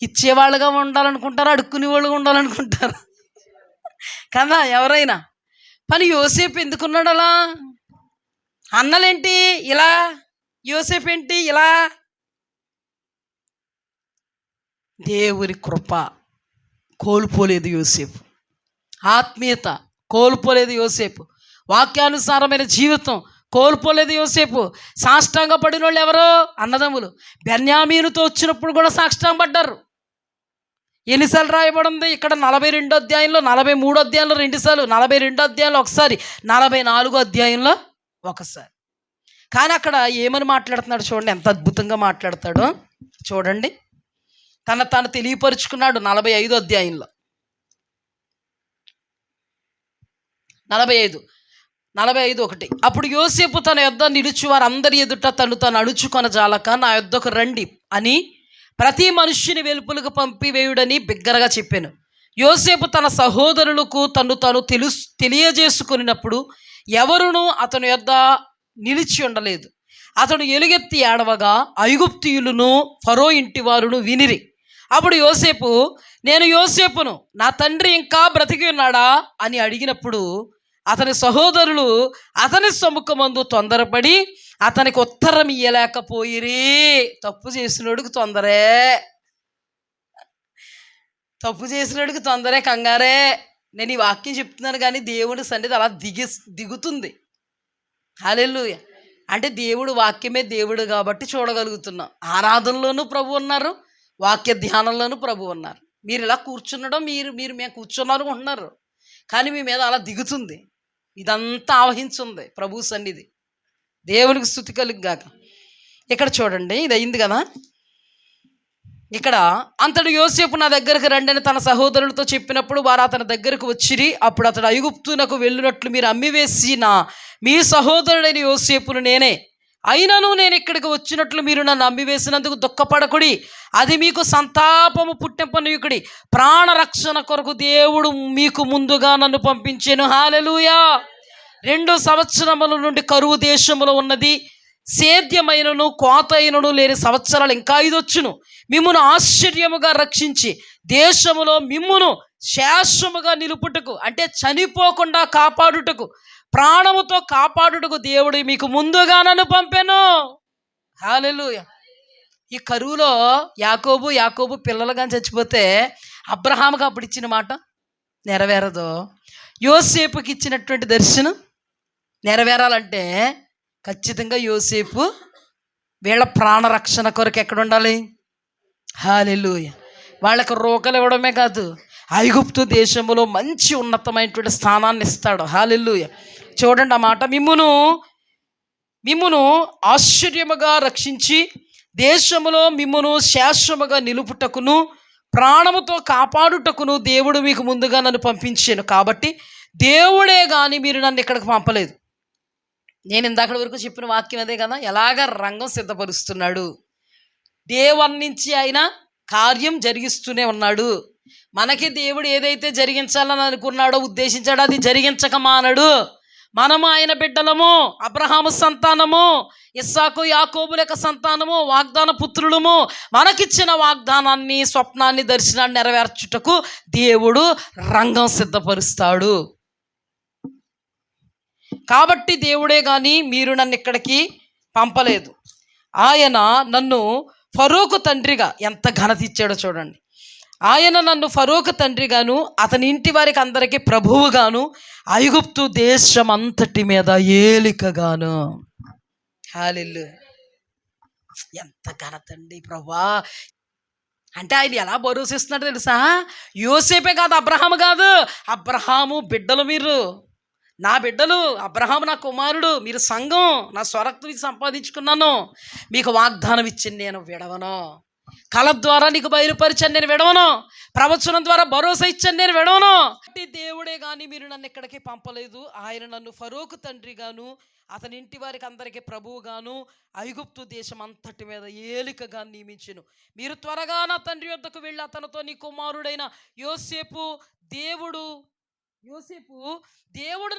ఇచ్చేవాళ్ళుగా ఉండాలనుకుంటారా, అడుక్కునే వాళ్ళుగా ఉండాలనుకుంటారా? కదా ఎవరైనా. కానీ యోసేపు ఎందుకున్నాడు అలా? అన్నలేంటి ఇలా, యోసేపు ఏంటి ఇలా? దేవుని కృప కోల్పోలేదు యోసేపు, ఆత్మీయత కోల్పోలేదు యోసేపు, వాక్యానుసారమైన జీవితం కోల్పోలేదు యోసేపు. సాష్టాంగ పడిన వాళ్ళు ఎవరో? అన్నదమ్ములు. బెన్యామీనుతో వచ్చినప్పుడు కూడా సాష్టాంగ పడ్డారు. ఎన్నిసార్లు రాయబడింది ఇక్కడ? 42 అధ్యాయంలో, 43 అధ్యాయంలో 2 సార్లు, 42 అధ్యాయంలో ఒకసారి, 44 అధ్యాయంలో ఒకసారి. కానీ అక్కడ ఏమని మాట్లాడుతున్నాడు చూడండి, ఎంత అద్భుతంగా మాట్లాడతాడో చూడండి. తాను తెలియపరుచుకున్నాడు 45 అధ్యాయంలో. 45:1. అప్పుడు యోసేపు తన యొద్ద నిలుచు వారందరి ఎదుట తను అణుచుకొన జాలక నా యొద్దకు రండి అని ప్రతి మనుష్యుని వెలుపులకు పంపివేయుడని బిగ్గరగా చెప్పాను. యోసేపు తన సహోదరులకు తను తెలియజేసుకున్నప్పుడు ఎవరునూ అతని యొద్ద నిలిచి ఉండలేదు. అతడు ఎలుగెత్తి ఏడవగా ఐగుప్తీయులను ఫరో ఇంటి వారును వినిరి. అప్పుడు యోసేపు, నేను యోసేపును, నా తండ్రి ఇంకా బ్రతికి ఉన్నాడా అని అడిగినప్పుడు అతని సహోదరులు అతని సముఖమందు తొందరపడి అతనికి ఉత్తరం ఇయ్యలేకపోయిరి. తప్పు చేసినోడికి తొందరే, కంగారే. నేను ఈ వాక్యం చెప్తున్నాను కానీ దేవుడి సన్నిధి అలా దిగుతుంది. హల్లెలూయా. అంటే దేవుడు వాక్యమే దేవుడు కాబట్టి చూడగలుగుతున్నాం. ఆరాధనలోనూ ప్రభు ఉన్నారు, వాక్య ధ్యానంలోనూ ప్రభు ఉన్నారు. మీరు ఇలా కూర్చున్నడం మీరు మేము కూర్చున్నారు అంటున్నారు, కానీ మీ మీద అలా దిగుతుంది. ఇదంతా ఆవహించుంది ప్రభు సన్నిధి. దేవునికి స్తుతి కలుగుగాక. ఇక్కడ చూడండి, ఇది అయింది కదా. ఇక్కడ అంతడు యోసేపు నా దగ్గరకు రండి అని తన సహోదరులతో చెప్పినప్పుడు వారు అతని దగ్గరకు వచ్చిరి. అప్పుడు అతడు ఐగుప్తునకు వెళ్ళినట్లు మీరు అమ్మివేసిన మీ సహోదరుడైన యోసేపును నేనే. అయినను నేను ఇక్కడికి వచ్చినట్లు మీరు నన్ను అమ్మివేసినందుకు దుఃఖపడకుడి, అది మీకు సంతాపము పుట్టింపనీయుకుడి. ప్రాణరక్షణ కొరకు దేవుడు మీకు ముందుగా నన్ను పంపించెను. హల్లెలూయా. 2 సంవత్సరముల నుండి కరువు దేశములో ఉన్నది, సేద్యమైనను కోత అయినను లేని సంవత్సరాలు ఇంకా 5 వచ్చును. మిమ్మును ఆశ్చర్యముగా రక్షించి దేశములో మిమ్మును శాశ్వముగా నిలుపుటకు, అంటే చనిపోకుండా కాపాడుటకు, ప్రాణముతో కాపాడుటకు దేవుడు మీకు ముందుగా నన్ను పంపెను. హల్లెలూయా. ఈ కరువులో యాకోబు పిల్లలు కానీ చచ్చిపోతే అబ్రహాముకు అప్పుడు ఇచ్చిన మాట నెరవేరదు. యోసేపుకి ఇచ్చినటువంటి దర్శనం నెరవేరాలంటే ఖచ్చితంగా యోసేపు వీళ్ళ ప్రాణరక్షణ కొరకు ఎక్కడ ఉండాలి? హల్లెలూయా. వాళ్ళకు రోకలు ఇవ్వడమే కాదు, ఐగుప్తు దేశంలో మంచి ఉన్నతమైనటువంటి స్థానాన్ని ఇస్తాడు. హల్లెలూయా. చూడండి ఆ మాట, మిమ్మును ఆశ్చర్యముగా రక్షించి దేశములో మిమ్మును శాశ్వముగా నిలుపుటకును ప్రాణముతో కాపాడుటకును దేవుడు మీకు ముందుగా నన్ను పంపించాను. కాబట్టి దేవుడే కానీ మీరు నన్ను ఇక్కడికి పంపలేదు. నేను ఇందాక వరకు చెప్పిన వాక్యం అదే కదా. ఎలాగ రంగం సిద్ధపరుస్తున్నాడు, దేవుని నుంచి ఆయన కార్యం జరిగిస్తూనే ఉన్నాడు. మనకి దేవుడు ఏదైతే జరిగించాలని అనుకున్నాడో, ఉద్దేశించాడో అది జరిగించక మానడు. మనము ఆయన బిడ్డలము, అబ్రహాము సంతానము, ఇస్సాకు యాకోబుల యొక్క సంతానము, వాగ్దాన పుత్రులము. మనకిచ్చిన వాగ్దానాన్ని, స్వప్నాన్ని, దర్శనాన్ని నెరవేర్చుటకు దేవుడు రంగం సిద్ధపరుస్తాడు. కాబట్టి దేవుడే కానీ మీరు నన్ను ఇక్కడికి పంపలేదు. ఆయన నన్ను ఫరోకు తండ్రిగా, ఎంత ఘనత ఇచ్చాడో చూడండి. ఆయన నన్ను ఫరోకు తండ్రిగాను అతని ఇంటి వారికి అందరికీ ప్రభువుగాను ఐగుప్తు దేశం అంతటి మీద ఏలికగాను. హల్లెలూయా. ఎంత ఘనత అండి ప్రభువా. అంటే ఆయన ఎలా భరోసిస్తున్నాడు తెలుసా? యోసేపే కాదు, అబ్రహాము కాదు, అబ్రహాము బిడ్డలు మీరు, నా బిడ్డలు, అబ్రహాము నా కుమారుడు, మీరు సంఘం, నా స్వరక్తం సంపాదించుకున్నాను, మీకు వాగ్దానం ఇచ్చింది నేను విడవను. కళ ద్వారా నీకు బయలుపరిచాను నేను విడవను. ప్రవచనం ద్వారా భరోసా ఇచ్చాను నేను విడవను. దేవుడే కానీ మీరు నన్ను ఎక్కడికి పంపలేదు. ఆయన నన్ను ఫరోకు తండ్రిగాను, అతని ఇంటి వారికి అందరికీ ప్రభువుగాను, ఐగుప్తు దేశం అంతటి మీద ఏలికగా నియమించెను. మీరు త్వరగా నా తండ్రి వద్దకు వెళ్ళి అతనితో నీ కుమారుడైన యోసేపు దేవుడు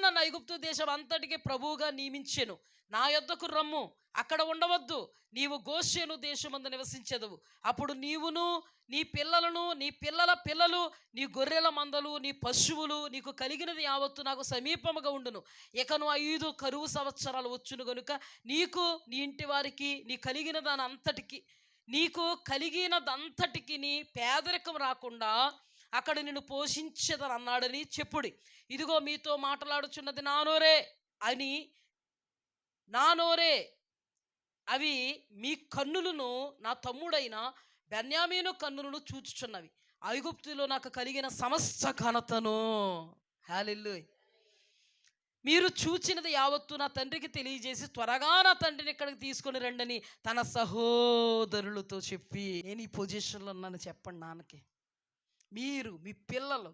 నన్ను ఐగుప్తు దేశం అంతటికి ప్రభువుగా నియమించెను, నా యొద్దకు రమ్ము, అక్కడ ఉండవద్దు, నీవు గోషేను దేశమందు నివసించెదవు. అప్పుడు నీవును, నీ పిల్లలను, నీ పిల్లల పిల్లలు, నీ గొర్రెల మందలు, నీ పశువులు, నీకు కలిగినది యావత్తు నాకు సమీపముగా ఉండును. ఇకను 5 కరువు సంవత్సరాలు వచ్చును గనుక నీకు, నీ ఇంటి వారికి, నీకు కలిగినదంతటికి నీ పేదరికం రాకుండా అక్కడ నిన్ను పోషించేదని అన్నాడని చెప్పుడి. ఇదిగో మీతో మాట్లాడుచున్నది నా నోరే, అవి మీ కన్నులను నా తమ్ముడైన బెన్యామీను కన్నులను చూచుచున్నవి. ఐగుప్తులో నాకు కలిగిన సమస్త ఘనతను, హల్లెలూయా, మీరు చూచినది యావత్తు నా తండ్రికి తెలియజేసి త్వరగా నా తండ్రిని ఇక్కడికి తీసుకొని రండని తన సహోదరులతో చెప్పి. నేను ఈ పొజిషన్లో ఉన్నాను చెప్పండి. నాన్నకి మీరు, మీ పిల్లల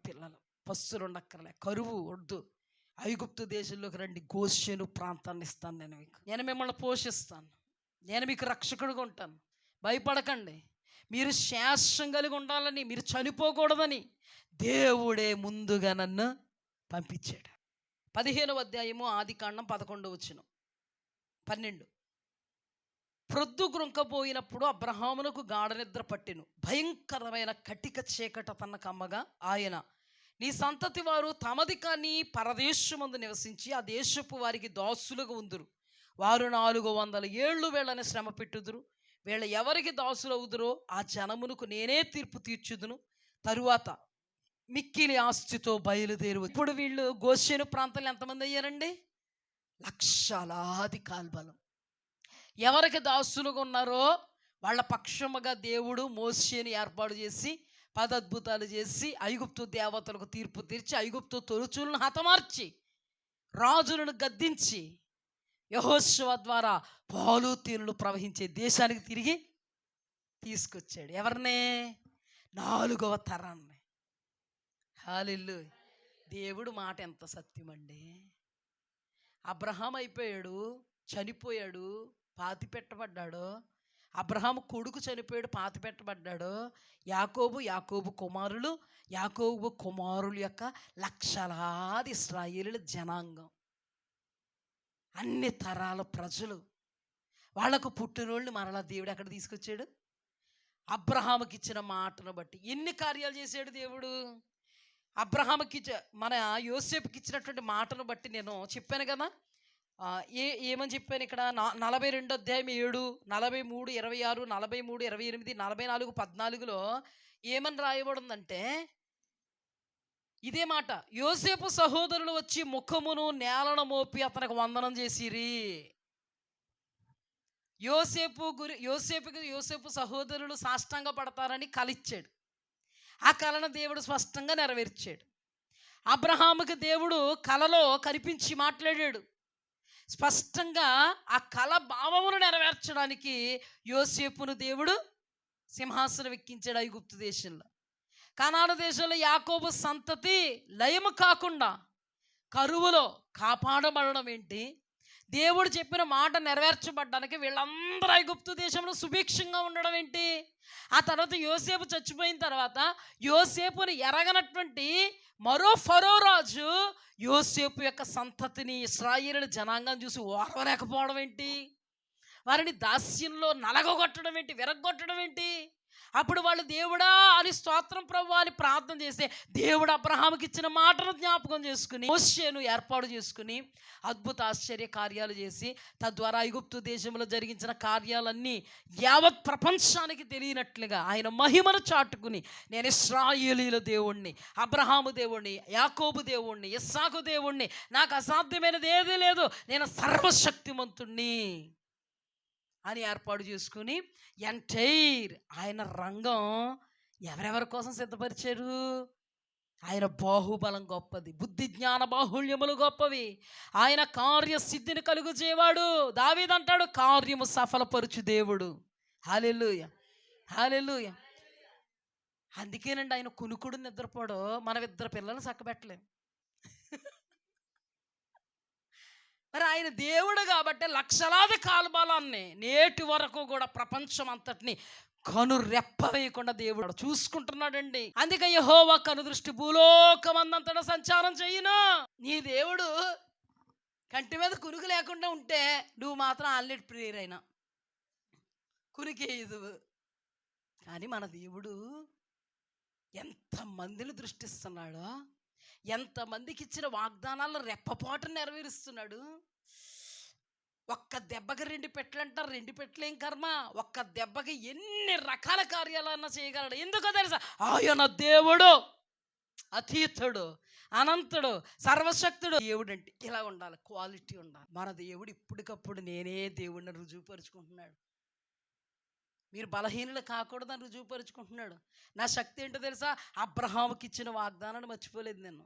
పిల్లలు పస్సులు ఉండక్కర్లే, కరువు వద్దు, ఐగుప్తు దేశంలోకి రండి, గోషేను ప్రాంతాన్ని ఇస్తాను నేను మిమ్మల్ని పోషిస్తాను, నేను మీకు రక్షకుడుగా ఉంటాను, భయపడకండి. మీరు శాశ్వతం కలిగి ఉండాలని, మీరు చనిపోకూడదని దేవుడే ముందుగా నన్ను పంపించాడు. 15వ అధ్యాయము ఆదికాండం 11 ప్రొద్దు గ్రుంకపోయినప్పుడు అబ్రహామునకు గాఢ నిద్ర పట్టెను. భయంకరమైన కటిక చీకట తన కమ్మగా ఆయన, నీ సంతతి వారు తమది కాని పరదేశమందు నివసించి ఆ దేశపు వారికి దాసులుగా ఉందురు. వారు 400 ఏళ్ళు వీళ్ళని శ్రమ పెట్టుదురు. వీళ్ళ ఎవరికి దాసులు అవుదురో ఆ జనమునకు నేనే తీర్పు తీర్చుదును. తరువాత మిక్కిలి ఆస్తితో బయలుదేరు. ఇప్పుడు వీళ్ళు గోషేను ప్రాంతంలో ఎంతమంది అయ్యారండి? లక్షలాది కాల్బలం. ఎవరికి దాసులుగా ఉన్నారో వాళ్ళ పక్షముగా దేవుడు మోషేని ఏర్పాటు చేసి 10 అద్భుతాలు చేసి ఐగుప్తు దేవతలకు తీర్పు తీర్చి ఐగుప్తు తొలుచులను హతమార్చి రాజులను గద్దించి యెహోషువ ద్వారా పాలు తేనెలు ప్రవహించే దేశానికి తిరిగి తీసుకొచ్చాడు. ఎవరినే? 4వ తరాన్ని. హల్లెలూయా. దేవుడు మాట ఎంత సత్యమండి. అబ్రహాం అయిపోయాడు, చనిపోయాడు, పాతి పెట్టబడ్డాడు. అబ్రహాము కొడుకు చనిపోయాడు, పాతి పెట్టబడ్డాడు. యాకోబు కుమారులు, యాకోబు కుమారుల యొక్క లక్షలాది ఇశ్రాయేలీయుల జనాంగం, అన్ని తరాల ప్రజలు, వాళ్లకు పుట్టినోళ్ళని మరలా దేవుడు ఎక్కడ తీసుకొచ్చాడు? అబ్రహాముకి ఇచ్చిన మాటను బట్టి. ఎన్ని కార్యాలు చేశాడు దేవుడు అబ్రహాముకి, మన యోసేపుకి ఇచ్చినటువంటి మాటను బట్టి. నేను చెప్పాను కదా, ఏమని చెప్పాను ఇక్కడ? 42 అధ్యాయం 7, 43, 26, 43, 28, 44, 14లో ఏమని రాయబడిందంటే ఇదే మాట. యోసేపు సహోదరులు వచ్చి ముఖమును నేలను మోపి అతనికి వందనం చేసిరి. యోసేపు సహోదరులు సాష్టాంగ పడతారని కలిచ్చాడు. ఆ కళను దేవుడు స్పష్టంగా నెరవేర్చాడు. అబ్రహాముకి దేవుడు కలలో కనిపించి మాట్లాడాడు. స్పష్టంగా ఆ కళ భావమును నెరవేర్చడానికి యోసేపును దేవుడు సింహాసనం ఎక్కించాడు ఐగుప్తు దేశంలో. కనాను దేశంలో యాకోబు సంతతి లయము కాకుండా కరువులో కాపాడబడడం ఏంటి? దేవుడు చెప్పిన మాట నెరవేర్చబడ్డానికి వీళ్ళందరూ ఐగుప్తు దేశంలో సుభిక్షంగా ఉండడం ఏంటి? ఆ తర్వాత యోసేపు చచ్చిపోయిన తర్వాత యోసేపుని ఎరగనటువంటి మరో ఫరో రాజు యోసేపు యొక్క సంతతిని, ఇశ్రాయేలు జనాంగం చూసి ఓర్వలేకపోవడం ఏంటి? వారిని దాస్యంలో నలగొట్టడం ఏంటి? విరగొట్టడం ఏంటి? అప్పుడు వాళ్ళు దేవుడా అని స్తోత్రం ప్రభువా అని ప్రార్థన చేస్తే దేవుడు అబ్రహాముకి ఇచ్చిన మాటను జ్ఞాపకం చేసుకుని మోషేను ఏర్పాటు చేసుకుని అద్భుత ఆశ్చర్య కార్యాలు చేసి తద్వారా ఐగుప్తు దేశంలో జరిగించిన కార్యాలన్నీ యావత్ ప్రపంచానికి తెలియనట్లుగా ఆయన మహిమను చాటుకుని, నేను ఇశ్రాయేలీయుల దేవుణ్ణి, అబ్రహాము దేవుణ్ణి, యాకోబు దేవుణ్ణి, ఇస్సాకు దేవుణ్ణి, నాకు అసాధ్యమైనది ఏదీ లేదు, నేను సర్వశక్తిమంతుణ్ణి అని ఏర్పాటు చేసుకుని ఎంటైర్ ఆయన రంగం ఎవరెవరి కోసం సిద్ధపరిచారు? ఆయన బాహుబలం గొప్పది, బుద్ధి జ్ఞాన బాహుళ్యములు గొప్పవి, ఆయన కార్యసిద్ధిని కలుగు చేయవాడు. దావీదంటాడు, కార్యము సఫలపరుచు దేవుడు. హల్లెలూయా, హల్లెలూయా. అందుకేనండి ఆయన కునుకుడు నిద్రపోడు. మనం ఇద్దరు పిల్లలు చక్కబెట్టలేం. మరి ఆయన దేవుడు కాబట్టి లక్షలాది కాలబలాన్ని నేటి వరకు కూడా ప్రపంచం అంతటిని కను రెప్ప వేయకుండా దేవుడు చూసుకుంటున్నాడండి. అందుకే యెహోవా కనుదృష్టి భూలోకమందంతటా సంచారం చెయ్యును. నీ దేవుడు కంటి మీద కునుకు లేకుండా ఉంటే నువ్వు మాత్రం ఆల్రెడీ ప్రేయర్ అయినా కునికేయదు. కానీ మన దేవుడు ఎంతమందిని దృష్టిస్తున్నాడో, ఎంతమందికి ఇచ్చిన వాగ్దానాలను రెప్పపాటు నెరవేరుస్తున్నాడు. ఒక్క దెబ్బకి 2 పెట్టెలు అంటారు, 2 పెట్టెలు ఏం కర్మ, ఒక్క దెబ్బకి ఎన్ని రకాల కార్యాలన్నా చేయగలడు. ఎందుకో తెలుసా? ఆయన దేవుడు అతీతుడు, అనంతుడు, సర్వశక్తుడు. దేవుడు అంటే ఇలా ఉండాలి, క్వాలిటీ ఉండాలి. మన దేవుడు ఇప్పటికప్పుడు నేనే దేవుడిని రుజువుపరుచుకుంటున్నాడు. మీరు బలహీనులు కాకూడదని రుజువుపరుచుకుంటున్నాడు. నా శక్తి ఏంటో తెలుసా? అబ్రహాముకి ఇచ్చిన వాగ్దానాన్ని మర్చిపోలేదు నేను.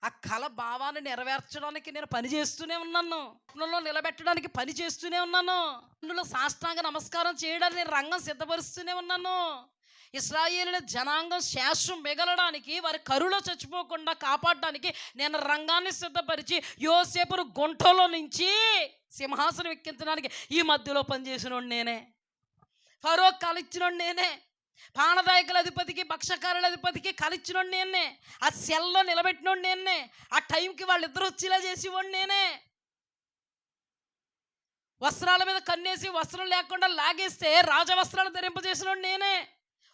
ఆ కళ భావాన్ని నెరవేర్చడానికి నేను పని చేస్తూనే ఉన్నాను, స్వప్నంలో నిలబెట్టడానికి పని చేస్తూనే ఉన్నాను, అందులో సాష్టాంగ నమస్కారం చేయడానికి నేను రంగం సిద్ధపరుస్తూనే ఉన్నాను. ఇశ్రాయేలు జనాంగం శేషం మిగలడానికి, వారి కరులో చచ్చిపోకుండా కాపాడడానికి నేను రంగాన్ని సిద్ధపరిచి యోసేపును గుంటలో నుంచి సింహాసనం ఎక్కించడానికి ఈ మధ్యలో పనిచేసిన నేనే. ఫరో కలిచ్చినోడు నేనే. పానదాయకుల అధిపతికి, భక్షకారుల అధిపతికి కలిచ్చినోడు నేనే. ఆ సెల్లో నిలబెట్టినోడు నేనే. ఆ టైంకి వాళ్ళిద్దరు వచ్చేలా చేసేవాడు నేనే. వస్త్రాల మీద కన్నేసి వస్త్రం లేకుండా లాగేస్తే రాజవస్త్రాలు ధరింపజేసినోడు నేనే.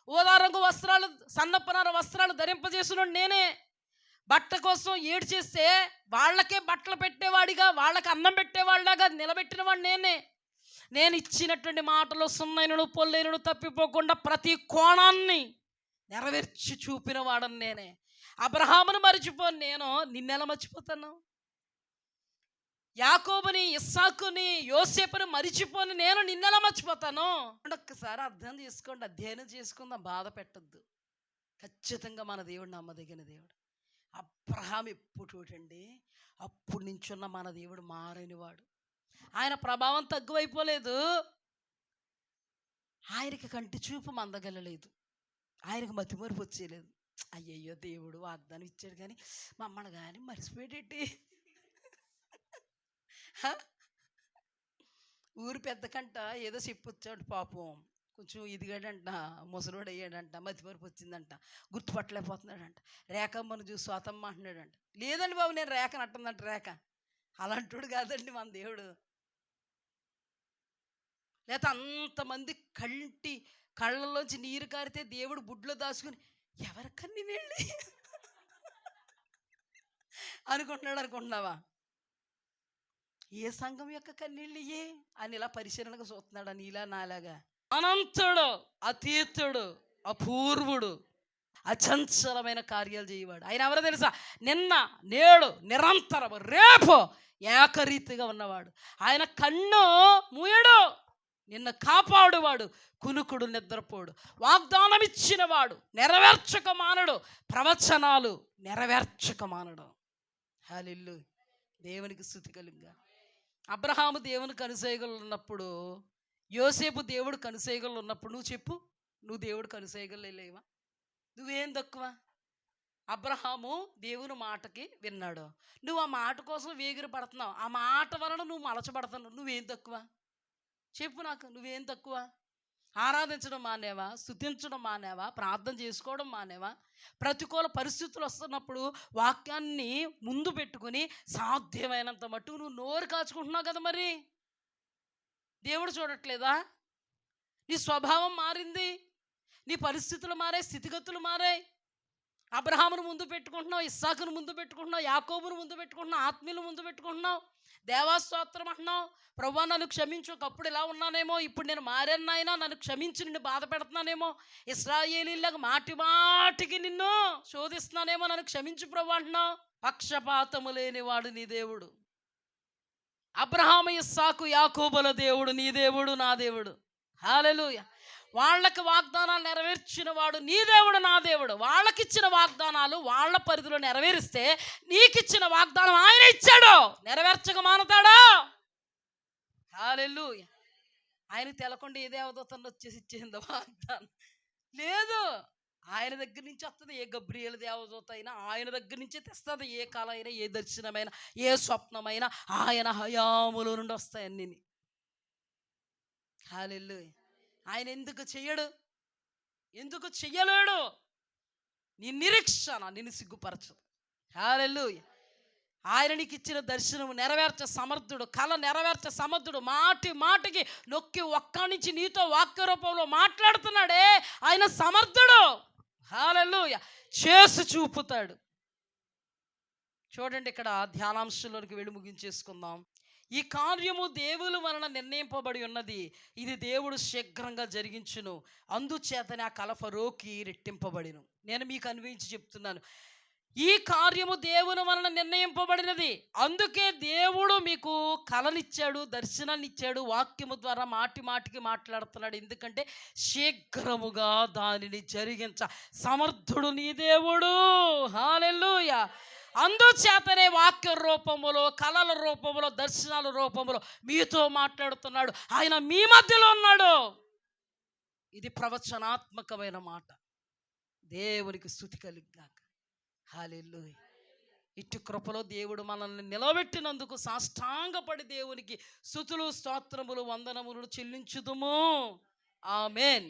ఊదారంగు వస్త్రాలు, సన్నపనార వస్త్రాలు ధరింపజేసినోడు నేనే. బట్ట కోసం ఏడు చేస్తే వాళ్ళకే బట్టలు పెట్టేవాడిగా, వాళ్ళకి అన్నం పెట్టేవాళ్ళగా నిలబెట్టిన వాడు నేనే. నేను ఇచ్చినటువంటి మాటలు సున్నైనను పొల్లైనను తప్పిపోకుండా ప్రతి కోణాన్ని నెరవేర్చి చూపిన వాడని నేనే. అబ్రహామును మర్చిపోను నేను, నిన్నెలా మర్చిపోతాను? యాకోబుని, ఇస్సాకుని, యోసేపుని మరిచిపోని నేను నిన్నెలా మర్చిపోతాను? ఒక్కసారి అర్థం చేసుకోండి, అధ్యయనం చేసుకుందాం, బాధ పెట్టద్దు. ఖచ్చితంగా మన దేవుడు నమ్మదగిన దేవుడు. అబ్రహాం ఎప్పుడండి, అప్పుడు నుంచున్న మన దేవుడు మారనివాడు. ఆయన ప్రభావం తగ్గువైపోలేదు, ఆయనకి కంటి చూపు మందగలలేదు, ఆయనకు మతిమరుపు వచ్చేలేదు. అయ్యయ్యో దేవుడు వాగ్దానం ఇచ్చాడు కానీ మమ్మల్ని కానీ మర్చిపోయేటేటి. ఊరు పెద్ద కంట ఏదో చెప్పొచ్చాడు పాపం, కొంచెం ఇదిగాడంట, ముసలోడు అయ్యాడంట, మతిమరుపు వచ్చిందంట, గుర్తుపట్టలేకపోతున్నాడంట. రేఖమ్మను చూసి స్వాతమ్మ అంటున్నాడంట. లేదండి బాబు, నేను రేఖను అంటుందంట. రేఖ అలాంటోడు కాదండి మన దేవుడు. లేకపోతే అంతమంది కళ్ళల్లోంచి నీరు కారితే దేవుడు బుడ్లో దాచుకుని ఎవరికన్నీ నీళ్ళు అనుకుంటున్నావా? ఏ సంఘం యొక్క కన్నీళ్ళు ఇయ్యే అని ఇలా పరిశీలనగా చూస్తున్నాడా? నీలా నాలాగా అనంతుడు, అతీతుడు, అపూర్వుడు, అచంచలమైన కార్యాలు చేయవాడు. ఆయన ఎవరో తెలుసా? నిన్న, నేడు, నిరంతరం, రేపు ఏకరీతిగా ఉన్నవాడు. ఆయన కన్ను మూయడు, నిన్ను కాపాడువాడు, కునుకుడు నిద్రపోడు, వాగ్దానం ఇచ్చినవాడు నెరవేర్చక మానడు, ప్రవచనాలు నెరవేర్చక మానడు. హల్లెలూయా, దేవునికి స్తుతి కలుగుగా. అబ్రహాము దేవుని కనుసైగలు ఉన్నప్పుడు, యోసేపు దేవుడు కనుసైగలు ఉన్నప్పుడు నువ్వు చెప్పు, నువ్వు దేవుడు కనుసైగలు లేవా? నువ్వేం తక్కువ? అబ్రహాము దేవుని మాటకి విన్నాడు, నువ్వు ఆ మాట కోసం వేగిరి పడుతున్నావు, ఆ మాట వలన నువ్వు మలచబడుతున్నావు. నువ్వేం తక్కువ చెప్పు నాకు? నువ్వేం తక్కువ? ఆరాధించడం మానేవా? స్తుతించడం మానేవా? ప్రార్థన చేసుకోవడం మానేవా? ప్రతికూల పరిస్థితులు వస్తున్నప్పుడు వాక్యాన్ని ముందు పెట్టుకుని సాధ్యమైనంత మట్టుకు నువ్వు నోరు కాచుకుంటున్నావు కదా. మరి దేవుడు చూడట్లేదా? నీ స్వభావం మారింది, నీ పరిస్థితులు మారాయి, స్థితిగతులు మారాయి. అబ్రహామును ముందు పెట్టుకుంటున్నావు, ఇస్సాకును ముందు పెట్టుకుంటున్నావు, యాకోబును ముందు పెట్టుకుంటున్నావు, ఆత్మీయులు ముందు పెట్టుకుంటున్నావు, దేవాస్తోత్రం అంటున్నావు. ప్రభువా నన్ను క్షమించు, ఒకప్పుడు ఇలా ఉన్నానేమో, ఇప్పుడు నేను మారాను నాయనా, నన్ను క్షమించి నిన్ను బాధ పెడుతున్నానేమో, ఇశ్రాయేలీయులకు మాటి మాటికి నిన్ను శోధిస్తున్నానేమో, నన్ను క్షమించు ప్రభు అంటున్నావు. పక్షపాతము లేనివాడు నీ దేవుడు. అబ్రహాము, ఇస్సాకు, యాకోబుల దేవుడు నీ దేవుడు, నా దేవుడు. హల్లెలూయా. వాళ్ళకి వాగ్దానాలు నెరవేర్చిన వాడు నీ దేవుడు నా దేవుడు. వాళ్ళకిచ్చిన వాగ్దానాలు వాళ్ళ పరిధిలో నెరవేరిస్తే నీకిచ్చిన వాగ్దానం ఆయన ఇచ్చాడు, నెరవేర్చక మానతాడా? హల్లెలూయా. ఆయనకు తెలకుండా ఏ దేవదూతను వచ్చేసి ఇచ్చేసింది వాగ్దానం లేదు. ఆయన దగ్గర నుంచి వస్తుంది. ఏ గబ్రియలు దేవదూత అయినా ఆయన దగ్గర నుంచే తెస్తుంది. ఏ కళ అయినా, ఏ దర్శనమైనా, ఏ స్వప్నమైనా ఆయన హయాములో నుండి వస్తాయి అన్నీ. హల్లెలూయా. ఆయన ఎందుకు చెయ్యడు? ఎందుకు చెయ్యలేడు? నీ నిరీక్షణ నిన్ను సిగ్గుపరచదు. హల్లెలూయా. ఆయన నీకు ఇచ్చిన దర్శనం నెరవేర్చే సమర్థుడు, కళ నెరవేర్చే సమర్థుడు. మాటి మాటికి నొక్కి ఒక్కడి నుంచి నీతో వాక్య రూపంలో మాట్లాడుతున్నాడే, ఆయన సమర్థుడు. హల్లెలూయా. చేసి చూపుతాడు. చూడండి, ఇక్కడ ధ్యానాంశంలోనికి వెళ్ళి ముగించేసుకుందాం. ఈ కార్యము దేవుని వలన నిర్ణయింపబడి ఉన్నది, ఇది దేవుడు శీఘ్రంగా జరిగించును, అందుచేతనే ఆ కల ఫరోకి రెట్టింపబడిను. నేను మీకు అన్వయించి చెప్తున్నాను, ఈ కార్యము దేవుని వలన నిర్ణయింపబడినది. అందుకే దేవుడు మీకు కలనిచ్చాడు, దర్శనాన్ని ఇచ్చాడు, వాక్యము ద్వారా మాటి మాటికి మాట్లాడుతున్నాడు. ఎందుకంటే శీఘ్రముగా దానిని జరిగించ సమర్థుడు నీ దేవుడు. హల్లెలూయా. అందుచేతనే వాక్య రూపములో, కళల రూపములో, దర్శనాల రూపములో మీతో మాట్లాడుతున్నాడు. ఆయన మీ మధ్యలో ఉన్నాడు. ఇది ప్రవచనాత్మకమైన మాట. దేవునికి స్తుతి కలుగుగాక. హల్లెలూయా. ఇటు కృపలో దేవుడు మనల్ని నిలబెట్టినందుకు సాష్టాంగపడి దేవునికి స్తుతులు, స్తోత్రములు, వందనములు చెల్లించుదుము. ఆమేన్.